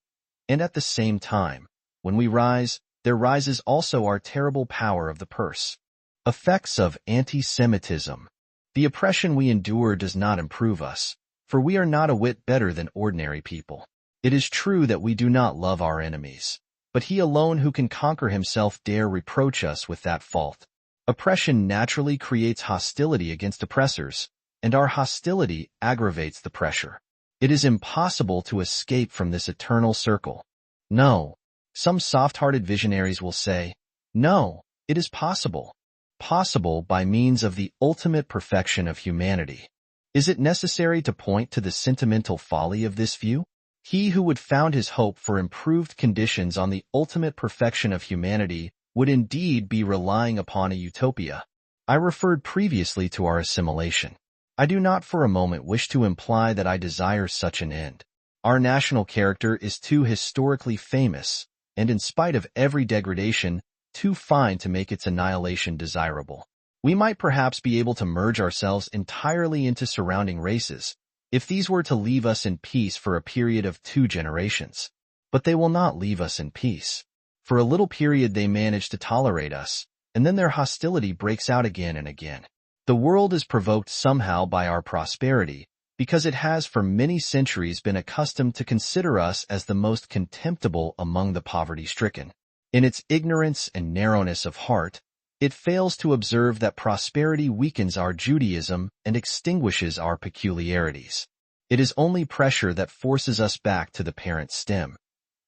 And at the same time, when we rise, there rises also our terrible power of the purse. Effects of anti-Semitism. The oppression we endure does not improve us, for we are not a whit better than ordinary people. It is true that we do not love our enemies, but he alone who can conquer himself dare reproach us with that fault. Oppression naturally creates hostility against oppressors, and our hostility aggravates the pressure. It is impossible to escape from this eternal circle. No. Some soft-hearted visionaries will say, no, it is possible. Possible by means of the ultimate perfection of humanity. Is it necessary to point to the sentimental folly of this view? He who would found his hope for improved conditions on the ultimate perfection of humanity would indeed be relying upon a utopia. I referred previously to our assimilation. I do not for a moment wish to imply that I desire such an end. Our national character is too historically famous, and in spite of every degradation, too fine to make its annihilation desirable. We might perhaps be able to merge ourselves entirely into surrounding races, if these were to leave us in peace for a period of 2 generations. But they will not leave us in peace. For a little period they manage to tolerate us, and then their hostility breaks out again and again. The world is provoked somehow by our prosperity, because it has for many centuries been accustomed to consider us as the most contemptible among the poverty-stricken. In its ignorance and narrowness of heart, it fails to observe that prosperity weakens our Judaism and extinguishes our peculiarities. It is only pressure that forces us back to the parent stem.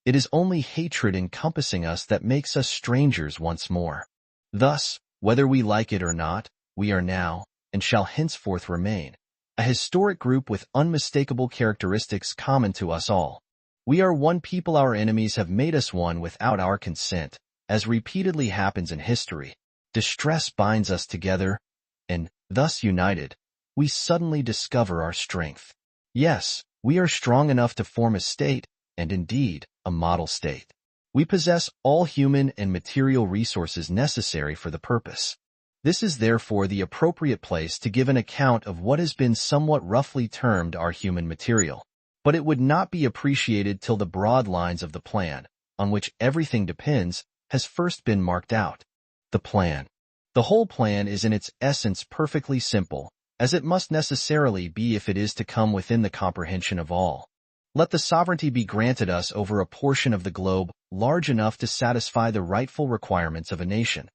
It is only hatred encompassing us that makes us strangers once more. Thus, whether we like it or not, we are now, and shall henceforth remain, a historic group with unmistakable characteristics common to us all. We are one people. Our enemies have made us one without our consent, as repeatedly happens in history. Distress binds us together, and, thus united, we suddenly discover our strength. Yes, we are strong enough to form a state, and indeed, a model state. We possess all human and material resources necessary for the purpose. This is therefore the appropriate place to give an account of what has been somewhat roughly termed our human material. But it would not be appreciated till the broad lines of the plan, on which everything depends, has first been marked out. The plan. The whole plan is in its essence perfectly simple, as it must necessarily be if it is to come within the comprehension of all. Let the sovereignty be granted us over a portion of the globe large enough to satisfy the rightful requirements of a nation.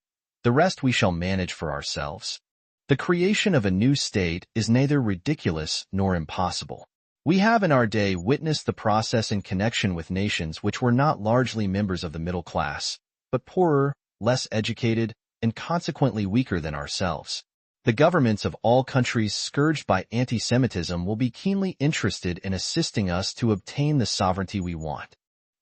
The rest we shall manage for ourselves. The creation of a new state is neither ridiculous nor impossible. We have in our day witnessed the process in connection with nations which were not largely members of the middle class, but poorer, less educated, and consequently weaker than ourselves. The governments of all countries scourged by anti-Semitism will be keenly interested in assisting us to obtain the sovereignty we want.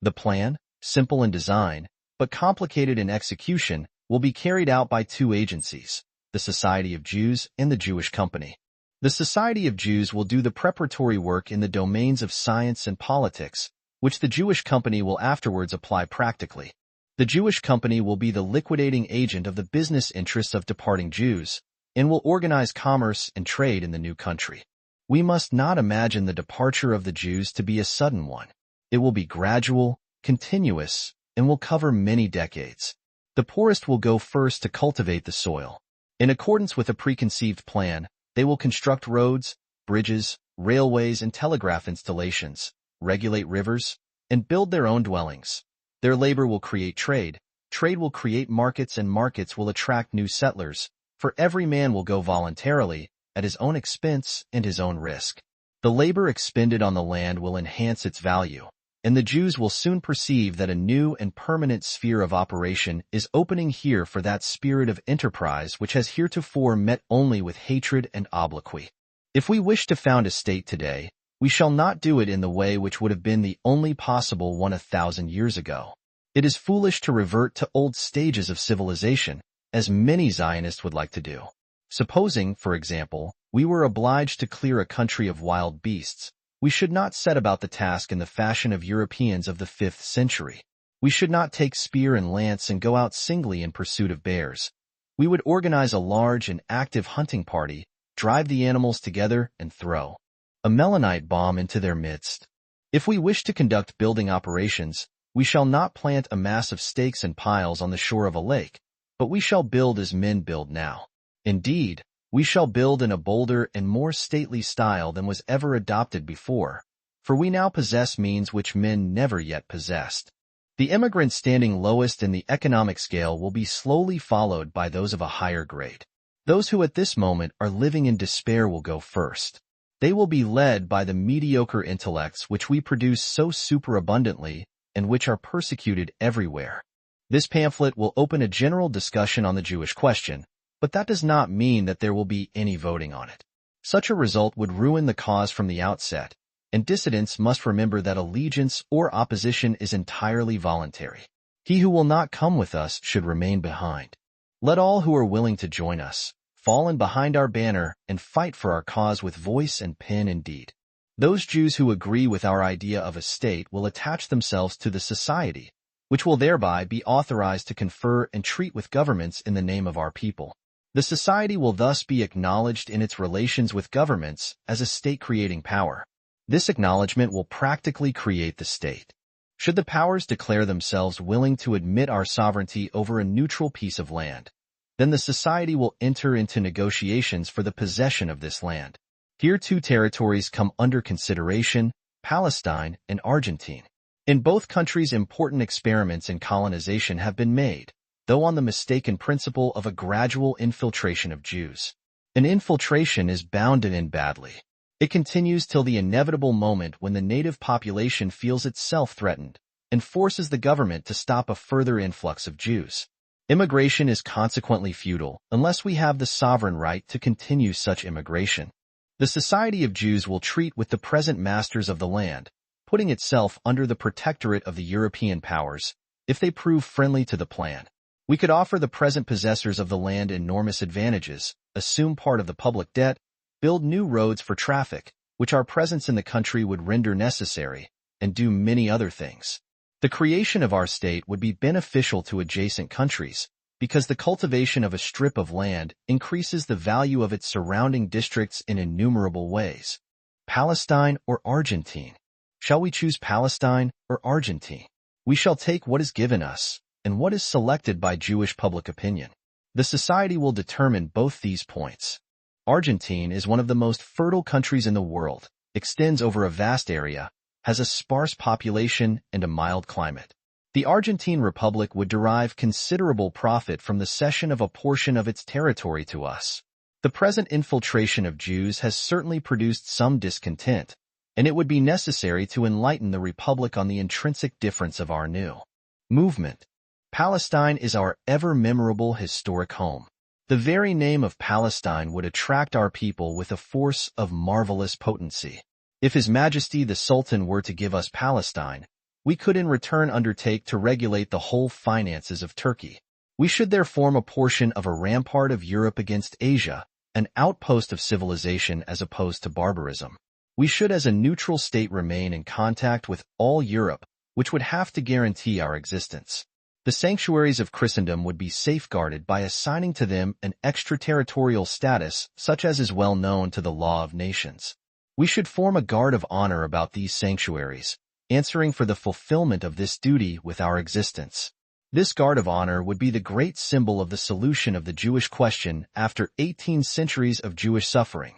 The plan, simple in design, but complicated in execution, will be carried out by 2 agencies, the Society of Jews and the Jewish Company. The Society of Jews will do the preparatory work in the domains of science and politics, which the Jewish Company will afterwards apply practically. The Jewish Company will be the liquidating agent of the business interests of departing Jews, and will organize commerce and trade in the new country. We must not imagine the departure of the Jews to be a sudden one. It will be gradual, continuous, and will cover many decades. The poorest will go first to cultivate the soil. In accordance with a preconceived plan, they will construct roads, bridges, railways, and telegraph installations, regulate rivers, and build their own dwellings. Their labor will create trade, Trade will create markets and markets will attract new settlers, for every man will go voluntarily, at his own expense and his own risk. The labor expended on the land will enhance its value, and the Jews will soon perceive that a new and permanent sphere of operation is opening here for that spirit of enterprise which has heretofore met only with hatred and obloquy. If we wish to found a state today, we shall not do it in the way which would have been the only possible one 1,000 years ago. It is foolish to revert to old stages of civilization, as many Zionists would like to do. Supposing, for example, we were obliged to clear a country of wild beasts, we should not set about the task in the fashion of Europeans of the 5th century. We should not take spear and lance and go out singly in pursuit of bears. We would organize a large and active hunting party, drive the animals together, and throw a melinite bomb into their midst. If we wish to conduct building operations, we shall not plant a mass of stakes and piles on the shore of a lake, but we shall build as men build now. Indeed, we shall build in a bolder and more stately style than was ever adopted before, for we now possess means which men never yet possessed. The immigrants standing lowest in the economic scale will be slowly followed by those of a higher grade. Those who at this moment are living in despair will go first. They will be led by the mediocre intellects which we produce so superabundantly and which are persecuted everywhere. This pamphlet will open a general discussion on the Jewish question, but that does not mean that there will be any voting on it. Such a result would ruin the cause from the outset, and dissidents must remember that allegiance or opposition is entirely voluntary. He who will not come with us should remain behind. Let all who are willing to join us fall in behind our banner and fight for our cause with voice and pen and deed. Those Jews who agree with our idea of a state will attach themselves to the society, which will thereby be authorized to confer and treat with governments in the name of our people. The society will thus be acknowledged in its relations with governments as a state-creating power. This acknowledgement will practically create the state. Should the powers declare themselves willing to admit our sovereignty over a neutral piece of land, then the society will enter into negotiations for the possession of this land. Here 2 territories come under consideration, Palestine and Argentine. In both countries important experiments in colonization have been made, though on the mistaken principle of a gradual infiltration of Jews. An infiltration is bound to end badly. It continues till the inevitable moment when the native population feels itself threatened and forces the government to stop a further influx of Jews. Immigration is consequently futile unless we have the sovereign right to continue such immigration. The Society of Jews will treat with the present masters of the land, putting itself under the protectorate of the European powers, if they prove friendly to the plan. We could offer the present possessors of the land enormous advantages, assume part of the public debt, build new roads for traffic, which our presence in the country would render necessary, and do many other things. The creation of our state would be beneficial to adjacent countries, because the cultivation of a strip of land increases the value of its surrounding districts in innumerable ways. Palestine or Argentine? Shall we choose Palestine or Argentine? We shall take what is given us, and what is selected by Jewish public opinion. The society will determine both these points. Argentine is one of the most fertile countries in the world, extends over a vast area, has a sparse population and a mild climate. The Argentine Republic would derive considerable profit from the cession of a portion of its territory to us. The present infiltration of Jews has certainly produced some discontent, and it would be necessary to enlighten the Republic on the intrinsic difference of our new movement. Palestine is our ever-memorable historic home. The very name of Palestine would attract our people with a force of marvelous potency. If His Majesty the Sultan were to give us Palestine, we could in return undertake to regulate the whole finances of Turkey. We should there form a portion of a rampart of Europe against Asia, an outpost of civilization as opposed to barbarism. We should as a neutral state remain in contact with all Europe, which would have to guarantee our existence. The sanctuaries of Christendom would be safeguarded by assigning to them an extraterritorial status such as is well known to the law of nations. We should form a guard of honor about these sanctuaries, answering for the fulfillment of this duty with our existence. This guard of honor would be the great symbol of the solution of the Jewish question after 18 centuries of Jewish suffering.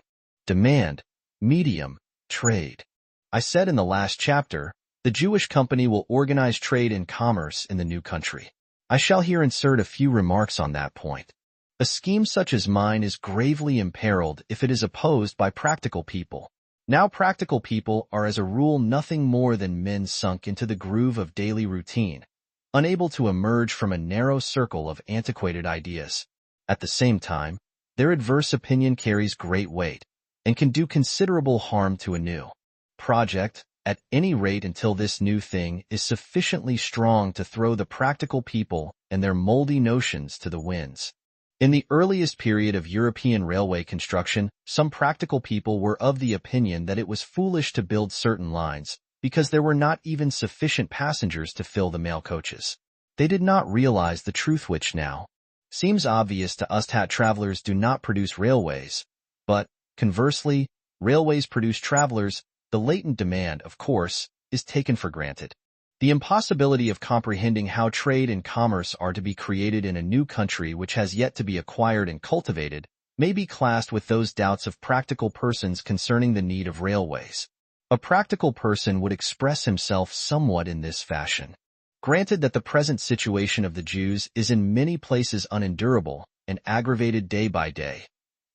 Demand, medium, trade. I said in the last chapter, the Jewish company will organize trade and commerce in the new country. I shall here insert a few remarks on that point. A scheme such as mine is gravely imperiled if it is opposed by practical people. Now practical people are as a rule nothing more than men sunk into the groove of daily routine, unable to emerge from a narrow circle of antiquated ideas. At the same time, their adverse opinion carries great weight and can do considerable harm to a new project, at any rate until this new thing is sufficiently strong to throw the practical people and their moldy notions to the winds. In the earliest period of European railway construction, some practical people were of the opinion that it was foolish to build certain lines, because there were not even sufficient passengers to fill the mail coaches. They did not realize the truth which now seems obvious to us that travelers do not produce railways, but, conversely, railways produce travelers. The latent demand, of course, is taken for granted. The impossibility of comprehending how trade and commerce are to be created in a new country which has yet to be acquired and cultivated may be classed with those doubts of practical persons concerning the need of railways. A practical person would express himself somewhat in this fashion. Granted that the present situation of the Jews is in many places unendurable and aggravated day by day.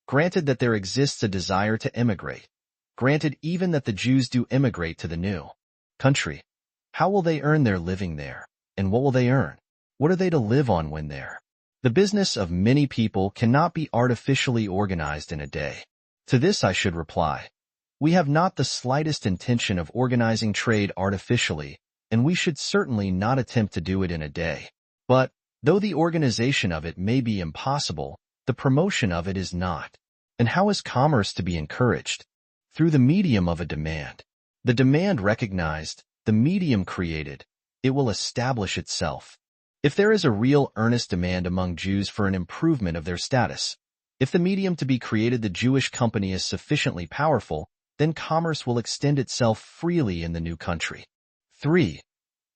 Granted that there exists a desire to emigrate. Granted even that the Jews do emigrate to the new country. How will they earn their living there? And what will they earn? What are they to live on when there? The business of many people cannot be artificially organized in a day. To this I should reply, we have not the slightest intention of organizing trade artificially, and we should certainly not attempt to do it in a day. But, though the organization of it may be impossible, the promotion of it is not. And how is commerce to be encouraged? Through the medium of a demand. The demand recognized, the medium created, it will establish itself. If there is a real earnest demand among Jews for an improvement of their status, if the medium to be created, the Jewish company, is sufficiently powerful, then commerce will extend itself freely in the new country. 3.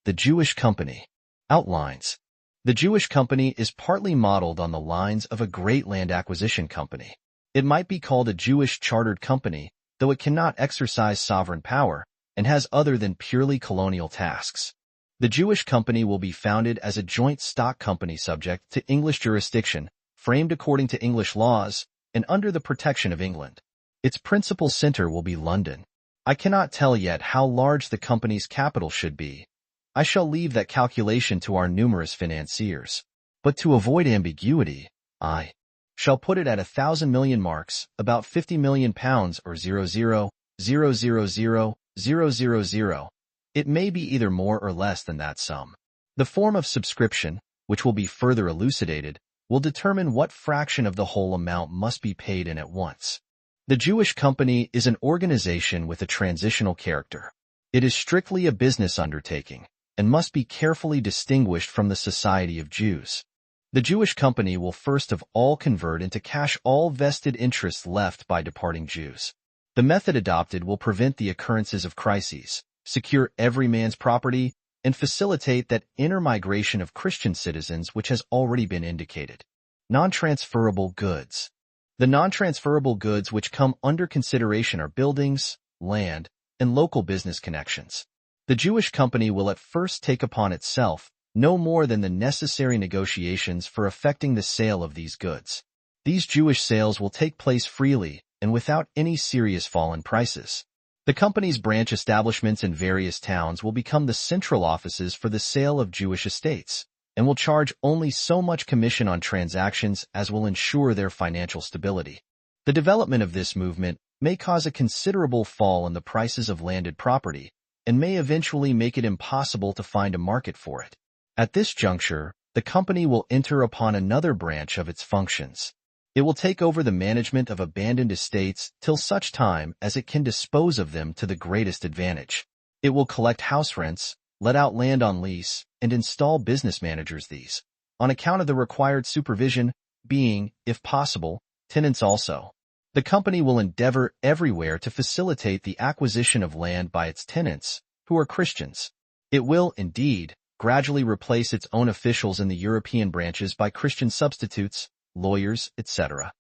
The Jewish company. Outlines. The Jewish company is partly modeled on the lines of a great land acquisition company. It might be called a Jewish chartered company, though it cannot exercise sovereign power, and has other than purely colonial tasks. The Jewish company will be founded as a joint stock company subject to English jurisdiction, framed according to English laws, and under the protection of England. Its principal center will be London. I cannot tell yet how large the company's capital should be. I shall leave that calculation to our numerous financiers. But to avoid ambiguity, I shall put it at 1,000 million marks, about 50 million pounds, or 0.0000000. It may be either more or less than that sum. The form of subscription, which will be further elucidated, will determine what fraction of the whole amount must be paid in at once. The Jewish company is an organization with a transitional character. It is strictly a business undertaking, and must be carefully distinguished from the Society of Jews. The Jewish company will first of all convert into cash all vested interests left by departing Jews. The method adopted will prevent the occurrences of crises, secure every man's property, and facilitate that intermigration of Christian citizens which has already been indicated. Non-transferable goods. The non-transferable goods which come under consideration are buildings, land, and local business connections. The Jewish company will at first take upon itself no more than the necessary negotiations for effecting the sale of these goods. These Jewish sales will take place freely and without any serious fall in prices. The company's branch establishments in various towns will become the central offices for the sale of Jewish estates, and will charge only so much commission on transactions as will ensure their financial stability. The development of this movement may cause a considerable fall in the prices of landed property, and may eventually make it impossible to find a market for it. At this juncture, the company will enter upon another branch of its functions. It will take over the management of abandoned estates till such time as it can dispose of them to the greatest advantage. It will collect house rents, let out land on lease, and install business managers. These, on account of the required supervision, being, if possible, tenants also. The company will endeavor everywhere to facilitate the acquisition of land by its tenants, who are Christians. It will, indeed, gradually replace its own officials in the European branches by Christian substitutes, lawyers, etc.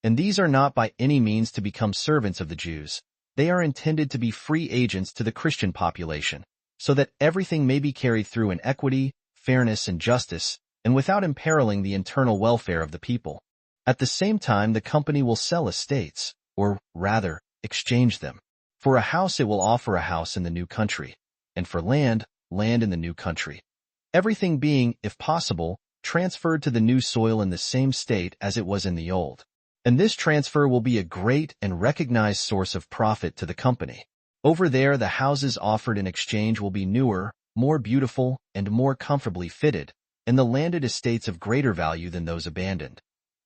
And these are not by any means to become servants of the Jews. They are intended to be free agents to the Christian population, so that everything may be carried through in equity, fairness, and justice, and without imperiling the internal welfare of the people. At the same time, the company will sell estates, or rather, exchange them. For a house, it will offer a house in the new country, and for land, land in the new country. Everything being, if possible, transferred to the new soil in the same state as it was in the old. And this transfer will be a great and recognized source of profit to the company. Over there, the houses offered in exchange will be newer, more beautiful, and more comfortably fitted, and the landed estates of greater value than those abandoned.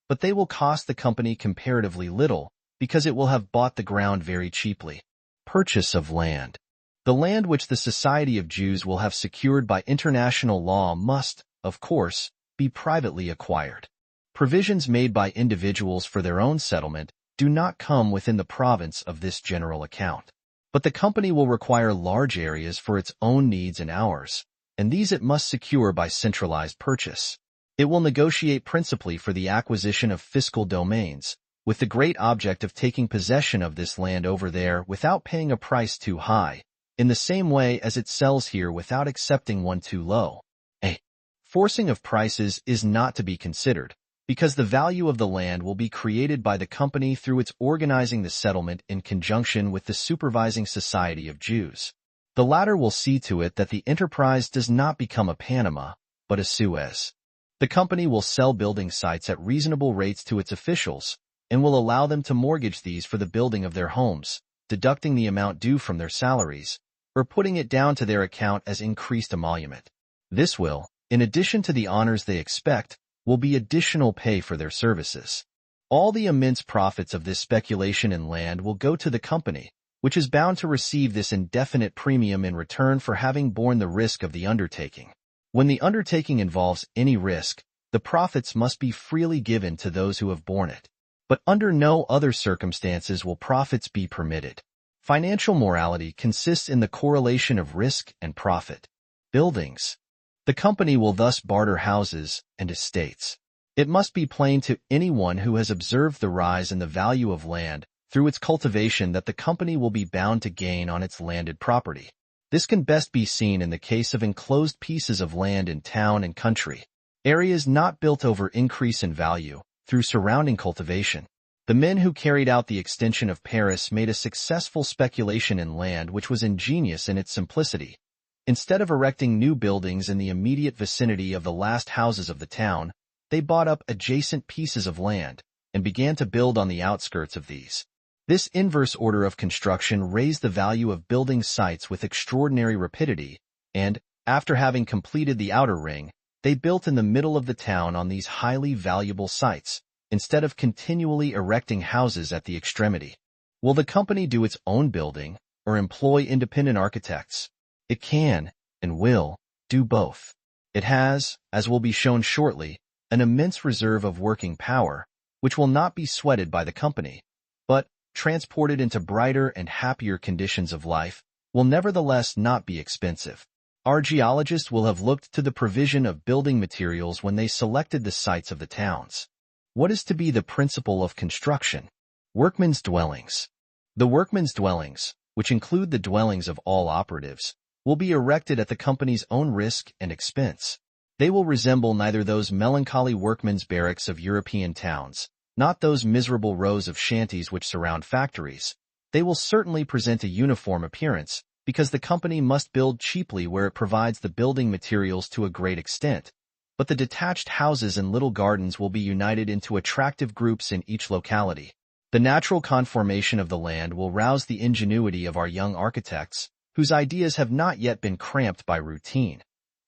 But they will cost the company comparatively little, because it will have bought the ground very cheaply. Purchase of land. The land which the Society of Jews will have secured by international law must, of course, be privately acquired. Provisions made by individuals for their own settlement do not come within the province of this general account. But the company will require large areas for its own needs and ours, and these it must secure by centralized purchase. It will negotiate principally for the acquisition of fiscal domains, with the great object of taking possession of this land over there without paying a price too high, in the same way as it sells here without accepting one too low. A forcing of prices is not to be considered, because the value of the land will be created by the company through its organizing the settlement in conjunction with the supervising Society of Jews. The latter will see to it that the enterprise does not become a Panama, but a Suez. The company will sell building sites at reasonable rates to its officials, and will allow them to mortgage these for the building of their homes, deducting the amount due from their salaries, or putting it down to their account as increased emolument. This will, in addition to the honors they expect, will be additional pay for their services. All the immense profits of this speculation in land will go to the company, which is bound to receive this indefinite premium in return for having borne the risk of the undertaking. When the undertaking involves any risk, the profits must be freely given to those who have borne it. But under no other circumstances will profits be permitted. Financial morality consists in the correlation of risk and profit. Buildings. The company will thus barter houses and estates. It must be plain to anyone who has observed the rise in the value of land through its cultivation that the company will be bound to gain on its landed property. This can best be seen in the case of enclosed pieces of land in town and country, areas not built over increase in value through surrounding cultivation. The men who carried out the extension of Paris made a successful speculation in land which was ingenious in its simplicity. Instead of erecting new buildings in the immediate vicinity of the last houses of the town, they bought up adjacent pieces of land and began to build on the outskirts of these. This inverse order of construction raised the value of building sites with extraordinary rapidity, and, after having completed the outer ring, they built in the middle of the town on these highly valuable sites, instead of continually erecting houses at the extremity. Will the company do its own building, or employ independent architects? It can, and will, do both. It has, as will be shown shortly, an immense reserve of working power, which will not be sweated by the company, but, transported into brighter and happier conditions of life, will nevertheless not be expensive. Our geologists will have looked to the provision of building materials when they selected the sites of the towns. What is to be the principle of construction? Workmen's dwellings. The workmen's dwellings, which include the dwellings of all operatives, will be erected at the company's own risk and expense. They will resemble neither those melancholy workmen's barracks of European towns, not those miserable rows of shanties which surround factories. They will certainly present a uniform appearance, because the company must build cheaply where it provides the building materials to a great extent, but the detached houses and little gardens will be united into attractive groups in each locality. The natural conformation of the land will rouse the ingenuity of our young architects, whose ideas have not yet been cramped by routine.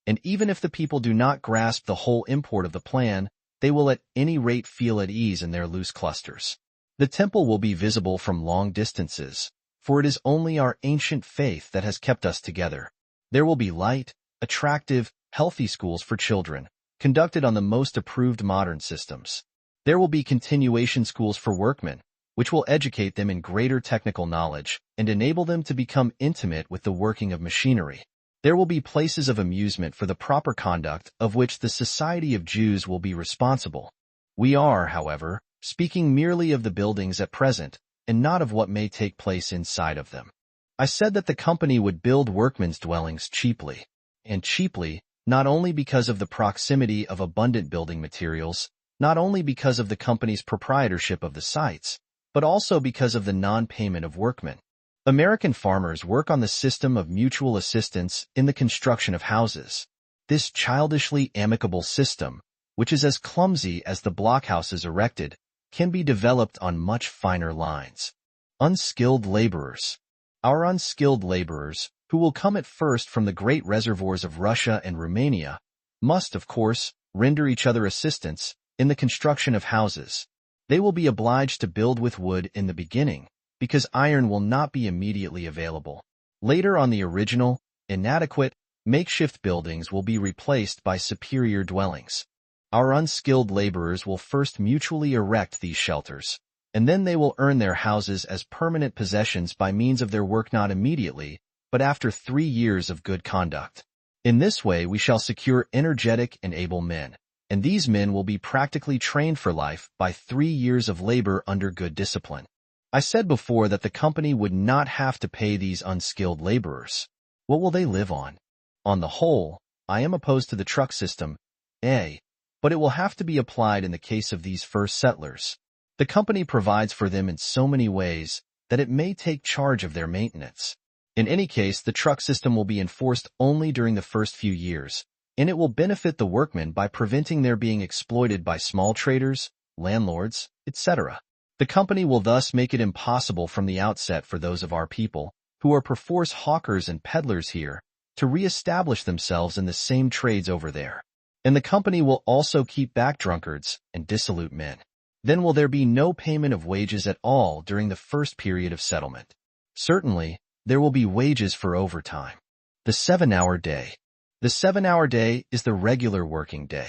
And even if the people do not grasp the whole import of the plan, they will at any rate feel at ease in their loose clusters. The temple will be visible from long distances, for it is only our ancient faith that has kept us together. There will be light, attractive, healthy schools for children, conducted on the most approved modern systems. There will be continuation schools for workmen, which will educate them in greater technical knowledge and enable them to become intimate with the working of machinery. There will be places of amusement for the proper conduct of which the Society of Jews will be responsible. We are, however, speaking merely of the buildings at present, and not of what may take place inside of them. I said that the company would build workmen's dwellings cheaply, and cheaply, not only because of the proximity of abundant building materials, not only because of the company's proprietorship of the sites, but also because of the non-payment of workmen. American farmers work on the system of mutual assistance in the construction of houses. This childishly amicable system, which is as clumsy as the blockhouses erected, can be developed on much finer lines. Unskilled laborers. Our unskilled laborers, who will come at first from the great reservoirs of Russia and Romania, must, of course, render each other assistance in the construction of houses. They will be obliged to build with wood in the beginning, because iron will not be immediately available. Later on, the original, inadequate, makeshift buildings will be replaced by superior dwellings. Our unskilled laborers will first mutually erect these shelters, and then they will earn their houses as permanent possessions by means of their work, not immediately, but after 3 years of good conduct. In this way we shall secure energetic and able men, and these men will be practically trained for life by 3 years of labor under good discipline. I said before that the company would not have to pay these unskilled laborers. What will they live on? On the whole, I am opposed to the truck system, but it will have to be applied in the case of these first settlers. The company provides for them in so many ways that it may take charge of their maintenance. In any case, the truck system will be enforced only during the first few years, and it will benefit the workmen by preventing their being exploited by small traders, landlords, etc. The company will thus make it impossible from the outset for those of our people, who are perforce hawkers and peddlers here, to re-establish themselves in the same trades over there. And the company will also keep back drunkards and dissolute men. Then will there be no payment of wages at all during the first period of settlement. Certainly, there will be wages for overtime. The 7-hour day. The 7-hour day is the regular working day.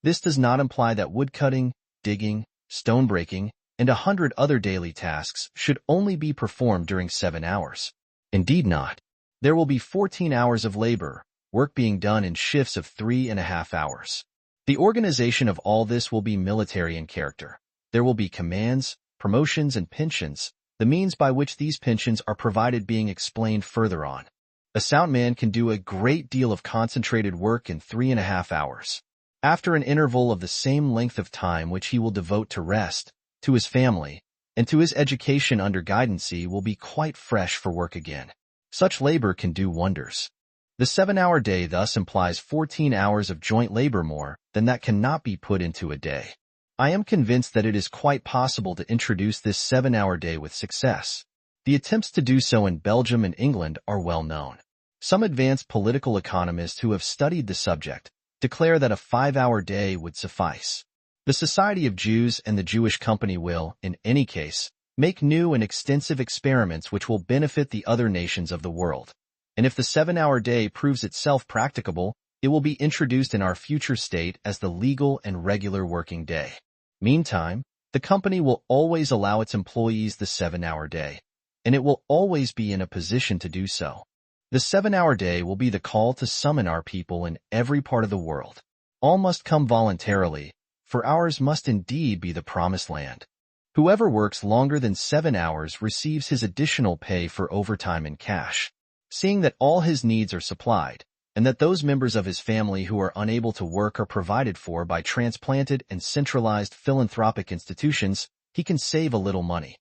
This does not imply that woodcutting, digging, stone breaking, and 100 other daily tasks should only be performed during 7 hours. Indeed not. There will be 14 hours of labor, work being done in shifts of 3.5 hours. The organization of all this will be military in character. There will be commands, promotions, and pensions, the means by which these pensions are provided being explained further on. A sound man can do a great deal of concentrated work in 3.5 hours. After an interval of the same length of time which he will devote to rest, to his family, and to his education under guidance, he will be quite fresh for work again. Such labor can do wonders. The 7-hour day thus implies 14 hours of joint labor more than that cannot be put into a day. I am convinced that it is quite possible to introduce this 7-hour day with success. The attempts to do so in Belgium and England are well known. Some advanced political economists who have studied the subject declare that a 5-hour day would suffice. The Society of Jews and the Jewish Company will, in any case, make new and extensive experiments which will benefit the other nations of the world. And if the 7-hour day proves itself practicable, it will be introduced in our future state as the legal and regular working day. Meantime, the company will always allow its employees the 7-hour day, and it will always be in a position to do so. The 7-hour day will be the call to summon our people in every part of the world. All must come voluntarily, for ours must indeed be the promised land. Whoever works longer than 7 hours receives his additional pay for overtime in cash. Seeing that all his needs are supplied, and that those members of his family who are unable to work are provided for by transplanted and centralized philanthropic institutions, he can save a little money.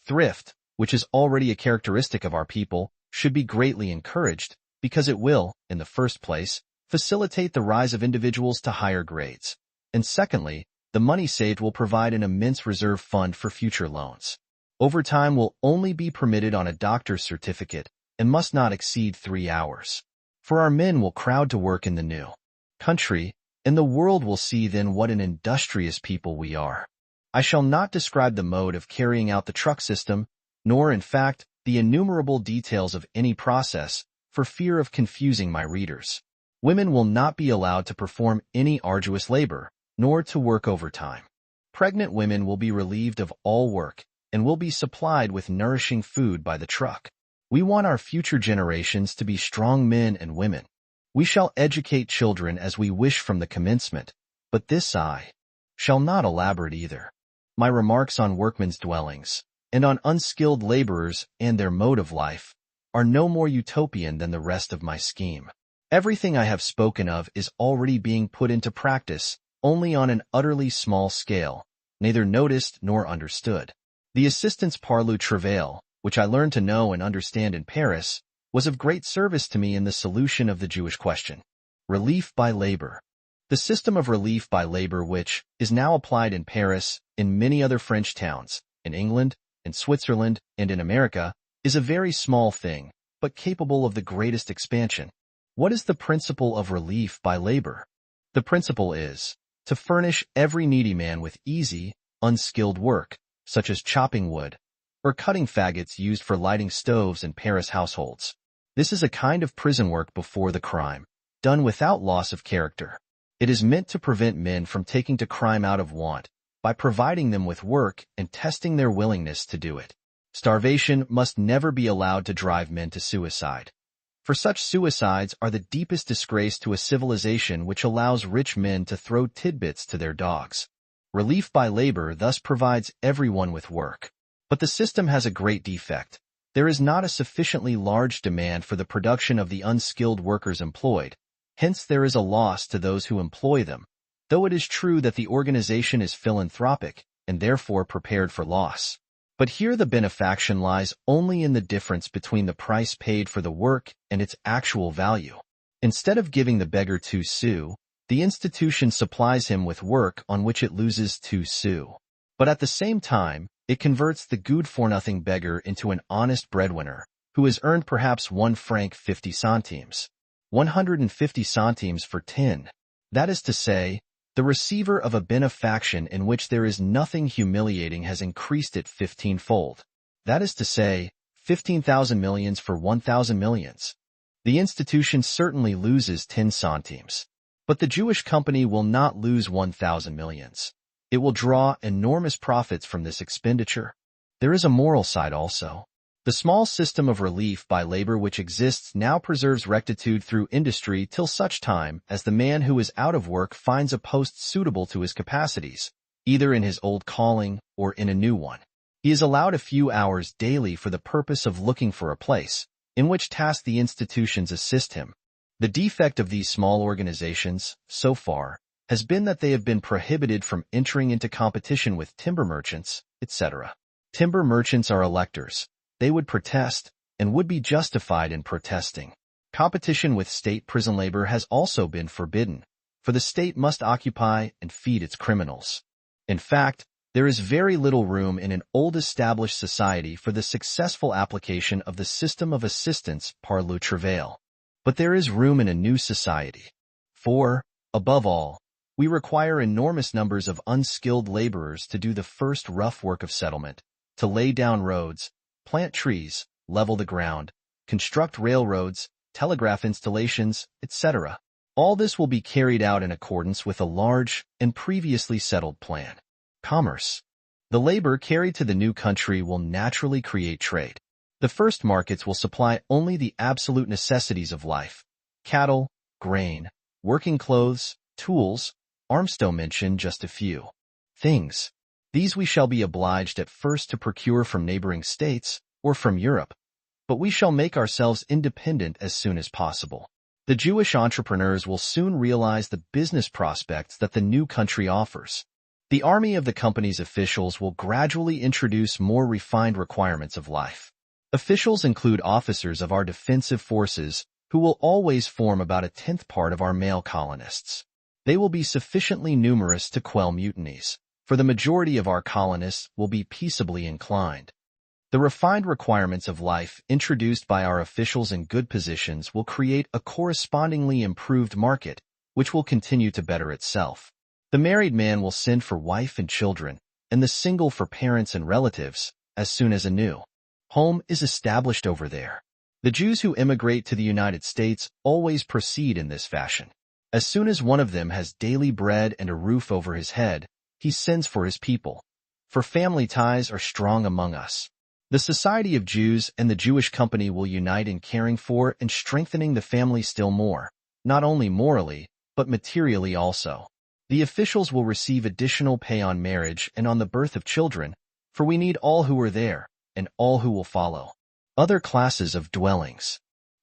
Thrift, which is already a characteristic of our people, should be greatly encouraged, because it will, in the first place, facilitate the rise of individuals to higher grades, and secondly, the money saved will provide an immense reserve fund for future loans. Overtime will only be permitted on a doctor's certificate and must not exceed 3 hours. For our men will crowd to work in the new country, and the world will see then what an industrious people we are. I shall not describe the mode of carrying out the truck system, nor, in fact, the innumerable details of any process, for fear of confusing my readers. Women will not be allowed to perform any arduous labor, nor to work overtime. Pregnant women will be relieved of all work, and will be supplied with nourishing food by the truck. We want our future generations to be strong men and women. We shall educate children as we wish from the commencement, but this I shall not elaborate either. My remarks on workmen's dwellings, and on unskilled laborers and their mode of life, are no more utopian than the rest of my scheme. Everything I have spoken of is already being put into practice, only on an utterly small scale, neither noticed nor understood. The assistance par le travail, which I learned to know and understand in Paris, was of great service to me in the solution of the Jewish question. Relief by labor. The system of relief by labor which is now applied in Paris, in many other French towns, in England, in Switzerland, and in America, is a very small thing, but capable of the greatest expansion. What is the principle of relief by labor? The principle is to furnish every needy man with easy, unskilled work, such as chopping wood, or cutting faggots used for lighting stoves in Paris households. This is a kind of prison work before the crime, done without loss of character. It is meant to prevent men from taking to crime out of want, by providing them with work and testing their willingness to do it. Starvation must never be allowed to drive men to suicide. For such suicides are the deepest disgrace to a civilization which allows rich men to throw tidbits to their dogs. Relief by labor thus provides everyone with work. But the system has a great defect. There is not a sufficiently large demand for the production of the unskilled workers employed. Hence there is a loss to those who employ them, though it is true that the organization is philanthropic and therefore prepared for loss. But here the benefaction lies only in the difference between the price paid for the work and its actual value. Instead of giving the beggar 2 sous, the institution supplies him with work on which it loses 2 sous. But at the same time, it converts the good-for-nothing beggar into an honest breadwinner, who has earned perhaps 1 franc 50 centimes. 150 centimes for 10. That is to say, the receiver of a benefaction in which there is nothing humiliating has increased it 15-fold. That is to say, 15,000 millions for 1,000 millions. The institution certainly loses 10 centimes. But the Jewish company will not lose 1,000 millions. It will draw enormous profits from this expenditure. There is a moral side also. The small system of relief by labor which exists now preserves rectitude through industry till such time as the man who is out of work finds a post suitable to his capacities, either in his old calling or in a new one. He is allowed a few hours daily for the purpose of looking for a place, in which task the institutions assist him. The defect of these small organizations, so far, has been that they have been prohibited from entering into competition with timber merchants, etc. Timber merchants are electors. They would protest, and would be justified in protesting. Competition with state prison labor has also been forbidden, for the state must occupy and feed its criminals. In fact, there is very little room in an old established society for the successful application of the system of assistance par le travail. But there is room in a new society. For, above all, we require enormous numbers of unskilled laborers to do the first rough work of settlement, to lay down roads, plant trees, level the ground, construct railroads, telegraph installations, etc. All this will be carried out in accordance with a large and previously settled plan. Commerce. The labor carried to the new country will naturally create trade. The first markets will supply only the absolute necessities of life: cattle, grain, working clothes, tools, arms, to mention just a few things. These we shall be obliged at first to procure from neighboring states or from Europe, but we shall make ourselves independent as soon as possible. The Jewish entrepreneurs will soon realize the business prospects that the new country offers. The army of the company's officials will gradually introduce more refined requirements of life. Officials include officers of our defensive forces who will always form about 1/10 part of our male colonists. They will be sufficiently numerous to quell mutinies, for the majority of our colonists will be peaceably inclined. The refined requirements of life introduced by our officials in good positions will create a correspondingly improved market, which will continue to better itself. The married man will send for wife and children, and the single for parents and relatives, as soon as a new home is established over there. The Jews who immigrate to the United States always proceed in this fashion. As soon as one of them has daily bread and a roof over his head, he sends for his people, for family ties are strong among us. The Society of Jews and the Jewish Company will unite in caring for and strengthening the family still more, not only morally, but materially also. The officials will receive additional pay on marriage and on the birth of children, for we need all who are there, and all who will follow. Other classes of dwellings.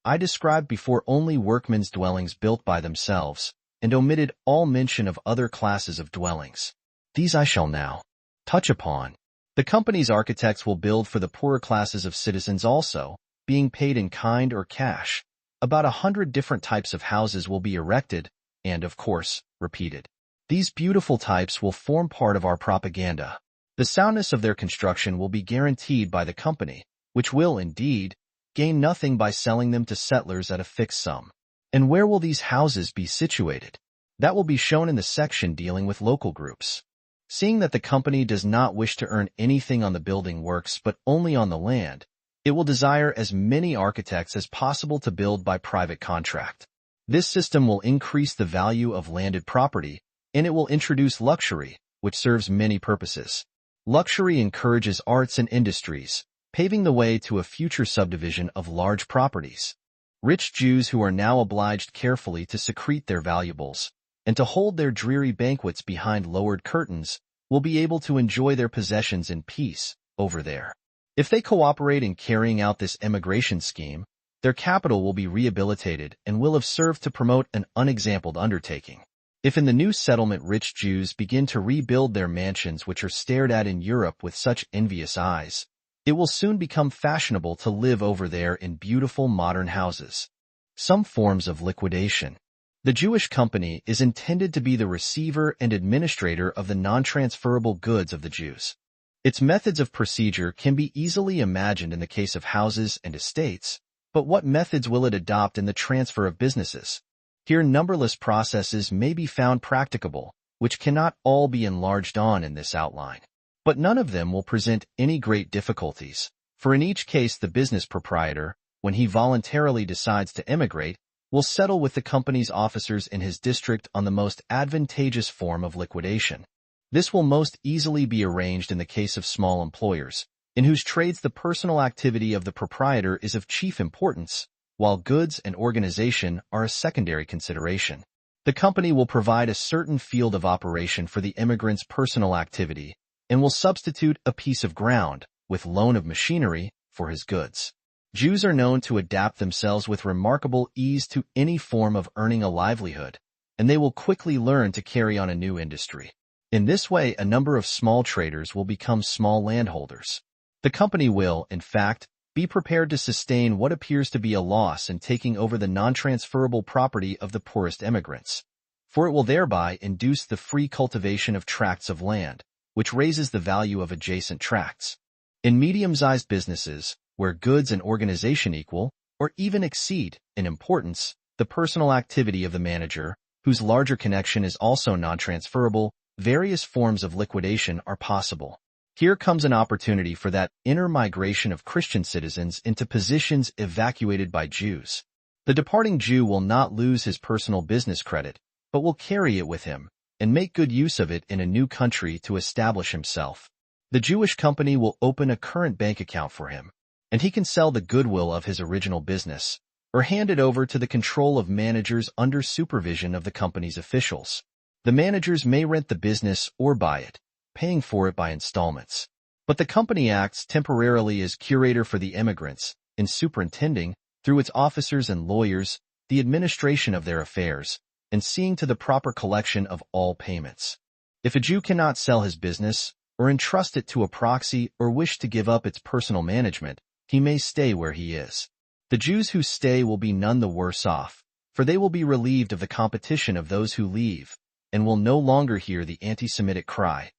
I described before only workmen's dwellings built by themselves, and omitted all mention of other classes of dwellings. These I shall now touch upon. The company's architects will build for the poorer classes of citizens also, being paid in kind or cash. About 100 different types of houses will be erected and, of course, repeated. These beautiful types will form part of our propaganda. The soundness of their construction will be guaranteed by the company, which will, indeed, gain nothing by selling them to settlers at a fixed sum. And where will these houses be situated? That will be shown in the section dealing with local groups. Seeing that the company does not wish to earn anything on the building works but only on the land, it will desire as many architects as possible to build by private contract. This system will increase the value of landed property, and it will introduce luxury, which serves many purposes. Luxury encourages arts and industries, paving the way to a future subdivision of large properties. Rich Jews who are now obliged carefully to secrete their valuables and to hold their dreary banquets behind lowered curtains will be able to enjoy their possessions in peace over there. If they cooperate in carrying out this emigration scheme, their capital will be rehabilitated and will have served to promote an unexampled undertaking. If in the new settlement rich Jews begin to rebuild their mansions which are stared at in Europe with such envious eyes, it will soon become fashionable to live over there in beautiful modern houses. Some forms of liquidation. The Jewish company is intended to be the receiver and administrator of the non-transferable goods of the Jews. Its methods of procedure can be easily imagined in the case of houses and estates, but what methods will it adopt in the transfer of businesses? Here numberless processes may be found practicable, which cannot all be enlarged on in this outline. But none of them will present any great difficulties, for in each case the business proprietor, when he voluntarily decides to emigrate, will settle with the company's officers in his district on the most advantageous form of liquidation. This will most easily be arranged in the case of small employers, in whose trades the personal activity of the proprietor is of chief importance, while goods and organization are a secondary consideration. The company will provide a certain field of operation for the immigrant's personal activity and will substitute a piece of ground, with loan of machinery, for his goods. Jews are known to adapt themselves with remarkable ease to any form of earning a livelihood, and they will quickly learn to carry on a new industry. In this way, a number of small traders will become small landholders. The company will, in fact, be prepared to sustain what appears to be a loss in taking over the non-transferable property of the poorest immigrants, for it will thereby induce the free cultivation of tracts of land, which raises the value of adjacent tracts. In medium-sized businesses, where goods and organization equal, or even exceed, in importance, the personal activity of the manager, whose larger connection is also non-transferable, various forms of liquidation are possible. Here comes an opportunity for that inner migration of Christian citizens into positions evacuated by Jews. The departing Jew will not lose his personal business credit, but will carry it with him and make good use of it in a new country to establish himself. The Jewish company will open a current bank account for him, and he can sell the goodwill of his original business, or hand it over to the control of managers under supervision of the company's officials. The managers may rent the business or buy it, paying for it by installments. But the company acts temporarily as curator for the immigrants, in superintending, through its officers and lawyers, the administration of their affairs, and seeing to the proper collection of all payments. If a Jew cannot sell his business, or entrust it to a proxy, or wish to give up its personal management, he may stay where he is. The Jews who stay will be none the worse off, for they will be relieved of the competition of those who leave, and will no longer hear the anti-Semitic cry,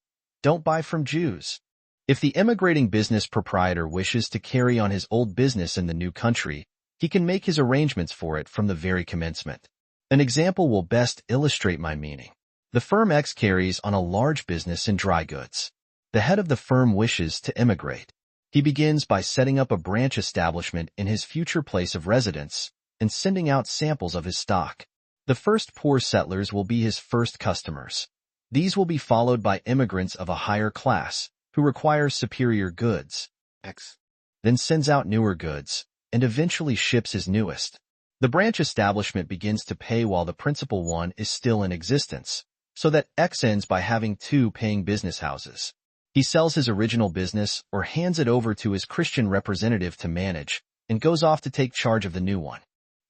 "Don't buy from Jews." If the emigrating business proprietor wishes to carry on his old business in the new country, he can make his arrangements for it from the very commencement. An example will best illustrate my meaning. The firm X carries on a large business in dry goods. The head of the firm wishes to emigrate. He begins by setting up a branch establishment in his future place of residence and sending out samples of his stock. The first poor settlers will be his first customers. These will be followed by immigrants of a higher class who require superior goods. X then sends out newer goods and eventually ships his newest. The branch establishment begins to pay while the principal one is still in existence, so that X ends by having two paying business houses. He sells his original business or hands it over to his Christian representative to manage and goes off to take charge of the new one.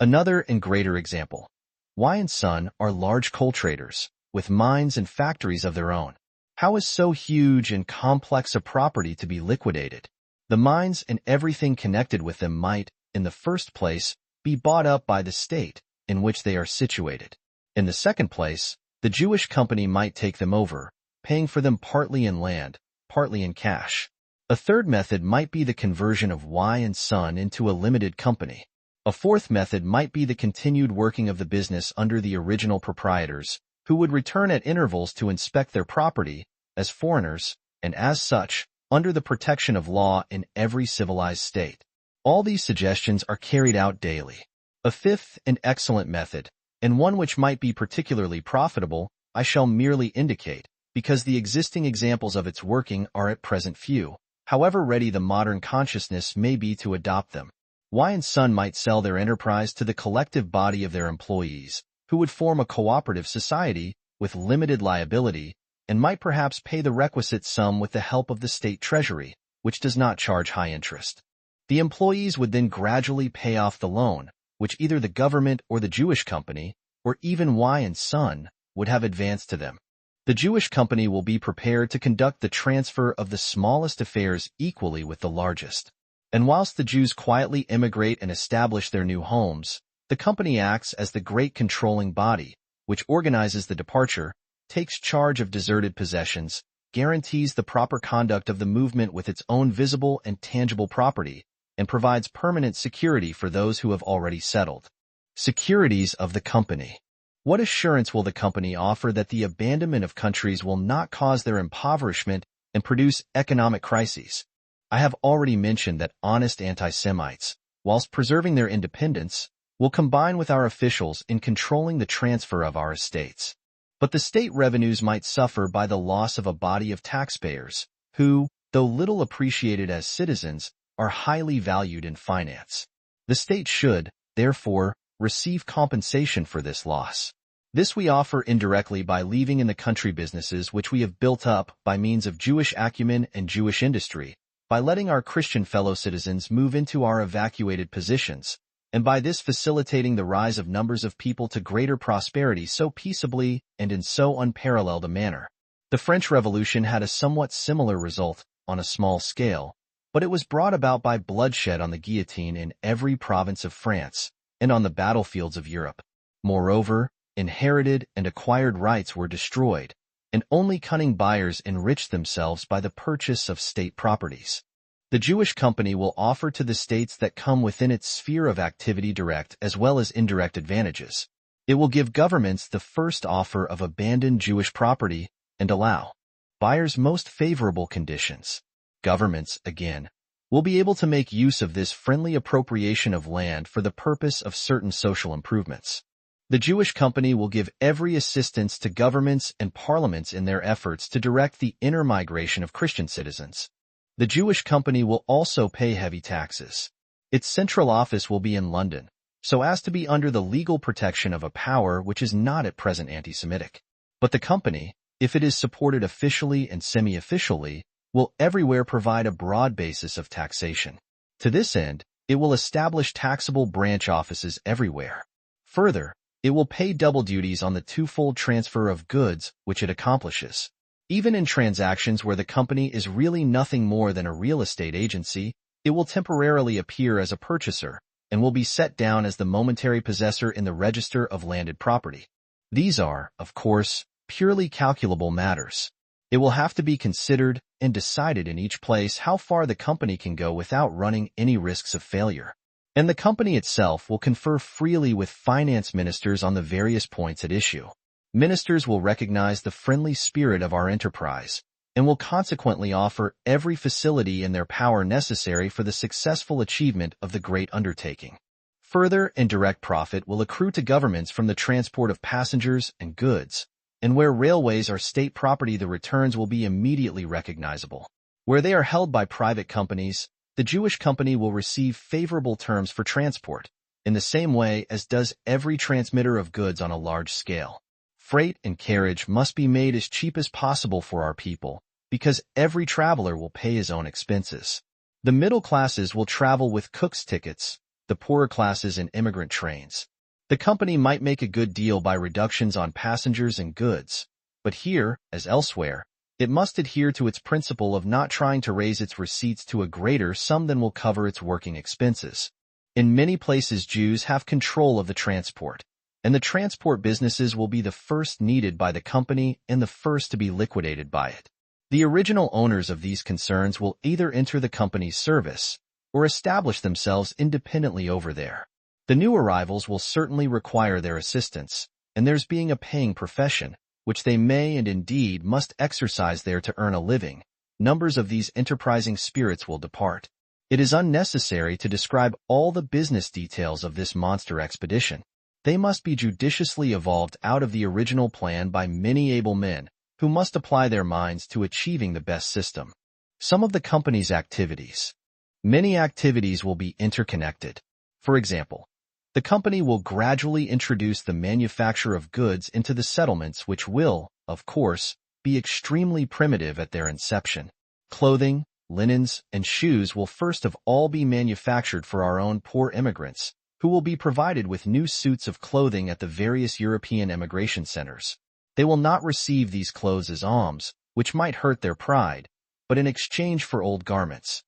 Another and greater example. Y&Son are large coal traders, with mines and factories of their own. How is so huge and complex a property to be liquidated? The mines and everything connected with them might, in the first place, be bought up by the state in which they are situated. In the second place, the Jewish company might take them over, paying for them partly in land, partly in cash. A third method might be the conversion of Y&Son into a limited company. A fourth method might be the continued working of the business under the original proprietors, who would return at intervals to inspect their property, as foreigners, and as such, under the protection of law in every civilized state. All these suggestions are carried out daily. A fifth and excellent method, and one which might be particularly profitable, I shall merely indicate, because the existing examples of its working are at present few, however ready the modern consciousness may be to adopt them. Y&Son might sell their enterprise to the collective body of their employees, who would form a cooperative society with limited liability, and might perhaps pay the requisite sum with the help of the state treasury, which does not charge high interest. The employees would then gradually pay off the loan, which either the government or the Jewish company, or even Y&Son, would have advanced to them. The Jewish company will be prepared to conduct the transfer of the smallest affairs equally with the largest. And whilst the Jews quietly immigrate and establish their new homes, the company acts as the great controlling body, which organizes the departure, takes charge of deserted possessions, guarantees the proper conduct of the movement with its own visible and tangible property, and provides permanent security for those who have already settled. Securities of the company. What assurance will the company offer that the abandonment of countries will not cause their impoverishment and produce economic crises? I have already mentioned that honest anti-Semites, whilst preserving their independence, will combine with our officials in controlling the transfer of our estates. But the state revenues might suffer by the loss of a body of taxpayers, who, though little appreciated as citizens, are highly valued in finance. The state should, therefore, receive compensation for this loss. This we offer indirectly by leaving in the country businesses which we have built up by means of Jewish acumen and Jewish industry, by letting our Christian fellow citizens move into our evacuated positions, and by this facilitating the rise of numbers of people to greater prosperity so peaceably and in so unparalleled a manner. The French Revolution had a somewhat similar result, on a small scale, but it was brought about by bloodshed on the guillotine in every province of France and on the battlefields of Europe. Moreover, inherited and acquired rights were destroyed, and only cunning buyers enriched themselves by the purchase of state properties. The Jewish company will offer to the states that come within its sphere of activity direct as well as indirect advantages. It will give governments the first offer of abandoned Jewish property and allow buyers most favorable conditions. Governments, again, will be able to make use of this friendly appropriation of land for the purpose of certain social improvements. The Jewish company will give every assistance to governments and parliaments in their efforts to direct the inner migration of Christian citizens. The Jewish company will also pay heavy taxes. Its central office will be in London, so as to be under the legal protection of a power which is not at present anti-Semitic. But the company, if it is supported officially and semi-officially, will everywhere provide a broad basis of taxation. To this end, it will establish taxable branch offices everywhere. Further, it will pay double duties on the twofold transfer of goods which it accomplishes. Even in transactions where the company is really nothing more than a real estate agency, it will temporarily appear as a purchaser and will be set down as the momentary possessor in the register of landed property. These are, of course, purely calculable matters. It will have to be considered and decided in each place how far the company can go without running any risks of failure. And the company itself will confer freely with finance ministers on the various points at issue. Ministers will recognize the friendly spirit of our enterprise and will consequently offer every facility in their power necessary for the successful achievement of the great undertaking. Further and direct profit will accrue to governments from the transport of passengers and goods, and where railways are state property the returns will be immediately recognizable. Where they are held by private companies, the Jewish company will receive favorable terms for transport, in the same way as does every transmitter of goods on a large scale. Freight and carriage must be made as cheap as possible for our people, because every traveler will pay his own expenses. The middle classes will travel with cook's tickets, the poorer classes in immigrant trains. The company might make a good deal by reductions on passengers and goods, but here, as elsewhere, it must adhere to its principle of not trying to raise its receipts to a greater sum than will cover its working expenses. In many places, Jews have control of the transport, and the transport businesses will be the first needed by the company and the first to be liquidated by it. The original owners of these concerns will either enter the company's service or establish themselves independently over there. The new arrivals will certainly require their assistance, and theirs being a paying profession, which they may and indeed must exercise there to earn a living, numbers of these enterprising spirits will depart. It is unnecessary to describe all the business details of this monster expedition. They must be judiciously evolved out of the original plan by many able men, who must apply their minds to achieving the best system. Some of the company's activities. Many activities will be interconnected. For example, the company will gradually introduce the manufacture of goods into the settlements, which will, of course, be extremely primitive at their inception. Clothing, linens, and shoes will first of all be manufactured for our own poor immigrants, who will be provided with new suits of clothing at the various European emigration centers. They will not receive these clothes as alms, which might hurt their pride, but in exchange for old garments.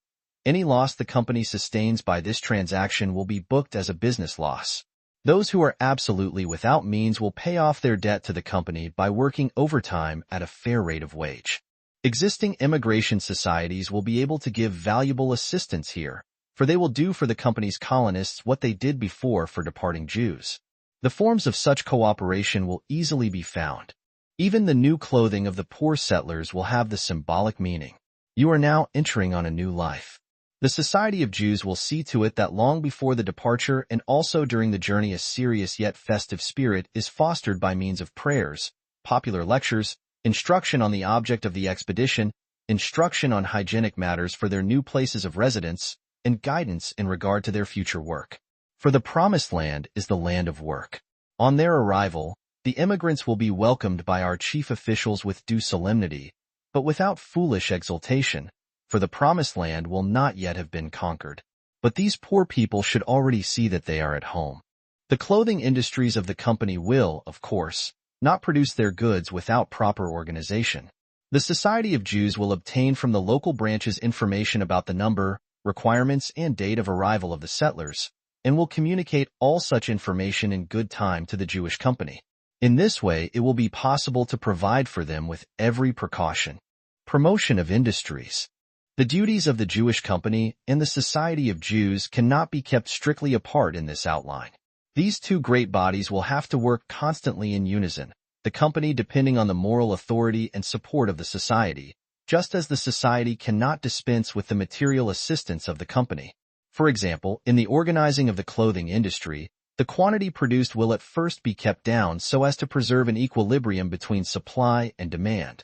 Any loss the company sustains by this transaction will be booked as a business loss. Those who are absolutely without means will pay off their debt to the company by working overtime at a fair rate of wage. Existing immigration societies will be able to give valuable assistance here, for they will do for the company's colonists what they did before for departing Jews. The forms of such cooperation will easily be found. Even the new clothing of the poor settlers will have the symbolic meaning. You are now entering on a new life. The Society of Jews will see to it that long before the departure and also during the journey a serious yet festive spirit is fostered by means of prayers, popular lectures, instruction on the object of the expedition, instruction on hygienic matters for their new places of residence, and guidance in regard to their future work. For the Promised Land is the land of work. On their arrival, the immigrants will be welcomed by our chief officials with due solemnity, but without foolish exultation, for the Promised Land will not yet have been conquered. But these poor people should already see that they are at home. The clothing industries of the company will, of course, not produce their goods without proper organization. The Society of Jews will obtain from the local branches information about the number, requirements, and date of arrival of the settlers, and will communicate all such information in good time to the Jewish company. In this way, it will be possible to provide for them with every precaution. Promotion of industries. The duties of the Jewish company and the Society of Jews cannot be kept strictly apart in this outline. These two great bodies will have to work constantly in unison, the company depending on the moral authority and support of the society, just as the society cannot dispense with the material assistance of the company. For example, in the organizing of the clothing industry, the quantity produced will at first be kept down so as to preserve an equilibrium between supply and demand.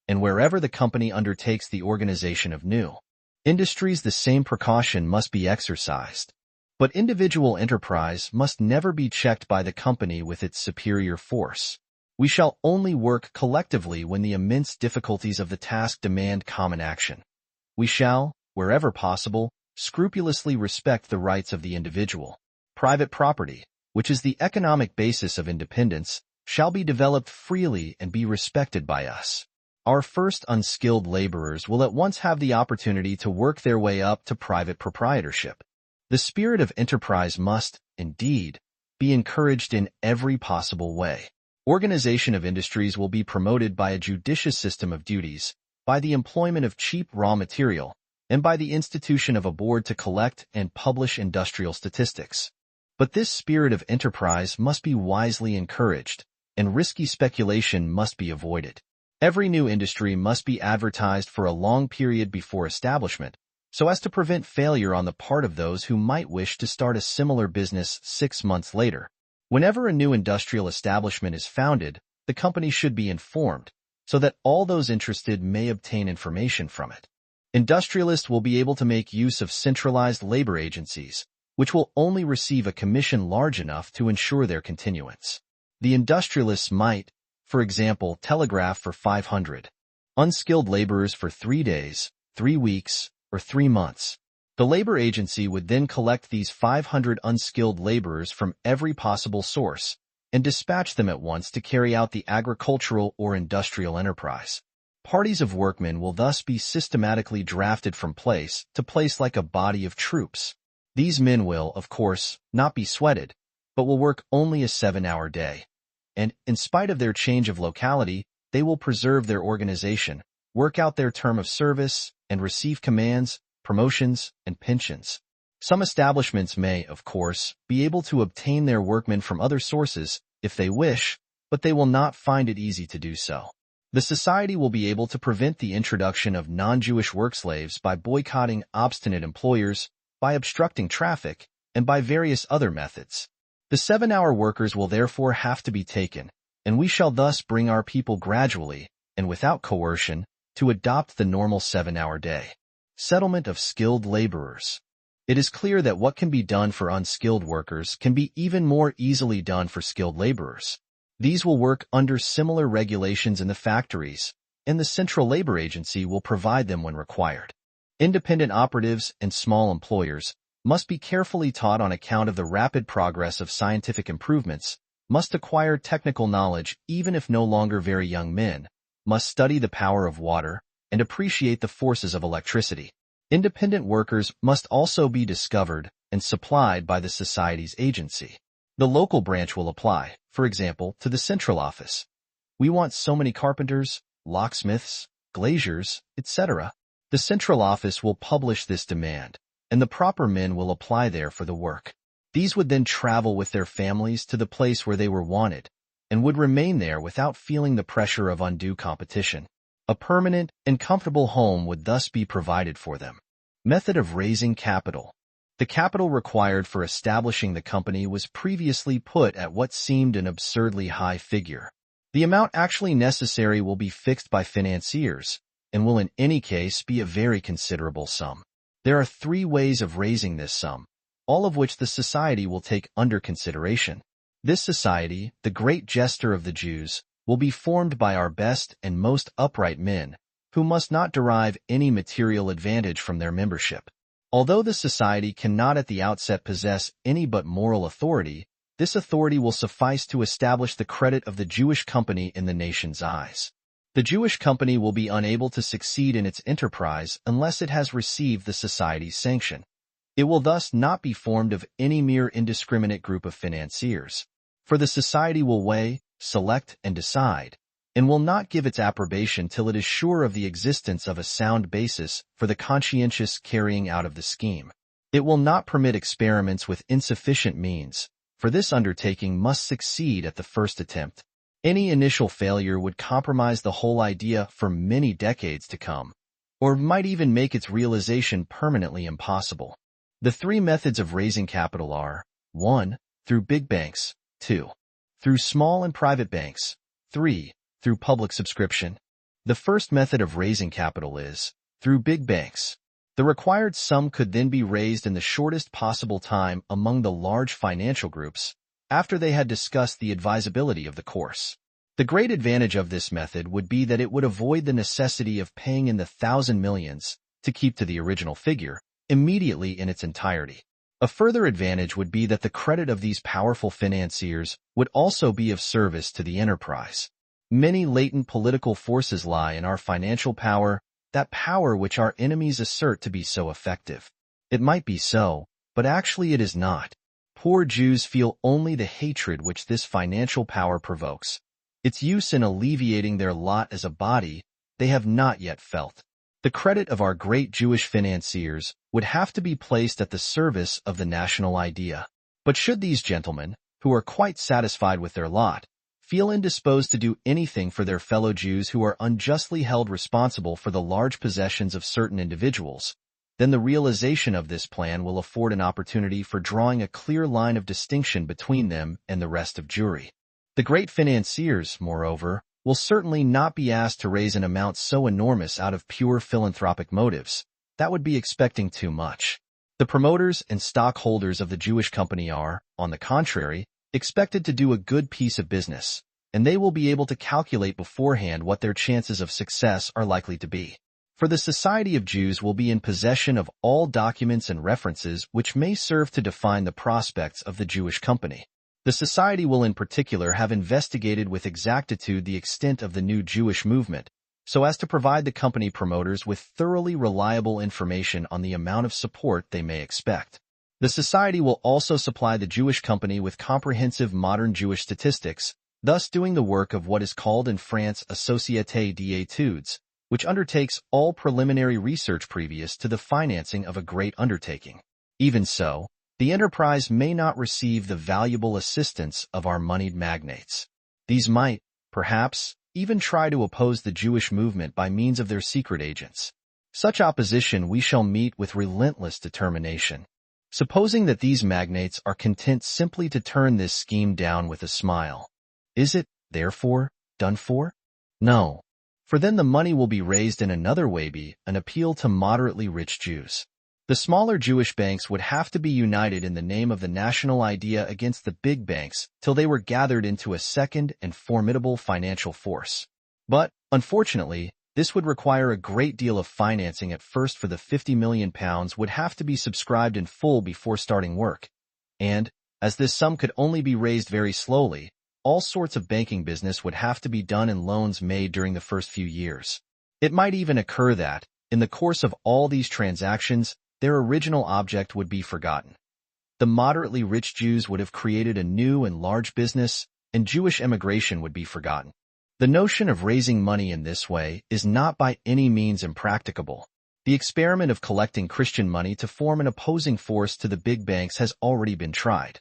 And wherever the company undertakes the organization of new industries, the same precaution must be exercised. But individual enterprise must never be checked by the company with its superior force. We shall only work collectively when the immense difficulties of the task demand common action. We shall, wherever possible, scrupulously respect the rights of the individual. Private property, which is the economic basis of independence, shall be developed freely and be respected by us. Our first unskilled laborers will at once have the opportunity to work their way up to private proprietorship. The spirit of enterprise must, indeed, be encouraged in every possible way. Organization of industries will be promoted by a judicious system of duties, by the employment of cheap raw material, and by the institution of a board to collect and publish industrial statistics. But this spirit of enterprise must be wisely encouraged, and risky speculation must be avoided. Every new industry must be advertised for a long period before establishment, so as to prevent failure on the part of those who might wish to start a similar business 6 months later. Whenever a new industrial establishment is founded, the company should be informed, so that all those interested may obtain information from it. Industrialists will be able to make use of centralized labor agencies, which will only receive a commission large enough to ensure their continuance. The industrialists might, for example, telegraph for 500 unskilled laborers for 3 days, 3 weeks, or 3 months. The labor agency would then collect these 500 unskilled laborers from every possible source and dispatch them at once to carry out the agricultural or industrial enterprise. Parties of workmen will thus be systematically drafted from place to place like a body of troops. These men will, of course, not be sweated, but will work only a 7-hour day. And, in spite of their change of locality, they will preserve their organization, work out their term of service, and receive commands, promotions, and pensions. Some establishments may, of course, be able to obtain their workmen from other sources if they wish, but they will not find it easy to do so. The society will be able to prevent the introduction of non-Jewish work slaves by boycotting obstinate employers, by obstructing traffic, and by various other methods. The 7-hour workers will therefore have to be taken, and we shall thus bring our people gradually, and without coercion, to adopt the normal 7-hour day. Settlement of skilled laborers. It is clear that what can be done for unskilled workers can be even more easily done for skilled laborers. These will work under similar regulations in the factories, and the Central Labor Agency will provide them when required. Independent operatives and small employers must be carefully taught on account of the rapid progress of scientific improvements, must acquire technical knowledge even if no longer very young men, must study the power of water, and appreciate the forces of electricity. Independent workers must also be discovered and supplied by the society's agency. The local branch will apply, for example, to the central office. We want so many carpenters, locksmiths, glaziers, etc. The central office will publish this demand, and the proper men will apply there for the work. These would then travel with their families to the place where they were wanted, and would remain there without feeling the pressure of undue competition. A permanent and comfortable home would thus be provided for them. Method of raising capital. The capital required for establishing the company was previously put at what seemed an absurdly high figure. The amount actually necessary will be fixed by financiers, and will in any case be a very considerable sum. There are 3 ways of raising this sum, all of which the society will take under consideration. This society, the great jester of the Jews, will be formed by our best and most upright men, who must not derive any material advantage from their membership. Although the society cannot at the outset possess any but moral authority, this authority will suffice to establish the credit of the Jewish company in the nation's eyes. The Jewish company will be unable to succeed in its enterprise unless it has received the society's sanction. It will thus not be formed of any mere indiscriminate group of financiers, for the society will weigh, select, and decide, and will not give its approbation till it is sure of the existence of a sound basis for the conscientious carrying out of the scheme. It will not permit experiments with insufficient means, for this undertaking must succeed at the first attempt. Any initial failure would compromise the whole idea for many decades to come, or might even make its realization permanently impossible. The 3 methods of raising capital are 1. Through big banks, 2. Through small and private banks, 3. Through public subscription. The first method of raising capital is through big banks. The required sum could then be raised in the shortest possible time among the large financial groups, after they had discussed the advisability of the course. The great advantage of this method would be that it would avoid the necessity of paying in the 1,000 millions, to keep to the original figure, immediately in its entirety. A further advantage would be that the credit of these powerful financiers would also be of service to the enterprise. Many latent political forces lie in our financial power, that power which our enemies assert to be so effective. It might be so, but actually it is not. Poor Jews feel only the hatred which this financial power provokes. Its use in alleviating their lot as a body, they have not yet felt. The credit of our great Jewish financiers would have to be placed at the service of the national idea. But should these gentlemen, who are quite satisfied with their lot, feel indisposed to do anything for their fellow Jews who are unjustly held responsible for the large possessions of certain individuals, then the realization of this plan will afford an opportunity for drawing a clear line of distinction between them and the rest of Jewry. The great financiers, moreover, will certainly not be asked to raise an amount so enormous out of pure philanthropic motives. That would be expecting too much. The promoters and stockholders of the Jewish company are, on the contrary, expected to do a good piece of business, and they will be able to calculate beforehand what their chances of success are likely to be. For the Society of Jews will be in possession of all documents and references which may serve to define the prospects of the Jewish company. The Society will in particular have investigated with exactitude the extent of the new Jewish movement, so as to provide the company promoters with thoroughly reliable information on the amount of support they may expect. The Society will also supply the Jewish company with comprehensive modern Jewish statistics, thus doing the work of what is called in France a Société d'études, which undertakes all preliminary research previous to the financing of a great undertaking. Even so, the enterprise may not receive the valuable assistance of our moneyed magnates. These might, perhaps, even try to oppose the Jewish movement by means of their secret agents. Such opposition we shall meet with relentless determination. Supposing that these magnates are content simply to turn this scheme down with a smile, is it, therefore, done for? No. For then the money will be raised in another way, be an appeal to moderately rich Jews. The smaller Jewish banks would have to be united in the name of the national idea against the big banks till they were gathered into a second and formidable financial force. But, unfortunately, this would require a great deal of financing at first, for the £50 million would have to be subscribed in full before starting work. And, as this sum could only be raised very slowly, all sorts of banking business would have to be done in loans made during the first few years. It might even occur that, in the course of all these transactions, their original object would be forgotten. The moderately rich Jews would have created a new and large business, and Jewish emigration would be forgotten. The notion of raising money in this way is not by any means impracticable. The experiment of collecting Christian money to form an opposing force to the big banks has already been tried.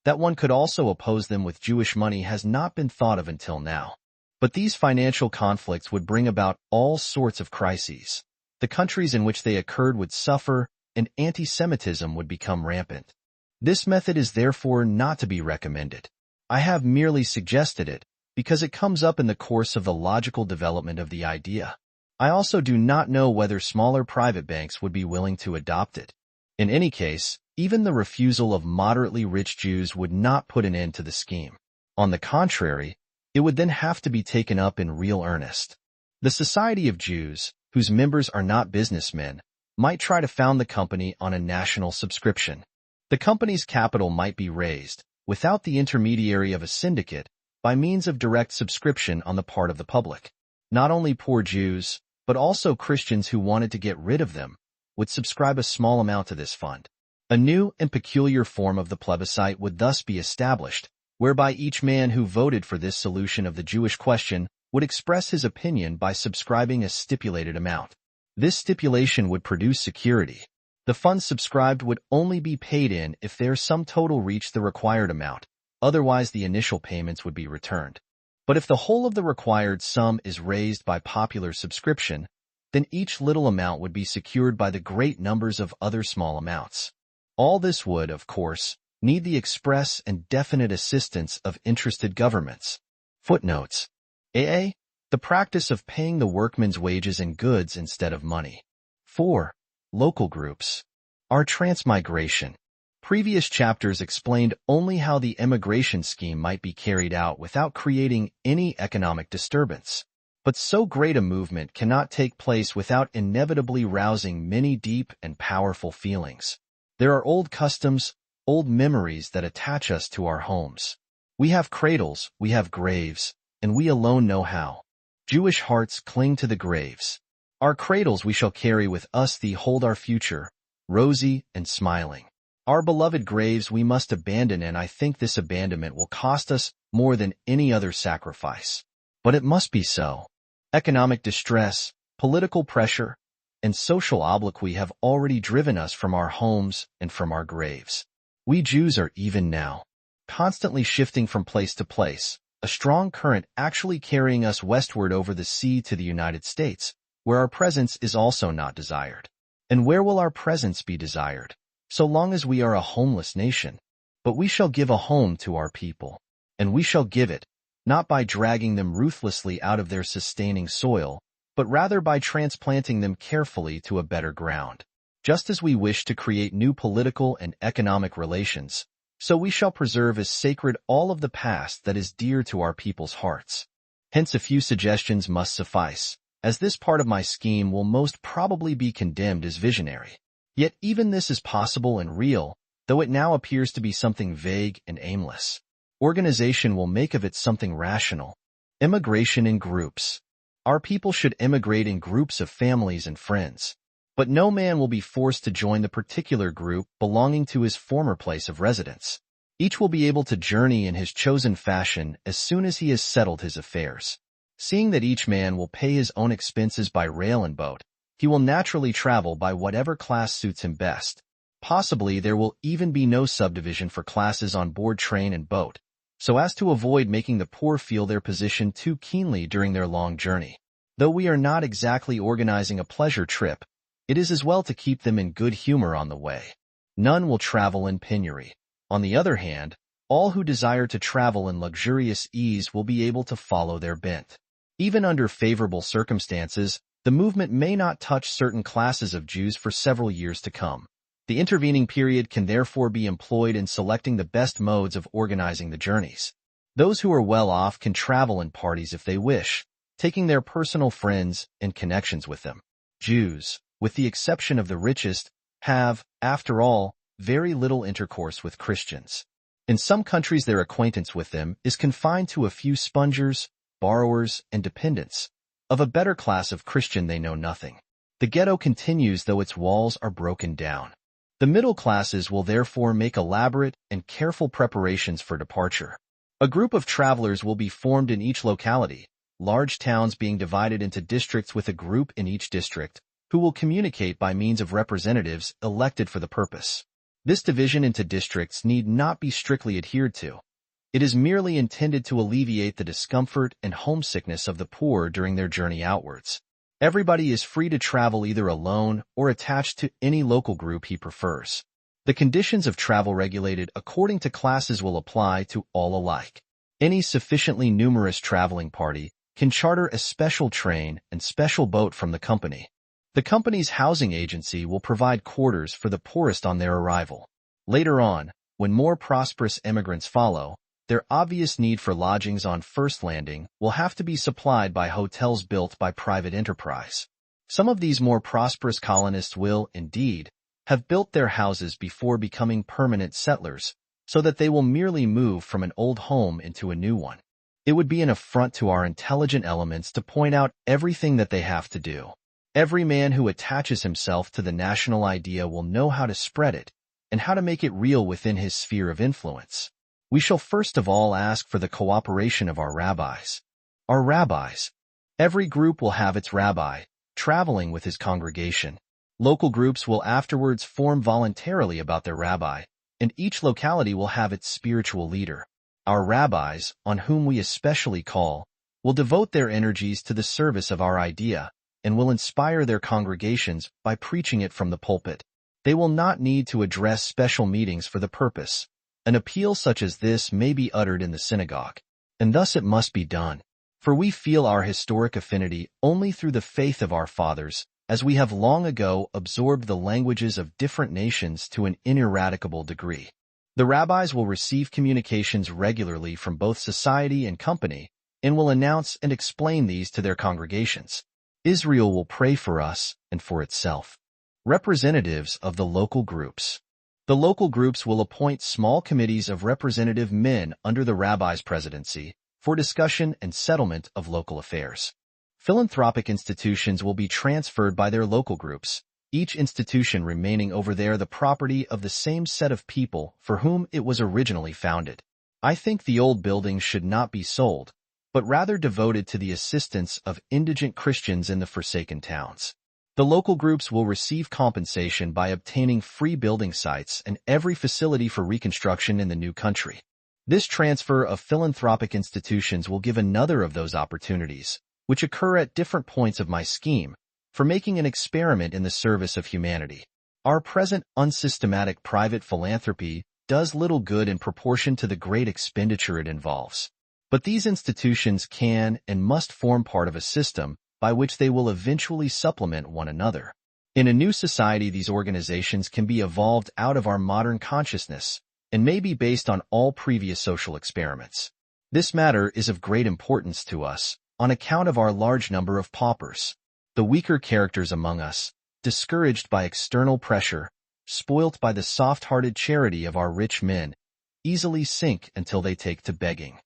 That one could also oppose them with Jewish money has not been thought of until now. But these financial conflicts would bring about all sorts of crises. The countries in which they occurred would suffer, and anti-Semitism would become rampant. This method is therefore not to be recommended. I have merely suggested it, because it comes up in the course of the logical development of the idea. I also do not know whether smaller private banks would be willing to adopt it. In any case, even the refusal of moderately rich Jews would not put an end to the scheme. On the contrary, it would then have to be taken up in real earnest. The Society of Jews, whose members are not businessmen, might try to found the company on a national subscription. The company's capital might be raised, without the intermediary of a syndicate, by means of direct subscription on the part of the public. Not only poor Jews, but also Christians who wanted to get rid of them, would subscribe a small amount to this fund. A new and peculiar form of the plebiscite would thus be established, whereby each man who voted for this solution of the Jewish question would express his opinion by subscribing a stipulated amount. This stipulation would produce security. The funds subscribed would only be paid in if their sum total reached the required amount, otherwise the initial payments would be returned. But if the whole of the required sum is raised by popular subscription, then each little amount would be secured by the great numbers of other small amounts. All this would, of course, need the express and definite assistance of interested governments. Footnotes. A. The practice of paying the workmen's wages in goods instead of money. 4. Local groups. Our transmigration. Previous chapters explained only how the emigration scheme might be carried out without creating any economic disturbance. But so great a movement cannot take place without inevitably rousing many deep and powerful feelings. There are old customs, old memories that attach us to our homes. We have cradles, we have graves, and we alone know how. Jewish hearts cling to the graves. Our cradles we shall carry with us thee hold our future, rosy and smiling. Our beloved graves we must abandon, and I think this abandonment will cost us more than any other sacrifice. But it must be so. Economic distress, political pressure, and social obloquy have already driven us from our homes and from our graves. We Jews are even now constantly shifting from place to place, a strong current actually carrying us westward over the sea to the United States, where our presence is also not desired. And where will our presence be desired? So long as we are a homeless nation. But we shall give a home to our people, and we shall give it, not by dragging them ruthlessly out of their sustaining soil, but rather by transplanting them carefully to a better ground. Just as we wish to create new political and economic relations, so we shall preserve as sacred all of the past that is dear to our people's hearts. Hence a few suggestions must suffice. as this part of my scheme will most probably be condemned as visionary. Yet even this is possible and real, though it now appears to be something vague and aimless. Organization will make of it something rational. Immigration in groups. Our people should immigrate in groups of families and friends. But no man will be forced to join the particular group belonging to his former place of residence. Each will be able to journey in his chosen fashion as soon as he has settled his affairs. Seeing that each man will pay his own expenses by rail and boat, he will naturally travel by whatever class suits him best. Possibly there will even be no subdivision for classes on board train and boat, so as to avoid making the poor feel their position too keenly during their long journey. Though we are not exactly organizing a pleasure trip, it is as well to keep them in good humor on the way. None will travel in penury. On the other hand, all who desire to travel in luxurious ease will be able to follow their bent. Even under favorable circumstances, the movement may not touch certain classes of Jews for several years to come. The intervening period can therefore be employed in selecting the best modes of organizing the journeys. Those who are well off can travel in parties if they wish, taking their personal friends and connections with them. Jews, with the exception of the richest, have, after all, very little intercourse with Christians. In some countries their acquaintance with them is confined to a few spongers, borrowers, and dependents. Of a better class of Christian they know nothing. The ghetto continues though its walls are broken down. The middle classes will therefore make elaborate and careful preparations for departure. A group of travelers will be formed in each locality, large towns being divided into districts with a group in each district, who will communicate by means of representatives elected for the purpose. This division into districts need not be strictly adhered to. It is merely intended to alleviate the discomfort and homesickness of the poor during their journey outwards. Everybody is free to travel either alone or attached to any local group he prefers. The conditions of travel regulated according to classes will apply to all alike. Any sufficiently numerous traveling party can charter a special train and special boat from the company. The company's housing agency will provide quarters for the poorest on their arrival. Later on, when more prosperous emigrants follow, their obvious need for lodgings on first landing will have to be supplied by hotels built by private enterprise. Some of these more prosperous colonists will, indeed, have built their houses before becoming permanent settlers, so that they will merely move from an old home into a new one. It would be an affront to our intelligent elements to point out everything that they have to do. Every man who attaches himself to the national idea will know how to spread it, and how to make it real within his sphere of influence. We shall first of all ask for the cooperation of our rabbis. Our rabbis. Every group will have its rabbi, traveling with his congregation. Local groups will afterwards form voluntarily about their rabbi, and each locality will have its spiritual leader. Our rabbis, on whom we especially call, will devote their energies to the service of our idea, and will inspire their congregations by preaching it from the pulpit. They will not need to address special meetings for the purpose. An appeal such as this may be uttered in the synagogue, and thus it must be done. For we feel our historic affinity only through the faith of our fathers, as we have long ago absorbed the languages of different nations to an ineradicable degree. The rabbis will receive communications regularly from both society and company, and will announce and explain these to their congregations. Israel will pray for us and for itself. Representatives of the local groups. The local groups will appoint small committees of representative men under the rabbi's presidency for discussion and settlement of local affairs. Philanthropic institutions will be transferred by their local groups, each institution remaining over there the property of the same set of people for whom it was originally founded. I think the old buildings should not be sold, but rather devoted to the assistance of indigent Christians in the forsaken towns. The local groups will receive compensation by obtaining free building sites and every facility for reconstruction in the new country. This transfer of philanthropic institutions will give another of those opportunities, which occur at different points of my scheme, for making an experiment in the service of humanity. Our present unsystematic private philanthropy does little good in proportion to the great expenditure it involves. But these institutions can and must form part of a system by which they will eventually supplement one another. In a new society, these organizations can be evolved out of our modern consciousness and may be based on all previous social experiments. This matter is of great importance to us, on account of our large number of paupers. The weaker characters among us, discouraged by external pressure, spoilt by the soft-hearted charity of our rich men, easily sink until they take to begging.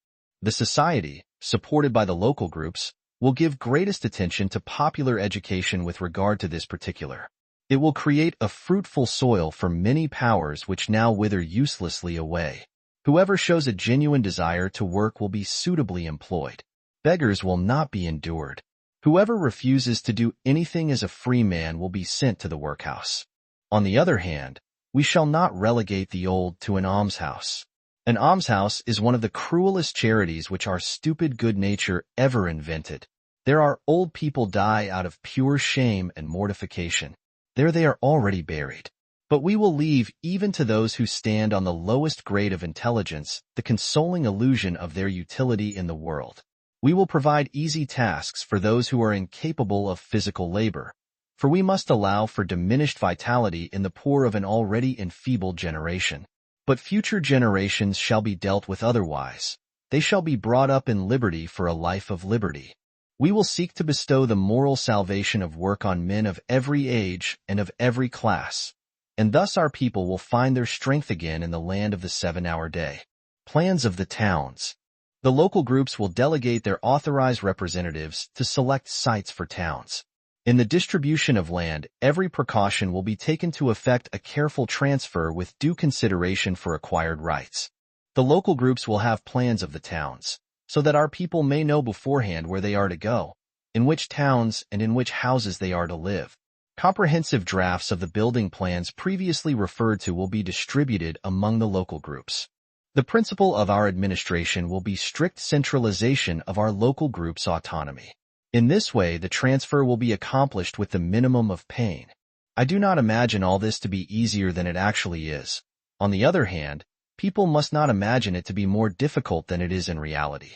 The society, supported by the local groups, will give greatest attention to popular education with regard to this particular. It will create a fruitful soil for many powers which now wither uselessly away. Whoever shows a genuine desire to work will be suitably employed. Beggars will not be endured. Whoever refuses to do anything as a free man will be sent to the workhouse. On the other hand, we shall not relegate the old to an almshouse. An almshouse is one of the cruelest charities which our stupid good nature ever invented. There our old people die out of pure shame and mortification. There they are already buried. But we will leave even to those who stand on the lowest grade of intelligence the consoling illusion of their utility in the world. We will provide easy tasks for those who are incapable of physical labor, for we must allow for diminished vitality in the poor of an already enfeebled generation. But future generations shall be dealt with otherwise. They shall be brought up in liberty for a life of liberty. We will seek to bestow the moral salvation of work on men of every age and of every class, and thus our people will find their strength again in the land of the 7-hour day. Plans of the towns. The local groups will delegate their authorized representatives to select sites for towns. In the distribution of land, every precaution will be taken to effect a careful transfer with due consideration for acquired rights. The local groups will have plans of the towns, so that our people may know beforehand where they are to go, in which towns and in which houses they are to live. Comprehensive drafts of the building plans previously referred to will be distributed among the local groups. The principle of our administration will be strict centralization of our local group's autonomy. In this way, the transfer will be accomplished with the minimum of pain. I do not imagine all this to be easier than it actually is. On the other hand, people must not imagine it to be more difficult than it is in reality.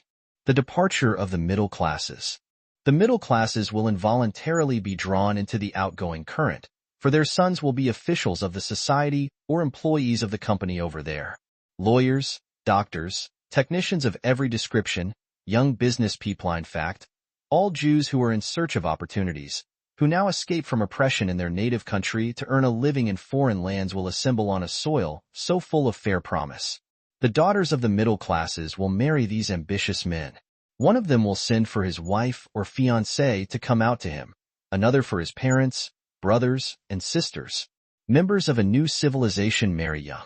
The departure of the middle classes. The middle classes will involuntarily be drawn into the outgoing current, for their sons will be officials of the society or employees of the company over there. Lawyers, doctors, technicians of every description, young business people in fact, all Jews who are in search of opportunities, who now escape from oppression in their native country to earn a living in foreign lands will assemble on a soil so full of fair promise. The daughters of the middle classes will marry these ambitious men. One of them will send for his wife or fiancée to come out to him, another for his parents, brothers, and sisters. Members of a new civilization marry young.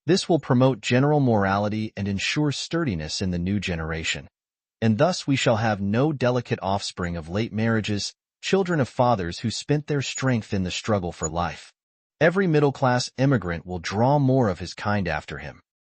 This will promote general morality and ensure sturdiness in the new generation. And thus we shall have no delicate offspring of late marriages, children of fathers who spent their strength in the struggle for life. Every middle-class immigrant will draw more of his kind after him.